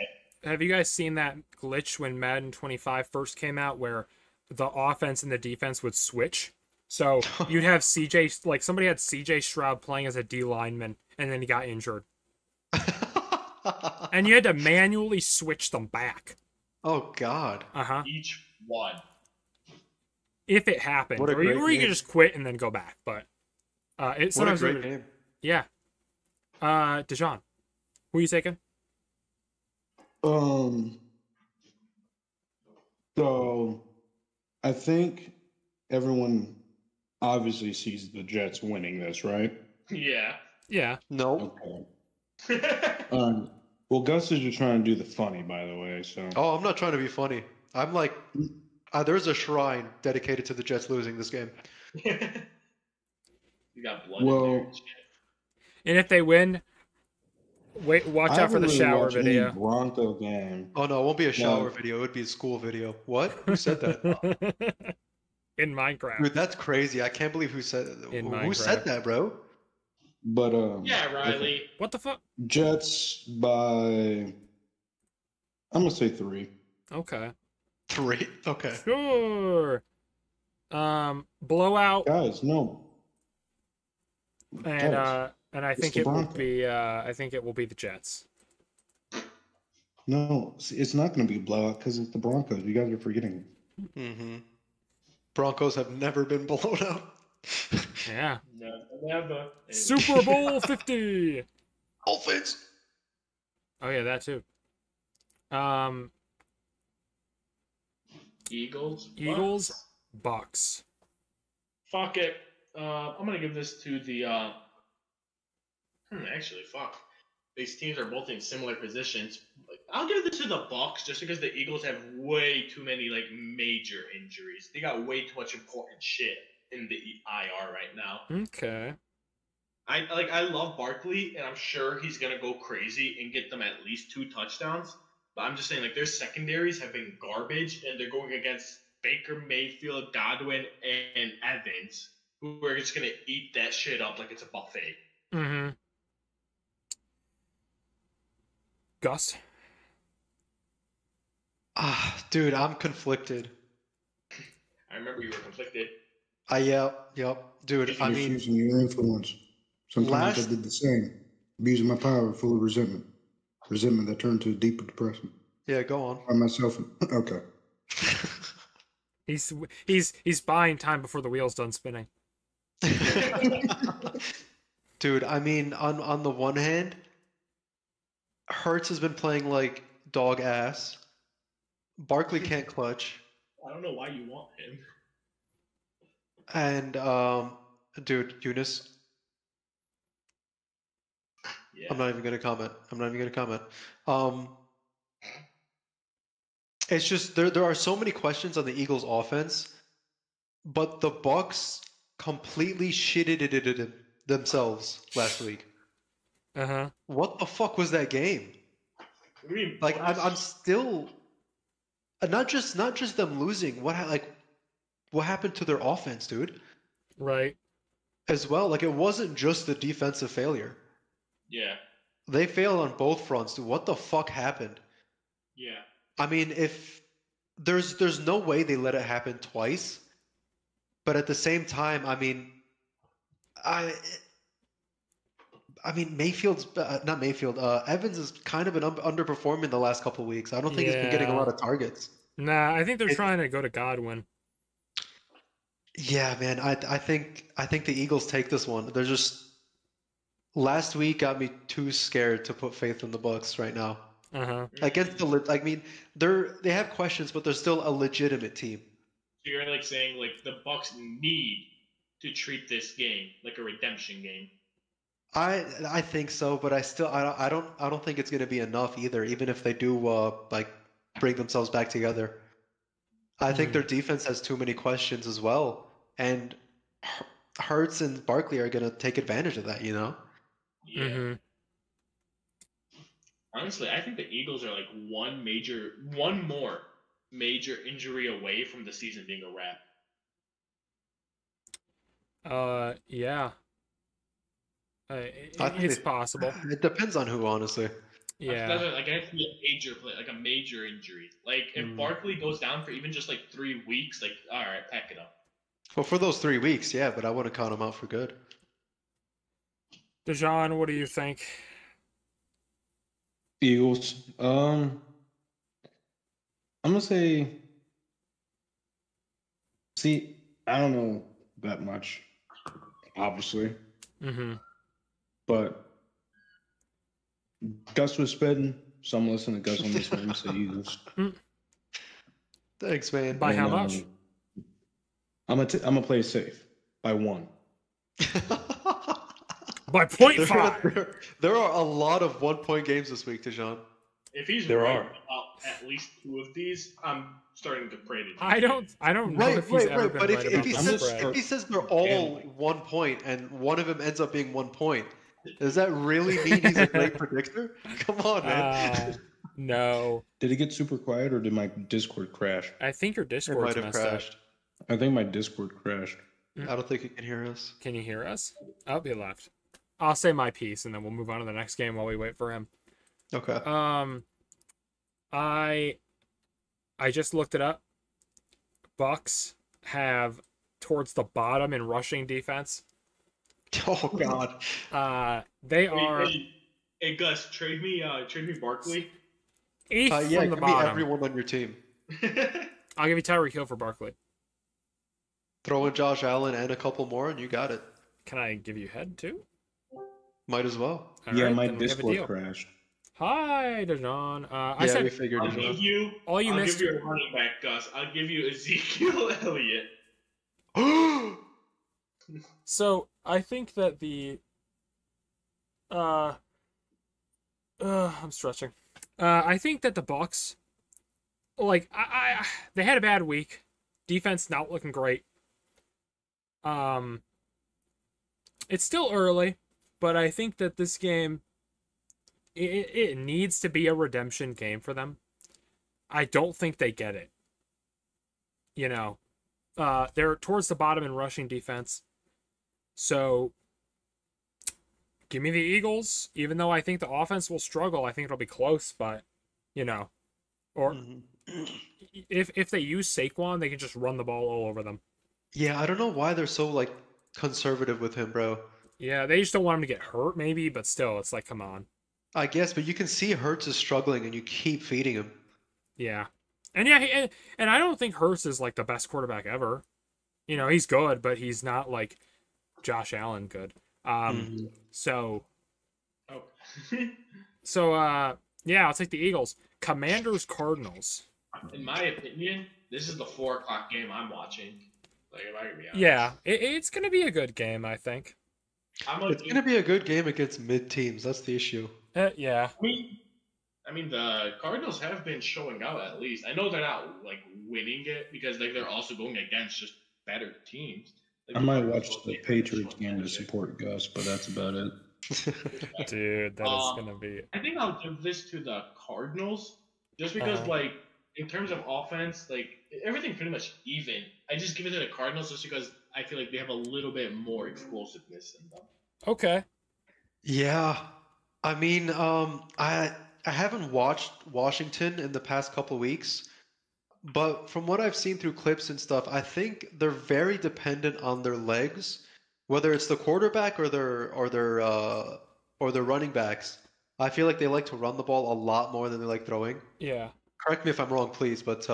seen that glitch when Madden 25 first came out where the offense and the defense would switch? So you'd have CJ, like somebody had CJ Stroud playing as a D lineman, and then he got injured, and you had to manually switch them back. Oh God. Each one. If it happened, What a or you great could game. just quit and then go back. But it What a sometimes great game. yeah. Dijon, who are you taking? So I think everyone obviously sees the Jets winning this, right? Yeah. Yeah. No. Okay. Well, Gus is just trying to do the funny, by the way. So Oh, I'm not trying to be funny. I'm like, there's a shrine dedicated to the Jets losing this game. You got blood Well- in there. and shit. And if they win, watch I out for the haven't really shower watched any video. Bronco game. Oh no, it won't be a shower No. video. It would be a school video. What? Who said that? In Minecraft. Dude, that's crazy. I can't believe who said In said Minecraft. that, bro. But Yeah, Riley. What the fuck? Jets by I'm gonna say 3. Okay. 3. Okay. Sure. Blowout, Guys, no. and I It's think the it will Broncos. be. I think it will be the Jets. No, it's not going to be a blowout because it's the Broncos. You guys are forgetting. Mm-hmm. Broncos have never been blown out. Yeah. No, never. Super Bowl 50. Dolphins. Oh yeah, that too. Um, Eagles. Eagles, Bucks. Bucks. Fuck it. I'm gonna give this to the. Actually, fuck. These teams are both in similar positions. Like, I'll give this to the Bucks just because the Eagles have way too many like major injuries. They got way too much important shit in the IR right now. Okay. I love Barkley, and I'm sure he's gonna go crazy and get them at least 2 touchdowns. But I'm just saying, like, their secondaries have been garbage, and they're going against Baker Mayfield, Godwin, and Evans, who are just gonna eat that shit up like it's a buffet. Mm-hmm. Gus. Dude, I'm conflicted. I remember you were conflicted. Yep. Dude, I mean, Misusing your influence. Sometimes I did the same, abusing my power full of resentment. Resentment that turned to deeper depression. yeah, go on. By myself. Okay. He's buying time before the wheel's done spinning. Dude, I mean, on the one hand, Hurts has been playing like dog ass. Barkley can't clutch. I don't know why you want him. And dude, Eunice, Yeah. I'm not even gonna comment. It's just there are so many questions on the Eagles offense, but the Bucks completely shitted it themselves last week. Uh-huh. What the fuck was that game? What do you mean, Like Bucks? I'm still not just them losing. What happened to their offense, dude? Right. As well, like it wasn't just the defensive failure. Yeah. They failed on both fronts, dude. What the fuck happened? Yeah. I mean, if there's no way they let it happen twice, but at the same time, I mean, I mean Mayfield's not Mayfield. Evans has kind of been underperforming the last couple of weeks. I don't think he's been getting a Yeah. lot of targets. Nah, I think they're trying to go to Godwin. Yeah, man. I think the Eagles take this one. They're just last week got me too scared to put faith in the Bucks right now. Uh-huh. Against the, I mean, they have questions, but they're still a legitimate team. So you're like saying like the Bucks need to treat this game like a redemption game. I think so, but I don't think it's going to be enough either. Even if they do like bring themselves back together, I think their defense has too many questions as well, and Hurts and Barkley are going to take advantage of that. You know? Yeah. Mm-hmm. Honestly, I think the Eagles are like one more major injury away from the season being a wrap. Yeah. I think It's possible. It depends on who, honestly. Yeah. Like I see a major play, like a major injury. Like if Barkley goes down for even just like 3 weeks, like all right, pack it up. Well, for those 3 weeks, yeah, but I wouldn't count him out for good. Dejan, what do you think? Eagles. I'm gonna say. See, I don't know that much, obviously, Mm-hmm. but Gus was spitting, so I'm listening to Gus on this one. So Eagles. Thanks, man. By how much? I'm gonna play it safe by 1. By 0.5. There are a lot of 1-point games this week, Dejan. If he's There right are. about at least 2 of these, I'm starting to pray to I don't know if he's ever been But right about if the spread. he says they're all 1 point and one of them ends up being 1 point, does that really mean he's a great predictor? Come on, man. No. Did it get super quiet or did my Discord crash? I think your It Discord's might have messed crashed. I think my Discord crashed. I don't think you can hear us. up. Can you hear us? Oh, he left. I'll say my piece and then we'll move on to the next game while we wait for him. Okay. I just looked it up. Bucks have towards the bottom in rushing defense. Oh God. They are Hey Gus, trade me Barkley. 8th Yeah, from the give me bottom. everyone on your team. I'll give you Tyreek Hill for Barkley. Throw in Josh Allen and a couple more, and you got it. Can I give you head too? Might as well. All Yeah, right, my then we have a Discord deal. crashed. Hi, Dejan. I Yeah, we said figured I'll it give out. you. all you I'll missed. give you a running back, Gus. I'll give you Ezekiel Elliott. So I think that the uh I'm stretching. I think that the Bucks, like they had a bad week. Defense not looking great. Um, it's still early, but I think that this game it needs to be a redemption game for them. I don't think they get it. You know, they're towards the bottom in rushing defense. So give me the Eagles, even though I think the offense will struggle. I think it'll be close, but you know, or if they use Saquon, they can just run the ball all over them. Yeah, I don't know why they're so like conservative with him, bro. Yeah, they just don't want him to get hurt, maybe, but still, it's like, come on. I guess, but you can see Hurts is struggling, and you keep feeding him. Yeah, and yeah, and I don't think Hurst is like the best quarterback ever. You know, he's good, but he's not like Josh Allen good. So Oh. yeah, I'll take the Eagles. Commanders Cardinals. In my opinion, this is the 4 o'clock game I'm watching. Like, if I can be honest. Yeah, it's gonna be a good game, I think. It's gonna be a good game against mid teams. That's the issue. Yeah. I mean, the Cardinals have been showing out at least. I know they're not like winning it because like they're also going against just better teams. Like, I the might Cardinals watch look the like they're Patriots showing game to better. support Gus, but that's about it. Dude, that is gonna be. I think I'll give this to the Cardinals just because, like, in terms of offense, like everything pretty much even. I just give it to the Cardinals just because I feel like they have a little bit more explosiveness in them. Okay. Yeah, I mean, I haven't watched Washington in the past couple weeks, but from what I've seen through clips and stuff, I think they're very dependent on their legs, whether it's the quarterback or their running backs. I feel like they like to run the ball a lot more than they like throwing. Yeah. Correct me if I'm wrong, please, but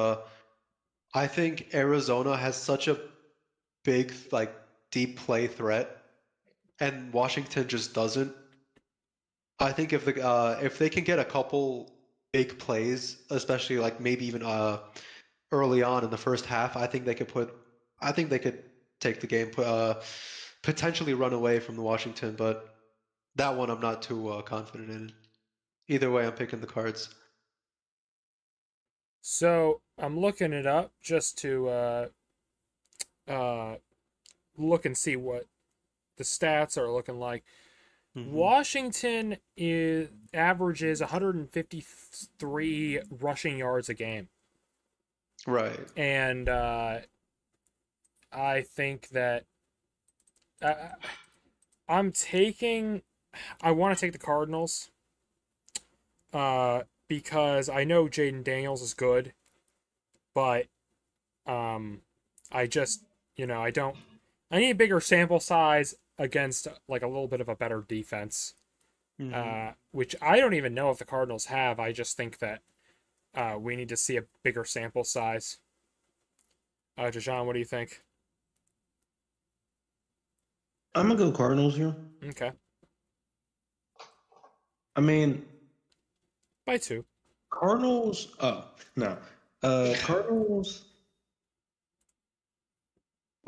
I think Arizona has such a big, like, deep play threat, and Washington just doesn't. I think if they can get a couple big plays, especially like maybe even early on in the first half, I think they could take the game, potentially run away from the Washington, but that one I'm not too confident in. Either way, I'm picking the Cards. So I'm looking it up just to look and see what the stats are looking like. Washington averages 153 rushing yards a game. Right. And I think that I want to take the Cardinals because I know Jaden Daniels is good, but I just, I need a bigger sample size against like a little bit of a better defense, which I don't even know if the Cardinals have. I just think that we need to see a bigger sample size. Dejan, what do you think? I'm gonna go Cardinals here. Okay. I mean, By 2. Cardinals. Oh no, Cardinals.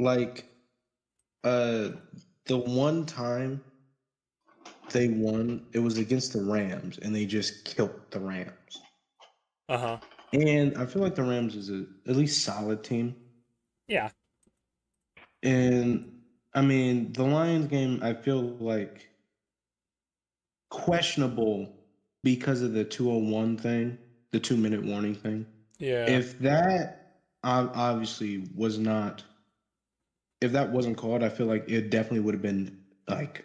Like, the one time they won, it was against the Rams, and they just killed the Rams. Uh-huh. And I feel like the Rams is at least solid team. Yeah. And I mean, the Lions game, I feel like questionable because of the 201 thing, the 2-minute warning thing. Yeah. If that obviously was not, if that wasn't called, I feel like it definitely would have been like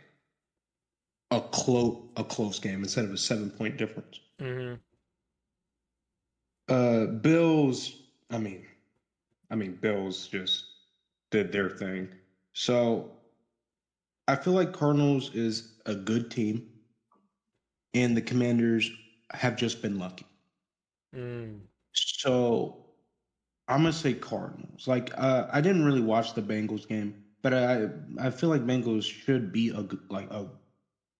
a close game instead of a 7-point difference. Mm-hmm. Bills, I mean, Bills just did their thing. So I feel like Cardinals is a good team, and the Commanders have just been lucky. So I'm gonna say Cardinals. Like, I didn't really watch the Bengals game, but I feel like Bengals should be a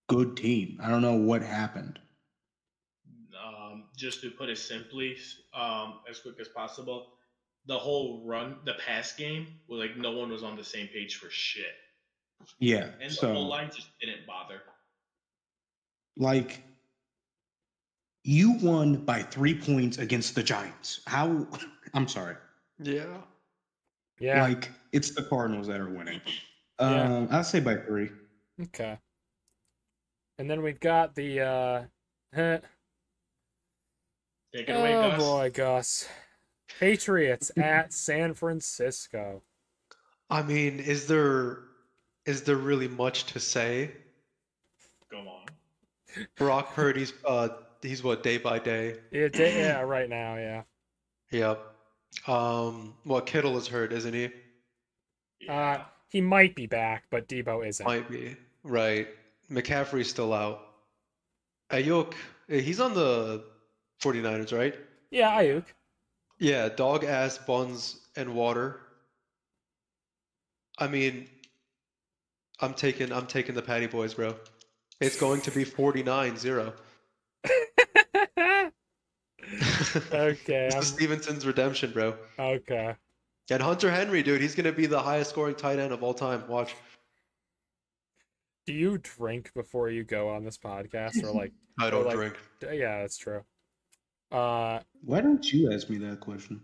good team. I don't know what happened. just to put it simply, as quick as possible, the whole the pass game was like no one was on the same page for shit, Yeah. and the whole So, line just didn't bother. like, you won by 3 points against the Giants. How? I'm sorry. Yeah. Yeah. Like, it's the Cardinals that are winning. Yeah. I'll say by 3. Okay. And then we've got the Take it away, oh Gus. boy, Gus. Patriots at San Francisco. I mean, is there really much to say? Go on. Brock Purdy's he's what, day by day? Yeah, right now, yeah. Yep. Well, Kittle is hurt, isn't he? Yeah. He might be back, but Debo isn't. Might be. Right. McCaffrey's still out. Ayuk, he's on the 49ers, right? Yeah, Ayuk. Yeah, dog ass buns and water. I mean, I'm taking the Patty Boys, bro. It's going to be 49-0. Okay. This is Stevenson's redemption, bro. Okay. And Hunter Henry, dude, he's gonna be the highest scoring tight end of all time. Watch. Do you drink before you go on this podcast, or like? I don't like, drink. Yeah, that's true. Why don't you ask me that question?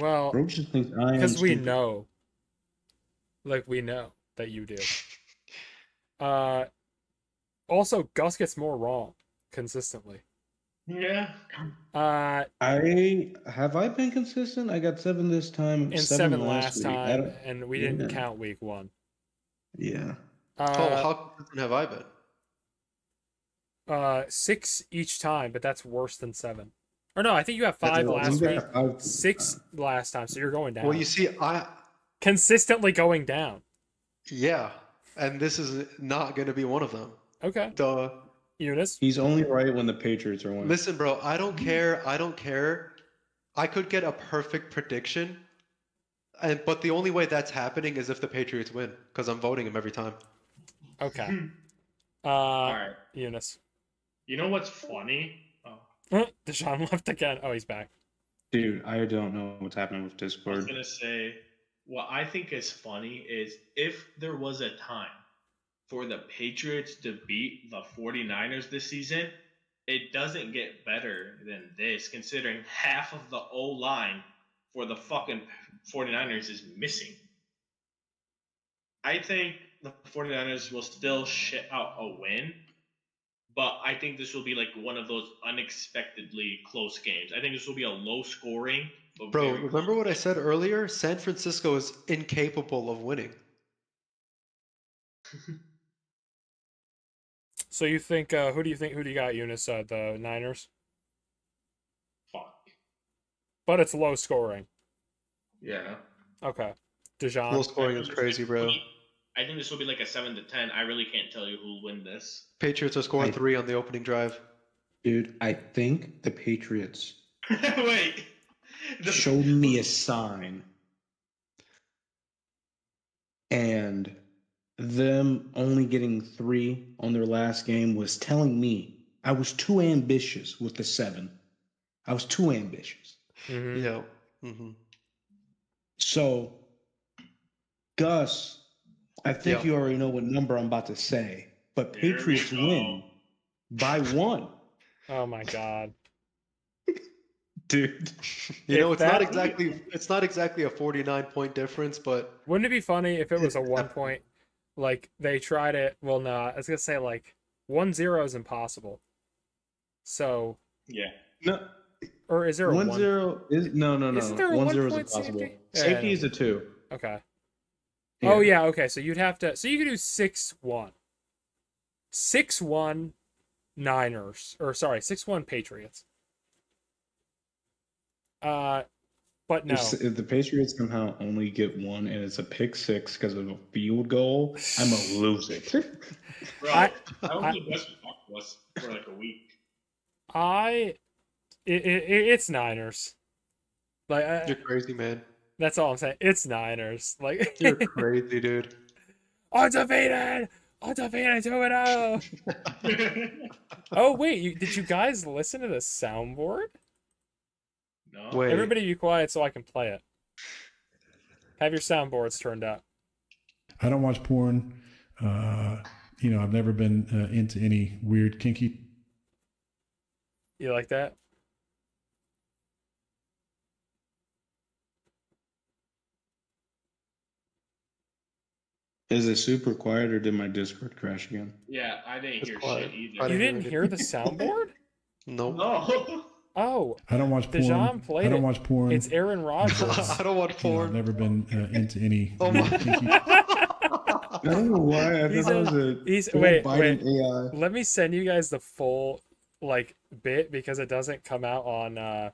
Well, Bro just thinks I am because we stupid. know, like we know that you do. Also, Gus gets more wrong consistently. Yeah. Uh, Have I been consistent? I got 7 this time. and 7 last week. time, and we didn't Yeah. count week 1. Yeah. How consistent have I been? 6 each time, but that's worse than 7. Or no, I think you have 5 That's last You week, got 5 6 last time, so you're going down. Well, you see, Consistently going down. yeah, and this is not going to be one of them. Okay. Duh. Eunice? He's only right when the Patriots are winning. Listen, bro, I don't care. I could get a perfect prediction, but the only way that's happening is if the Patriots win, because I'm voting him every time. Okay. All right. Eunice. You know what's funny? Deshaun left again. Oh, he's back. Dude, I don't know what's happening with I was Discord. gonna say, what I think is funny is if there was a time for the Patriots to beat the 49ers this season, it doesn't get better than this, considering half of the O-line for the fucking 49ers is missing. I think the 49ers will still shit out a win, but I think this will be like one of those unexpectedly close games. I think this will be a low scoring. But Bro, very remember close what I game. said earlier? San Francisco is incapable of winning. So you think, who do you got, Eunice? The Niners? Fuck. But it's low scoring. Yeah. Okay. Deshaun? Low scoring is crazy, bro. I think this will be like a 7-10. I really can't tell you who'll win this. Patriots will score 3 on the opening drive. Dude, I think the Patriots Wait. showed me a sign. And them only getting 3 on their last game was telling me I was too ambitious with the 7. I was too ambitious. Mm-hmm. Yeah. Mm-hmm. So, Gus, I think Yeah. you already know what number I'm about to say, but Here we Patriots go. win by 1. Oh my God. Dude. You know, If it's not exactly a 49-point difference, but Wouldn't it be funny if it was a It's 1 point? Like, they tried it. Well, no, I was going to say, like, 1-0 is impossible. So, Yeah. No, or is there a 1-0 is no. Isn't there a 1-0 is 1-point impossible. safety? Yeah, Safety I is a 2. Okay. Oh, yeah, okay. So you'd have to. So you could do 6-1. 6-1 Niners. Or, sorry, 6-1 Patriots. But no. If the Patriots somehow only get 1 and it's a pick 6 because of a field goal, I'm gonna lose it. Bro, I- that was the best talk to us for like a week. It's Niners. Like, you're crazy, man. that's all I'm saying. It's Niners. Like, You're crazy, dude. undefeated. Undefeated 2-0. Oh wait, did you guys listen to the soundboard? No. Wait. Everybody be quiet so I can play it. Have your soundboards turned up. I don't watch porn. I've never been into any weird kinky. You like that? Is it super quiet or did my Discord crash again? Yeah, I didn't It's hear quiet. shit I either. You didn't didn't hear hear the soundboard? Nope. No. Oh, I don't watch porn. Dejan played I don't it. watch porn. It's Aaron Rodgers. I don't want I've porn. never been into any Oh weird my- kinky. I don't know why. I He's thought it a- was a he's full wait. biting AI. Let me send you guys the full bit because it doesn't come out on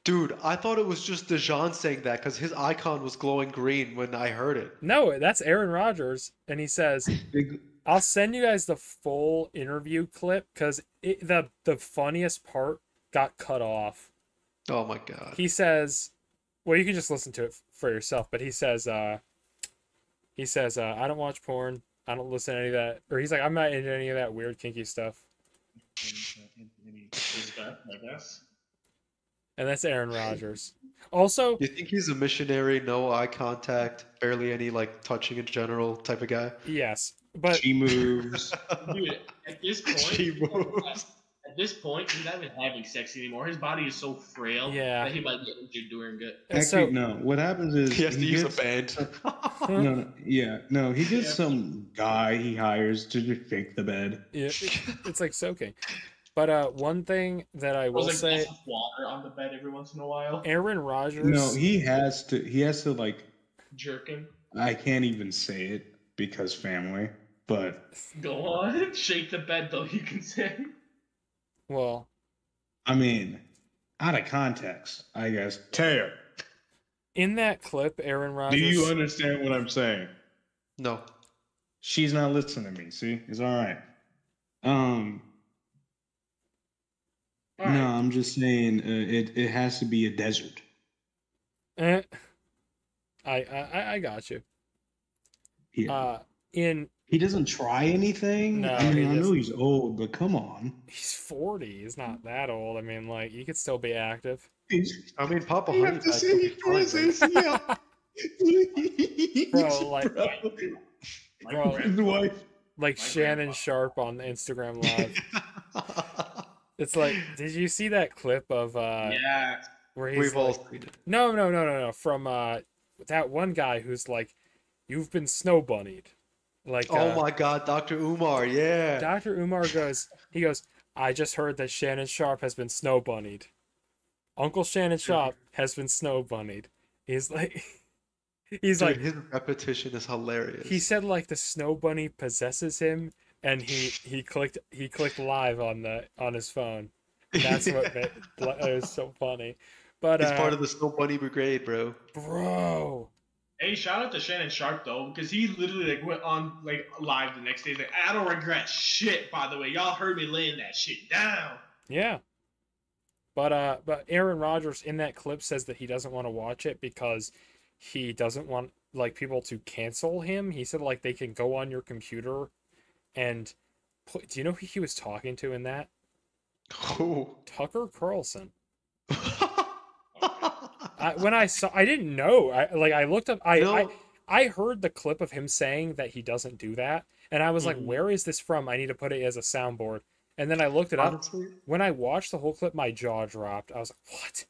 Dude, I thought it was just Dejan saying that because his icon was glowing green when I heard it. No, that's Aaron Rodgers, and he says, Big, "I'll send you guys the full interview clip because the funniest part got cut off." Oh my god. He says, "Well, you can just listen to it for yourself." But he says, "I don't watch porn. I don't listen to any of that." Or he's like, "I'm not into any of that weird kinky stuff." Respect, I guess. And that's Aaron Rodgers. Also, You think he's a missionary, no eye contact, barely any like touching in general type of guy? yes, but she moves. Dude, at this point, She moves. at this point, he's not even having sex anymore. His body is so frail Yeah. that he might get injured doing it. Actually, so no. What happens is He has to use a gets- band. No, he gets Yeah. some guy he hires to just shake the bed. yeah, it's like soaking. But one thing that I will There's like say, glass of water on the bed every once in a while. Aaron Rodgers. No, he has to like. Jerking. I can't even say it because family, but Go on. Shake the bed though, you can say. Well, I mean, out of context, I guess. Tear. in that clip, Aaron Rodgers. Do you understand what I'm saying? No. She's not listening to me. See, it's all right. All No, right. I'm just saying it has to be a desert. Eh. I got you. Yeah. In He doesn't try anything. No, I mean, he I know doesn't. he's old, but come on. he's 40. He's not that old. I mean, like you could still be active. I mean, Papa You Honey have to Pack say would he be tore his fine, man. ACL. Please, Bro, like- bro. My Bro. grand- His wife. Like My Shannon grandpa. Sharp on Instagram Live. It's like, did you see that clip of Yeah. where he's We've all like, seen it. no, from that one guy who's like, you've been snow bunnied. Like, Oh my god, Dr. Umar, yeah. Dr. Umar goes, I just heard that Shannon Sharp has been snow bunnied. Uncle Shannon Sharp has been snow bunnied. He's like, he's Dude, like, his repetition is hilarious. he said like the snow bunny possesses him, and he clicked live on his phone. That's what made, it was so funny. But He's part of the Snow Bunny Brigade, bro. bro, Hey, shout out to Shannon Sharp though, because he literally like went on like live the next day. He's like, I don't regret shit. By the way, y'all heard me laying that shit down. yeah. But Aaron Rodgers in that clip says that he doesn't want to watch it because he doesn't want like people to cancel him. He said like they can go on your computer and do you know who he was talking to in that? Oh. Tucker Carlson. When I saw, I didn't know. I looked up. I heard the clip of him saying that he doesn't do that, and I was like, Mhm. "Where is this from? I need to put it as a soundboard." And then I looked it up. Honestly, When I watched the whole clip, my jaw dropped. I was like, "What?"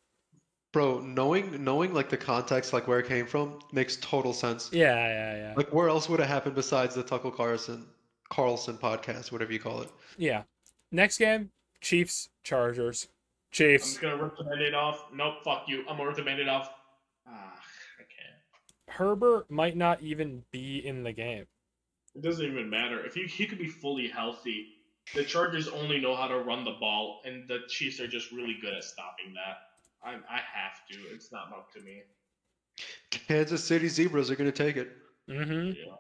bro, knowing like the context, like where it came from, makes total sense. Yeah. Like where else would it happen besides the Tucker Carlson podcast, whatever you call it? Yeah. Next game, Chiefs, Chargers. I'm Chiefs. just gonna rip the band-aid off. Nope, fuck you. I'm gonna rip the band-aid off. Ah, I can't. Herbert might not even be in the game. It doesn't even matter. If he could be fully healthy, the Chargers only know how to run the ball, and the Chiefs are just really good at stopping that. I have to. It's not up to me. Kansas City Zebras are gonna take it. Mm-hmm. Yeah.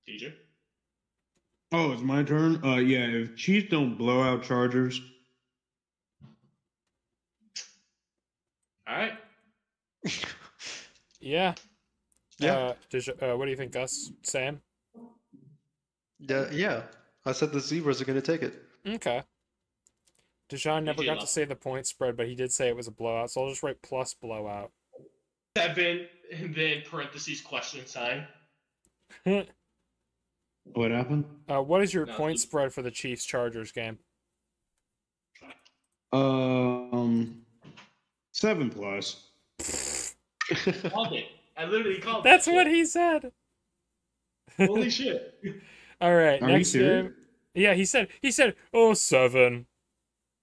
DJ? Oh, it's my turn. Yeah. If Chiefs don't blow out Chargers, All right. Yeah. Yeah. What do you think, Gus? Sam? Yeah. I said the Zebras are going to take it. Okay. Dijon never DJ got to left. say the point spread, but he did say it was a blowout, so I'll just write plus blowout. 7, and then parentheses question sign. What happened? What is your No, point it's- spread for the Chiefs Chargers game? 7+. Called it. I literally called That's that what shit. he said. Holy shit. All right, Are you next serious? game. Yeah, he said, oh, 7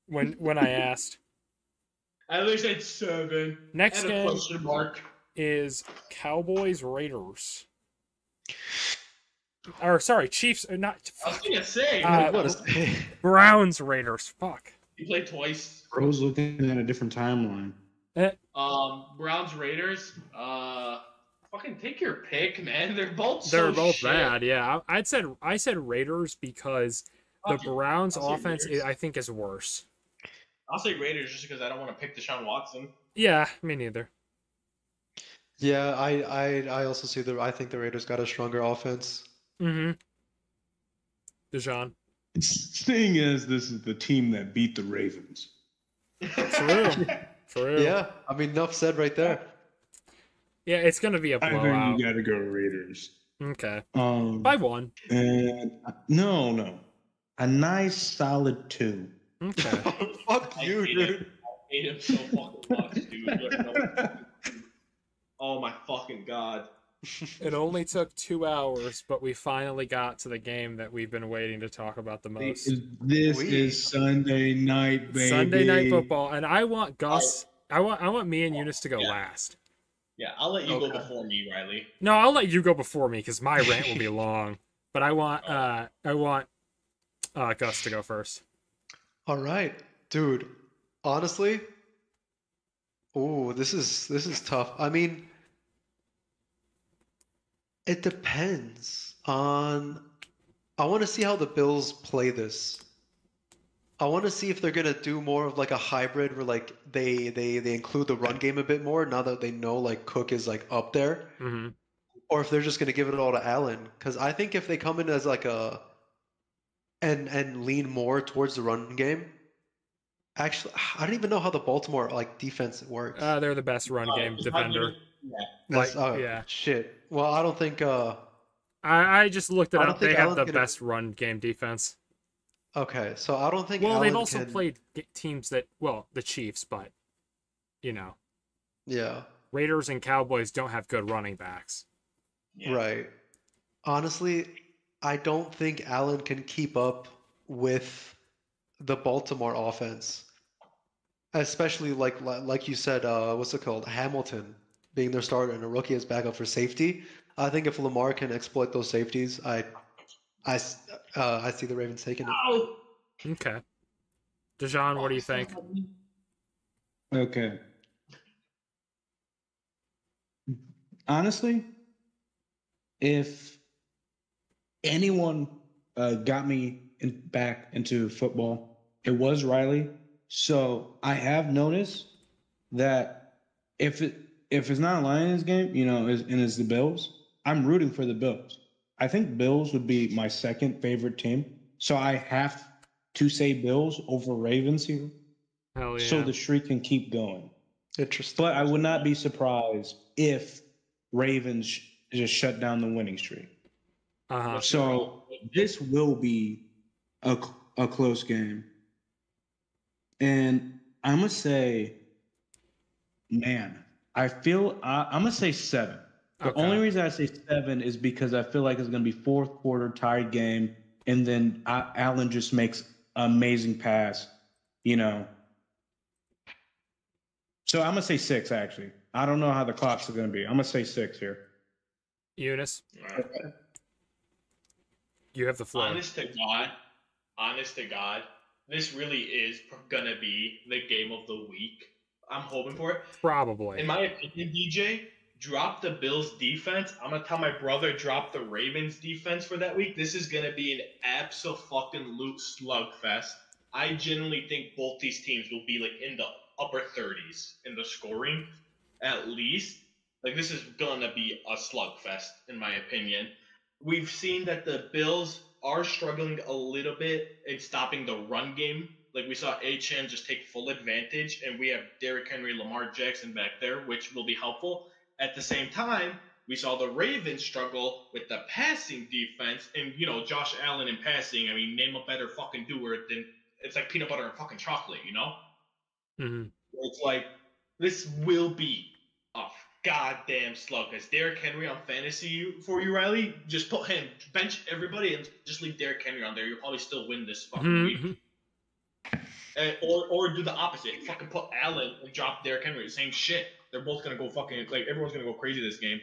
when I asked. I literally said 7. Next and a game question mark. is Cowboys Raiders. Or sorry, Chiefs. Not I was gonna say, Uh, Browns Raiders. Fuck. he played twice. I was looking at a different timeline. Browns Raiders. Fucking take your pick, man. They're both They're so both shit. bad. Yeah, I said Raiders because the Okay, Browns I'll say offense Raiders. I think is worse. I'll say Raiders just because I don't want to pick Deshaun Watson. Yeah, me neither. Yeah, I also see I think the Raiders got a stronger offense. Mm-hmm. Dijon. Seeing as this is the team that beat the Ravens. True. True. Yeah, I mean, enough said right there. Yeah, it's gonna be a I think blowout. you got to go Raiders. Okay. 5-1. 5-1. And no, a nice solid 2. Okay. Fuck I you, hate dude. him. I hate him so fucking much, dude. You have no fucking- Oh my fucking god. It only took 2 hours, but we finally got to the game that we've been waiting to talk about the most. This is Sunday night, baby. Sunday night football, and I want Gus. I want me and Eunice to go last. Yeah, I'll let you go before me, Riley. No, I'll let you go before me because my rant will be long. But I want Gus to go first. All right, dude. Honestly, this is tough. I mean, it depends on. I want to see how the Bills play this. I want to see if they're gonna do more of like a hybrid where like they include the run game a bit more now that they know like Cook is like up there, Mm-hmm. or if they're just gonna give it all to Allen. Because I think if they come in as like a and lean more towards the run game. Actually, I don't even know how the Baltimore like defense works. They're the best run game defender. That's, yeah. Shit. Well, I don't think. I just looked it I don't up. They think have Allen's the gonna- best run game defense. Okay, so I don't think. Well, they've Allen also can- played teams that, well, the Chiefs, but you know, Yeah. Raiders and Cowboys don't have good running backs. Right. Honestly, I don't think Allen can keep up with the Baltimore offense, especially like you said. What's it called? Hamilton being their starter and a rookie as backup for safety. I think if Lamar can exploit those safeties, I see the Ravens taking it. Ow! Okay. Dijon, what do you think? Okay. Honestly, if anyone got me back into football, it was Riley. So I have noticed that if it's not a Lions game, and it's the Bills, I'm rooting for the Bills. I think Bills would be my second favorite team. So I have to say Bills over Ravens here. Hell yeah. So the streak can keep going. Interesting. But I would not be surprised if Ravens just shut down the winning streak. Uh-huh. So this will be a close game. And I'm going to say, man, I'm going to say 7. The only reason I say 7 is because I feel like it's going to be fourth quarter tied game. And then Allen just makes an amazing pass, So I'm going to say 6, actually. I don't know how the clocks are going to be. I'm going to say 6 here. Eunice, you have the floor. Honest to God, this really is gonna be the game of the week. I'm hoping for it. Probably. In my opinion, DJ, drop the Bills defense. I'm gonna tell my brother drop the Ravens defense for that week. This is gonna be an absolute slugfest. I genuinely think both these teams will be like in the upper 30s in the scoring, at least. Like this is gonna be a slugfest, in my opinion. We've seen that the Bills are struggling a little bit in stopping the run game. Like we saw A-Chan just take full advantage, and we have Derrick Henry, Lamar Jackson back there, which will be helpful. At the same time, we saw the Ravens struggle with the passing defense, and Josh Allen in passing. I mean, name a better fucking doer than it's like peanut butter and fucking chocolate, Mm-hmm. It's like this will be a goddamn slug. Because Derrick Henry on fantasy for you, Riley, just put him, bench everybody, and just leave Derrick Henry on there. You'll probably still win this fucking week. Or do the opposite. Fucking put Allen and drop Derrick Henry. Same shit. They're both gonna go fucking like everyone's gonna go crazy this game.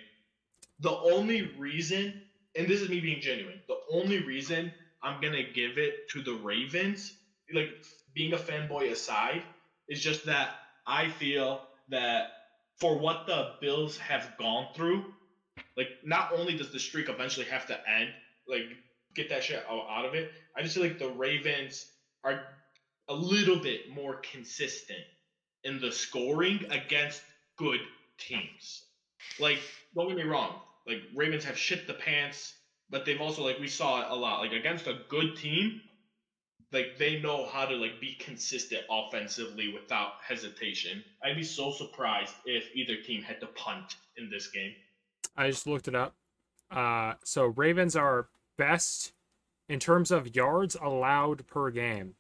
The only reason, and this is me being genuine, the only reason I'm gonna give it to the Ravens, like being a fanboy aside, is just that I feel that for what the Bills have gone through, like not only does the streak eventually have to end, like get that shit out of it, I just feel like the Ravens are a little bit more consistent in the scoring against good teams. Like, don't get me wrong, like Ravens have shit the pants, but they've also, like we saw it a lot, like against a good team, like they know how to like be consistent offensively without hesitation. I'd be so surprised if either team had to punt in this game. I just looked it up. So Ravens are best in terms of yards allowed per game.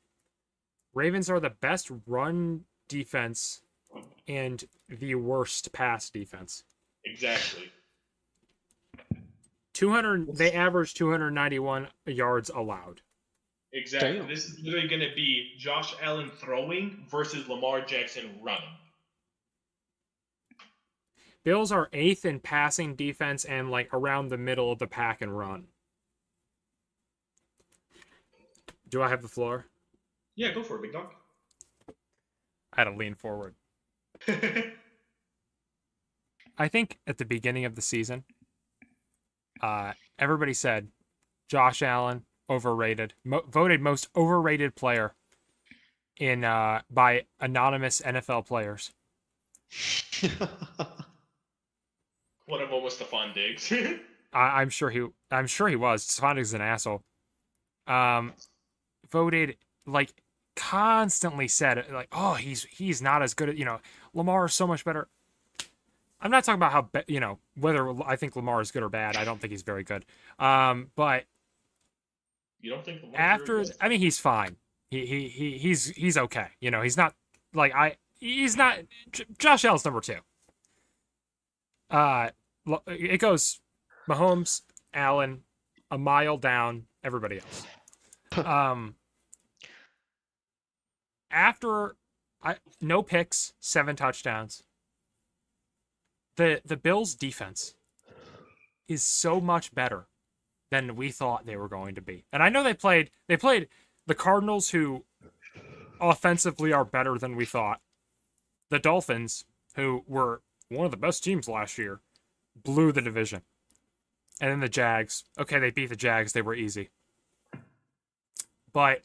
Ravens are the best run defense and the worst pass defense. Exactly. 200. They average 291 yards allowed. Exactly. Damn. This is literally going to be Josh Allen throwing versus Lamar Jackson running. Bills are 8th in passing defense and like around the middle of the pack and run. Do I have the floor? Yeah, go for it, big dog. I had to lean forward. I think at the beginning of the season, everybody said Josh Allen overrated, voted most overrated player in by anonymous NFL players. One of them was Stephon Diggs. I'm sure he was. Stephon Diggs is an asshole. Voted like constantly said like, oh, he's not as good at Lamar is so much better. I'm not talking about how whether I think Lamar is good or bad. I don't think he's very good. But you don't think Lamar's after good? I mean he's fine. He's okay. He's not like he's not Josh Allen's number 2. It goes Mahomes, Allen, a mile down, everybody else. After no picks, 7 touchdowns. The Bills' defense is so much better than we thought they were going to be. And I know they played the Cardinals, who offensively are better than we thought. The Dolphins, who were one of the best teams last year, blew the division. And then the Jags. Okay, they beat the Jags. They were easy. But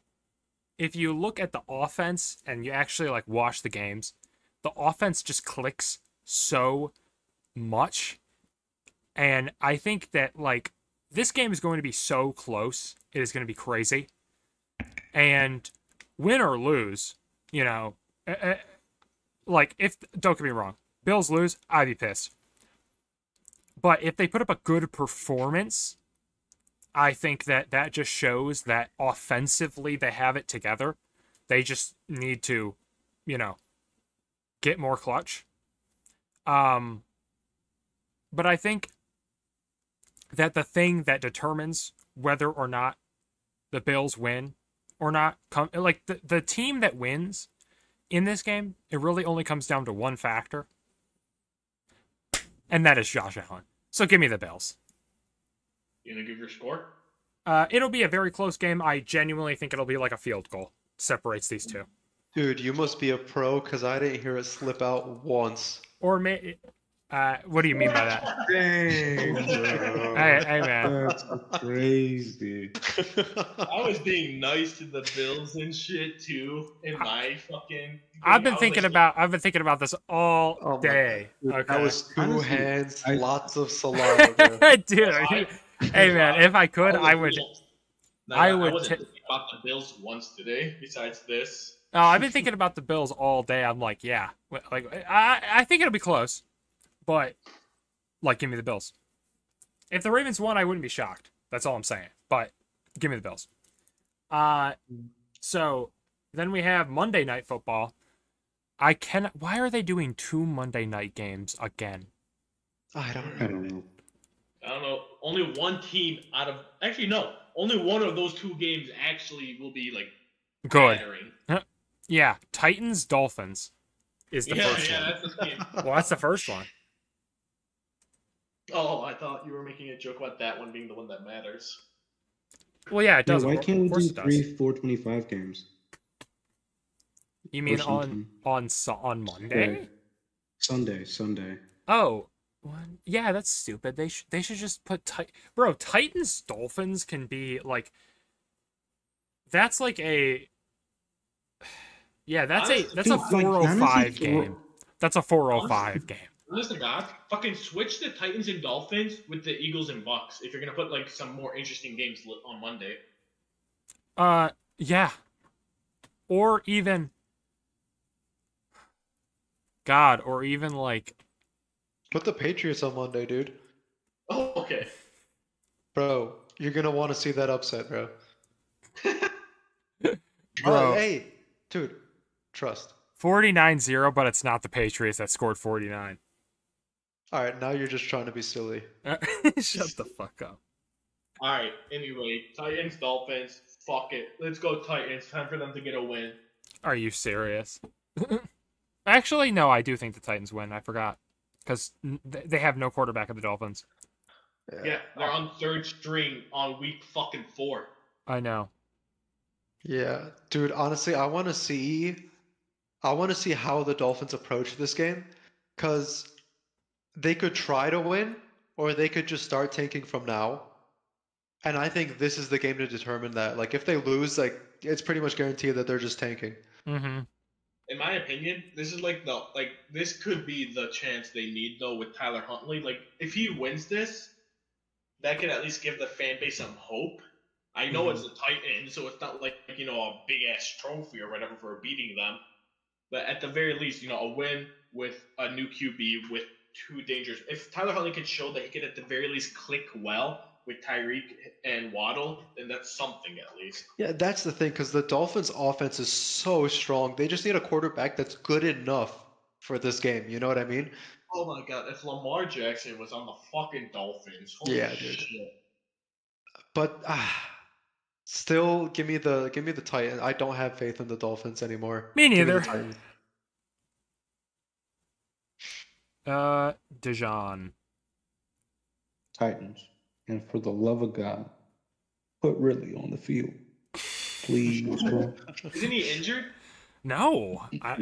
if you look at the offense and you actually like watch the games, the offense just clicks so much. And I think that like this game is going to be so close. It is going to be crazy. And win or lose, like if, don't get me wrong, Bills lose, I'd be pissed. But if they put up a good performance, I think that just shows that offensively they have it together. They just need to, get more clutch. But I think that the thing that determines whether or not the Bills win or not, like the team that wins in this game, it really only comes down to one factor, and that is Josh Allen. So give me the Bills. You gonna give your score? It'll be a very close game. I genuinely think it'll be like a field goal separates these two. Dude, you must be a pro because I didn't hear it slip out once. Or what do you mean by that? Dang, bro. Hey man. That's crazy. I was being nice to the Bills and shit too in my fucking. I've been thinking about this all Oh my day. Dude, Okay. That was two Honestly, hands, I- lots of saliva. Bro. Dude, hey man, if I could, I would. No, I I would wasn't thinking about the Bills once today. Besides this, Oh, I've been thinking about the Bills all day. I'm like, yeah, like I think it'll be close, but like, give me the Bills. If the Ravens won, I wouldn't be shocked. That's all I'm saying. But give me the Bills. So then we have Monday Night Football. Why are they doing 2 Monday night games again? I don't I know. don't know. I don't know. Only one team out of actually no. Only one of those 2 games actually will be like Good. mattering. Yeah, Titans Dolphins is the first one. That's the game. Well, that's the first one. Oh, I thought you were making a joke about that one being the one that matters. Well, yeah, it Yeah, does. why Of can't we course do it does. 3 425 games? You mean sometime. on Monday? Right. Sunday. Oh, one. Yeah, that's stupid. They should just put Bro, Titans Dolphins can be like. That's like a. Yeah, that's a Dude, 405 honestly, game. That's a 405 game. Honest to God, fucking switch the Titans and Dolphins with the Eagles and Bucks if you're gonna put like some more interesting games on Monday. Yeah. Or even. God, or even like. Put the Patriots on Monday, dude. Oh, okay. Bro, you're gonna want to see that upset, bro. Bro. Hey, dude, trust. 49-0, but it's not the Patriots that scored 49. All right, now you're just trying to be silly. Shut the fuck up. All right. Anyway, Titans, Dolphins. Fuck it. Let's go Titans. Time for them to get a win. Are you serious? Actually, no, I do think the Titans win. I forgot. Because they have no quarterback at the Dolphins. Yeah, they're on 3rd string on week fucking 4. I know. Yeah, dude, honestly, I want to see how the Dolphins approach this game, because they could try to win, or they could just start tanking from now. And I think this is the game to determine that. Like, if they lose, like, it's pretty much guaranteed that they're just tanking. Mm-hmm. In my opinion, this is this could be the chance they need though with Tyler Huntley. Like, if he wins this, that could at least give the fan base some hope. I know it's the Titans, so it's not like, you know, a big ass trophy or whatever for beating them. But at the very least, you know, a win with a new QB with 2 dangers. If Tyler Huntley can show that he can at the very least click well with Tyreek and Waddle, then that's something at least. Yeah, that's the thing, because the Dolphins' offense is so strong. They just need a quarterback that's good enough for this game. You know what I mean? Oh my god, if Lamar Jackson was on the fucking Dolphins, holy Yeah, dude. shit. But still, give me the Titans. I don't have faith in the Dolphins anymore. Me Give the neither. Titans. Dijon. Titans. And for the love of God, put Ridley on the field. Please, bro. Isn't he injured? No. I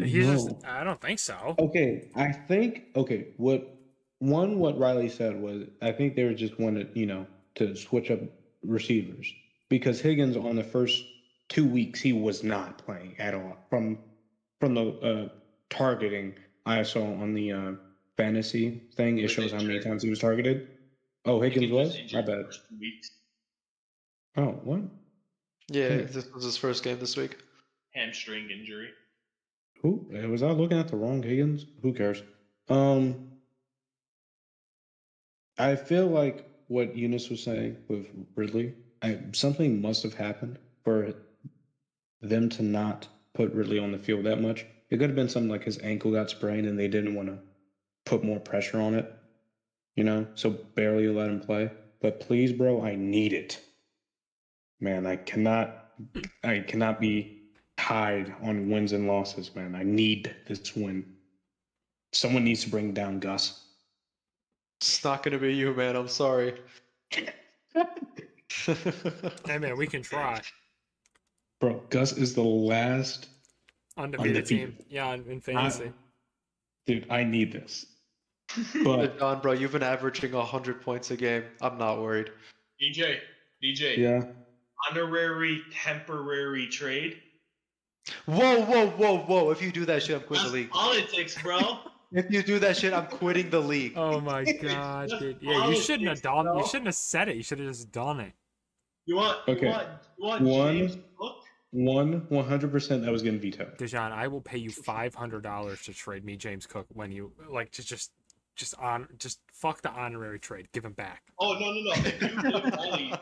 don't think so. Okay, what Riley said was, I think they were just wanted, to switch up receivers, because Higgins on the first 2 weeks, he was not playing at all. From the targeting I saw on the fantasy thing, it shows how many times he was targeted. Oh, Higgins was? My bad. For 2 weeks. Oh, what? Yeah, Okay. this was his first game this week. Hamstring injury. Who was I looking at the wrong Higgins? Who cares? I feel like what Eunice was saying with Ridley, something must have happened for them to not put Ridley on the field that much. It could have been something like his ankle got sprained and they didn't want to put more pressure on it, so barely let him play. But please, bro, I need it. Man, I cannot be tied on wins and losses, man. I need this win. Someone needs to bring down Gus. It's not gonna be you, man. I'm sorry. Hey, man, we can try. Bro, Gus is the last Undefeated team. Yeah, in fantasy. Dude, I need this. But John, bro, you've been averaging 100 points a game. I'm not worried. DJ. yeah. Honorary temporary trade. Whoa. If you do that shit, I'm quitting That's the league. politics, bro. If you do that shit, I'm quitting the league. Oh my god, dude. Yeah, you shouldn't have said it. You should have just done it. You want Okay. you want One- James Cook? 100% that was getting vetoed. Dejan, I will pay you $500 to trade me James Cook when you like to just fuck the honorary trade. Give him back. Oh no. If you give Riley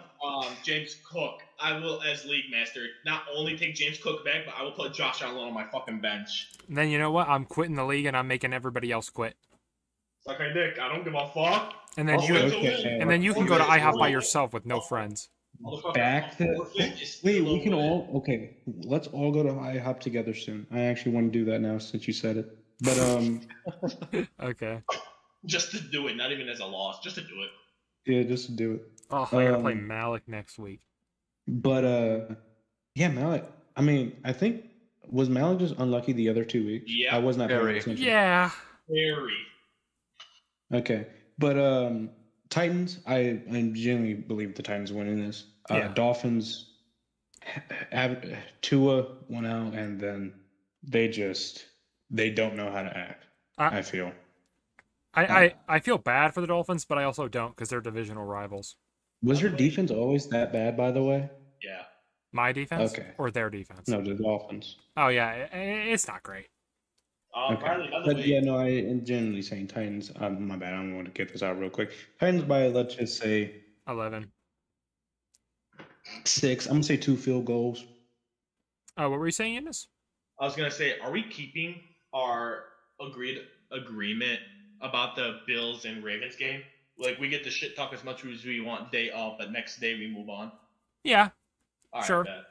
James Cook, I will, as league master, not only take James Cook back, but I will put Josh Allen on my fucking bench. And then you know what? I'm quitting the league and I'm making everybody else quit. Suck my dick. I don't give a fuck. And then I'll you win to Okay. win. and then you can go to Okay. IHOP by yourself with no friends. Motherfucker, Back to I'm forfeit, just Wait, still we can win. all okay. Let's all go to IHOP together soon. I actually want to do that now since you said it. But Okay. Just to do it, not even as a loss, just to do it. yeah, just to do it. Oh, I gotta play Um, Malik next week. But yeah, Malik. I mean, I think was Malik just unlucky the other 2 weeks? Yeah. I was not paying Very. attention. Yeah. Very. Okay, but Titans. I genuinely believe the Titans winning this. Yeah. Dolphins. Tua went out, and then They don't know how to act. I feel. I feel bad for the Dolphins, but I also don't because they're divisional rivals. was your defense always that bad? By the way, Yeah. My defense Okay. or their defense? no, the Dolphins. Oh yeah, it's not great. Okay. Riley, by the But way, yeah, no, I am generally saying Titans. My bad. I'm going to get this out real quick. Titans by let's just say 11. 6. I'm gonna say 2 field goals. Oh, what were you saying, Enos? I was gonna say, are we keeping our agreement about the Bills and Ravens game? Like, we get to shit talk as much as we want day of, but next day we move on. Yeah, All right, Sure. bet.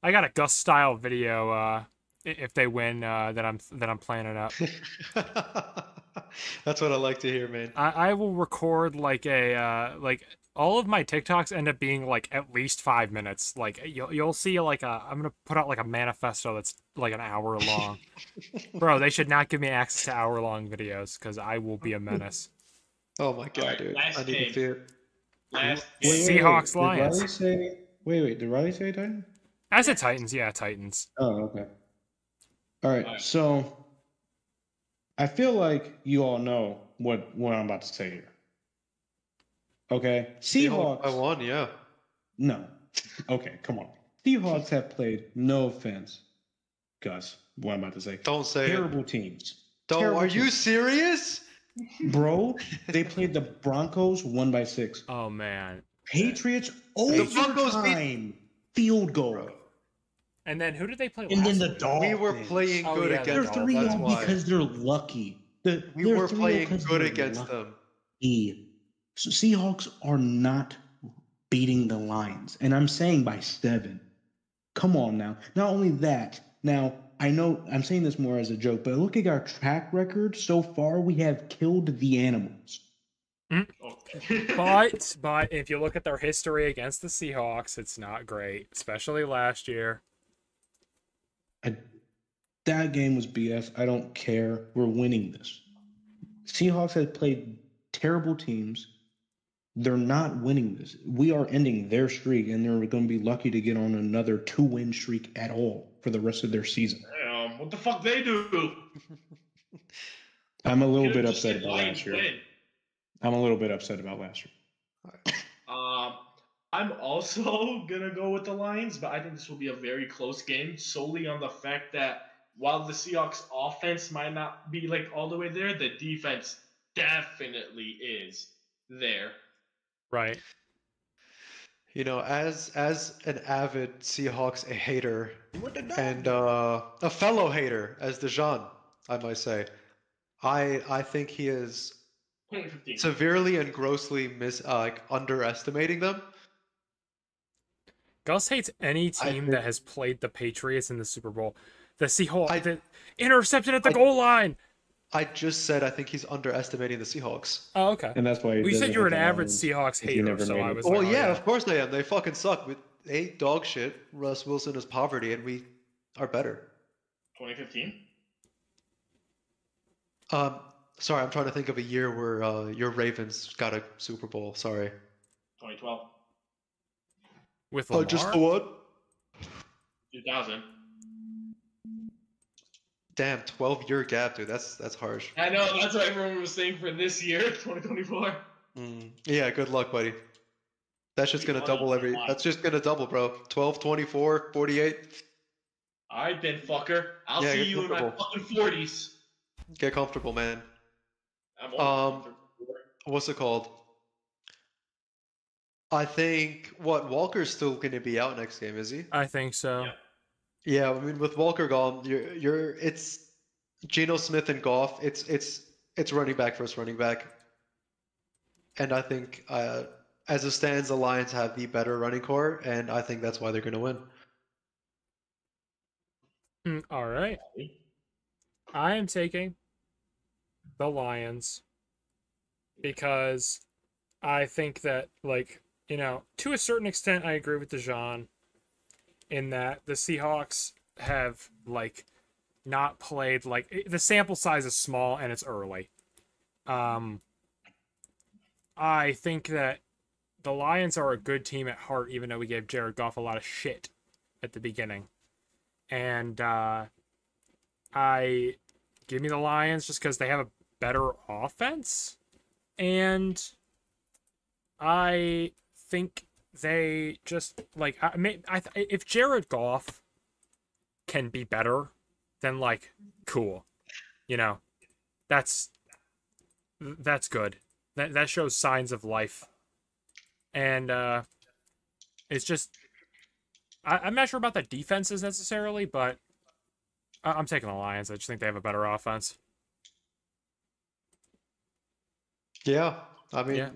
I got a Gus style video. If they win, that I'm planning up. That's what I like to hear, man. I will record like like all of my TikToks end up being like at least 5 minutes. Like you'll see like I'm gonna put out like a manifesto that's like an hour long. Bro, they should not give me access to hour-long videos because I will be a menace. Oh my god, Alright, dude. last I need game. to see it. Last Wait, game. Seahawks, Did Lions. Riley say? Wait. Did Riley say Titans? I said Titans, yeah, Titans. Oh, okay. All right. Alright. So I feel like you all know what I'm about to say here. Okay. Seahawks. I won, yeah. No. Okay, come on. Seahawks have played, no offense, Gus, what I'm about to say. Don't say it. Terrible teams. Don't. Terrible Are you teams. serious? Bro, they played the Broncos 1-6. Oh man. Patriots Broncos beat- overtime field goal. And then who did they play last And then the week? Dolphins. We were playing Oh, good yeah, They're against them. 3-0 That's why. because they're lucky. We were playing good against them. So Seahawks are not beating the Lions, and I'm saying by 7. Come on now. Not only that, now I know I'm saying this more as a joke, but look at our track record so far. We have killed the animals. Okay. But if you look at their history against the Seahawks, it's not great, especially last year. That game was BS. I don't care. We're winning this. Seahawks have played terrible teams. They're not winning this. We are ending their streak, and they're going to be lucky to get on another 2-win streak at all for the rest of their season. Damn, what the fuck they do? I'm a little bit Could've just upset said about Lions last year. win. I'm a little bit upset about last year. I'm also gonna go with the Lions, but I think this will be a very close game, solely on the fact that while the Seahawks offense might not be like all the way there, the defense definitely is there. Right. You know, as an avid Seahawks hater and a fellow hater, as Dejan, I might say, I think he is 2015. severely and grossly underestimating them. Gus hates any I team think- that has played the Patriots in the Super Bowl. The Seahawks, I- the intercepted at the goal line. I just said I think he's underestimating the Seahawks. Oh, okay. And that's why he Well, you said doesn't you were an hate the average Lions. Seahawks he hater, never so made I it. was Well, like, oh, yeah, of course they am. They fucking suck. With dog shit. Russ Wilson is poverty, and we are better. 2015. Sorry, I'm trying to think of a year where your Ravens got a Super Bowl. Sorry. 2012. with Lamar. Just the one. 2000. Damn, 12-year gap, dude. That's harsh. I know, that's what everyone was saying for this year, 2024. Yeah, good luck, buddy. That's just gonna double Money, every. money. That's just gonna double, bro. 12, 24, 48. All right, then, fucker. I'll Yeah, see get you in my comfortable. fucking 40s. Get comfortable, man. I'm only Um, what's it called? I think what Walker's still gonna be out next game, is he? I think so. Yeah. Yeah, I mean with Walker gone, it's Geno Smith and Goff. It's running back versus running back, and I think as it stands, the Lions have the better running core, and I think that's why they're gonna win. All right. I am taking the Lions because I think that, like, you know, to a certain extent, I agree with Dejan in that the Seahawks have, like, not played, like, the sample size is small and it's early. I think that the Lions are a good team at heart, even though we gave Jared Goff a lot of shit at the beginning. And I give me the Lions just because they have a better offense. And I think they just, like, if Jared Goff can be better, then, like, cool. You know, that's good. That shows signs of life. And it's just, I'm not sure about the defenses necessarily, but I'm taking the Lions. I just think they have a better offense. Yeah, I mean, Yeah.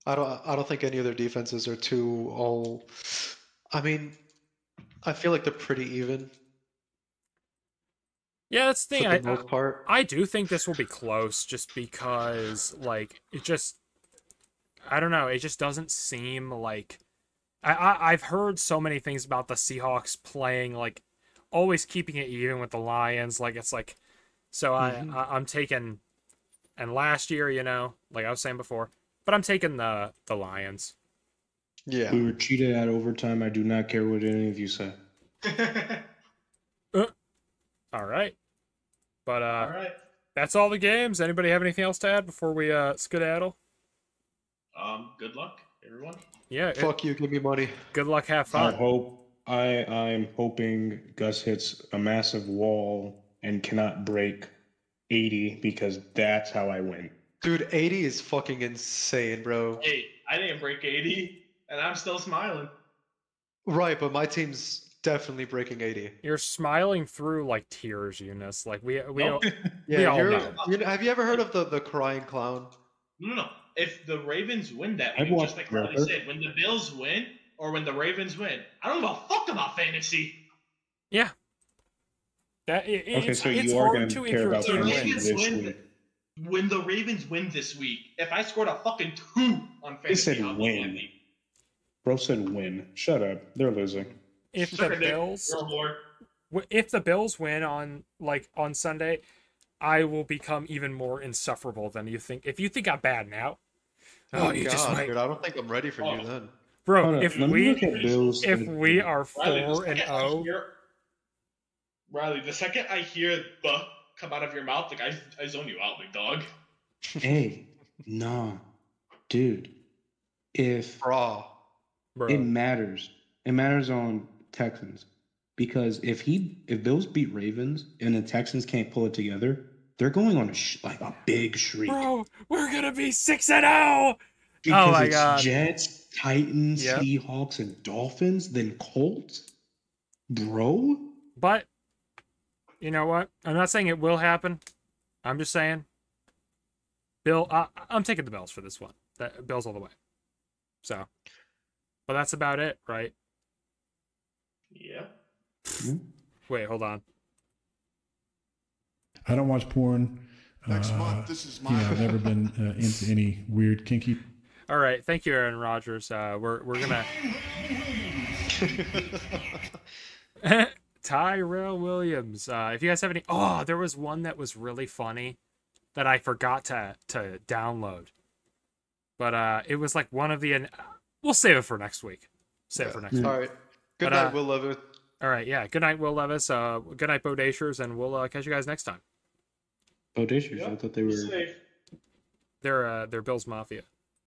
I don't think any of their defenses are too all. I mean, I feel like they're pretty even Yeah, that's the for thing. the most part. I do think this will be close just because, like, it just, I don't know, it just doesn't seem like, I've heard so many things about the Seahawks playing, like, always keeping it even with the Lions. Like, it's like, so I'm taking, and last year, you know, like I was saying before, but I'm taking the Lions. Yeah. We were cheated at overtime. I do not care what any of you say. All right. But All right. that's all the games. Anybody have anything else to add before we skedaddle? Good luck, everyone. Yeah. Fuck you, give me money. Good luck, have I fun. hope I'm hoping Gus hits a massive wall and cannot break 80 because that's how I win. Dude, 80 is fucking insane, bro. Hey, I didn't break 80, and I'm still smiling. Right, but my team's definitely breaking 80. You're smiling through like tears, Eunice. Like we Nope. we all know. Have you ever heard of the crying clown? No. If the Ravens win that I've week, watched just like Riley Joker. said, when the Bills win or when the Ravens win, I don't give a fuck about fantasy. Yeah. That Okay, it's, so it's you are hard going to to if care your about team fantasy wins. this win. week. When the Ravens win this week, if I scored a fucking 2 on fantasy, He said I'll be win. happy. Bro said win. Shut up. They're losing. If the Suck a dick, Bills you're a whore. if the Bills win on Sunday, I will become even more insufferable than you think. If you think I'm bad now, you just God, wait. dude, I don't think I'm ready for you then. Bro, Hold on, if let me we look at Bills if and- we are Riley, the 4 and second I 0, hear- Riley, the second I hear the come out of your mouth, like I zone you out, big dog. Hey, nah, dude. If Bro. bro. it matters, it matters on Texans because if Bills beat Ravens and the Texans can't pull it together, they're going on a big shriek. Bro, we're gonna be 6 and 0. Because my it's God. Jets, Titans, Yep. Seahawks, and Dolphins, then Colts, bro. But you know what? I'm not saying it will happen. I'm just saying, Bill. I'm taking the Bills for this one. Bills all the way. So, but that's about it, right? Yeah. Wait, hold on. I don't watch porn. Next month, this is You know, I've never been into any weird kinky. All right, thank you, Aaron Rodgers. We're gonna Tyrell Williams. If you guys have any, there was one that was really funny that I forgot to download, but it was like one of the. We'll save it for next week. Save it for next week. All right. Good But, night, Will Levis. All right, yeah. Good night, Will Levis. Good night, Bodashers, and we'll catch you guys next time. Bodashers, I thought they were. Safe. They're Bills Mafia.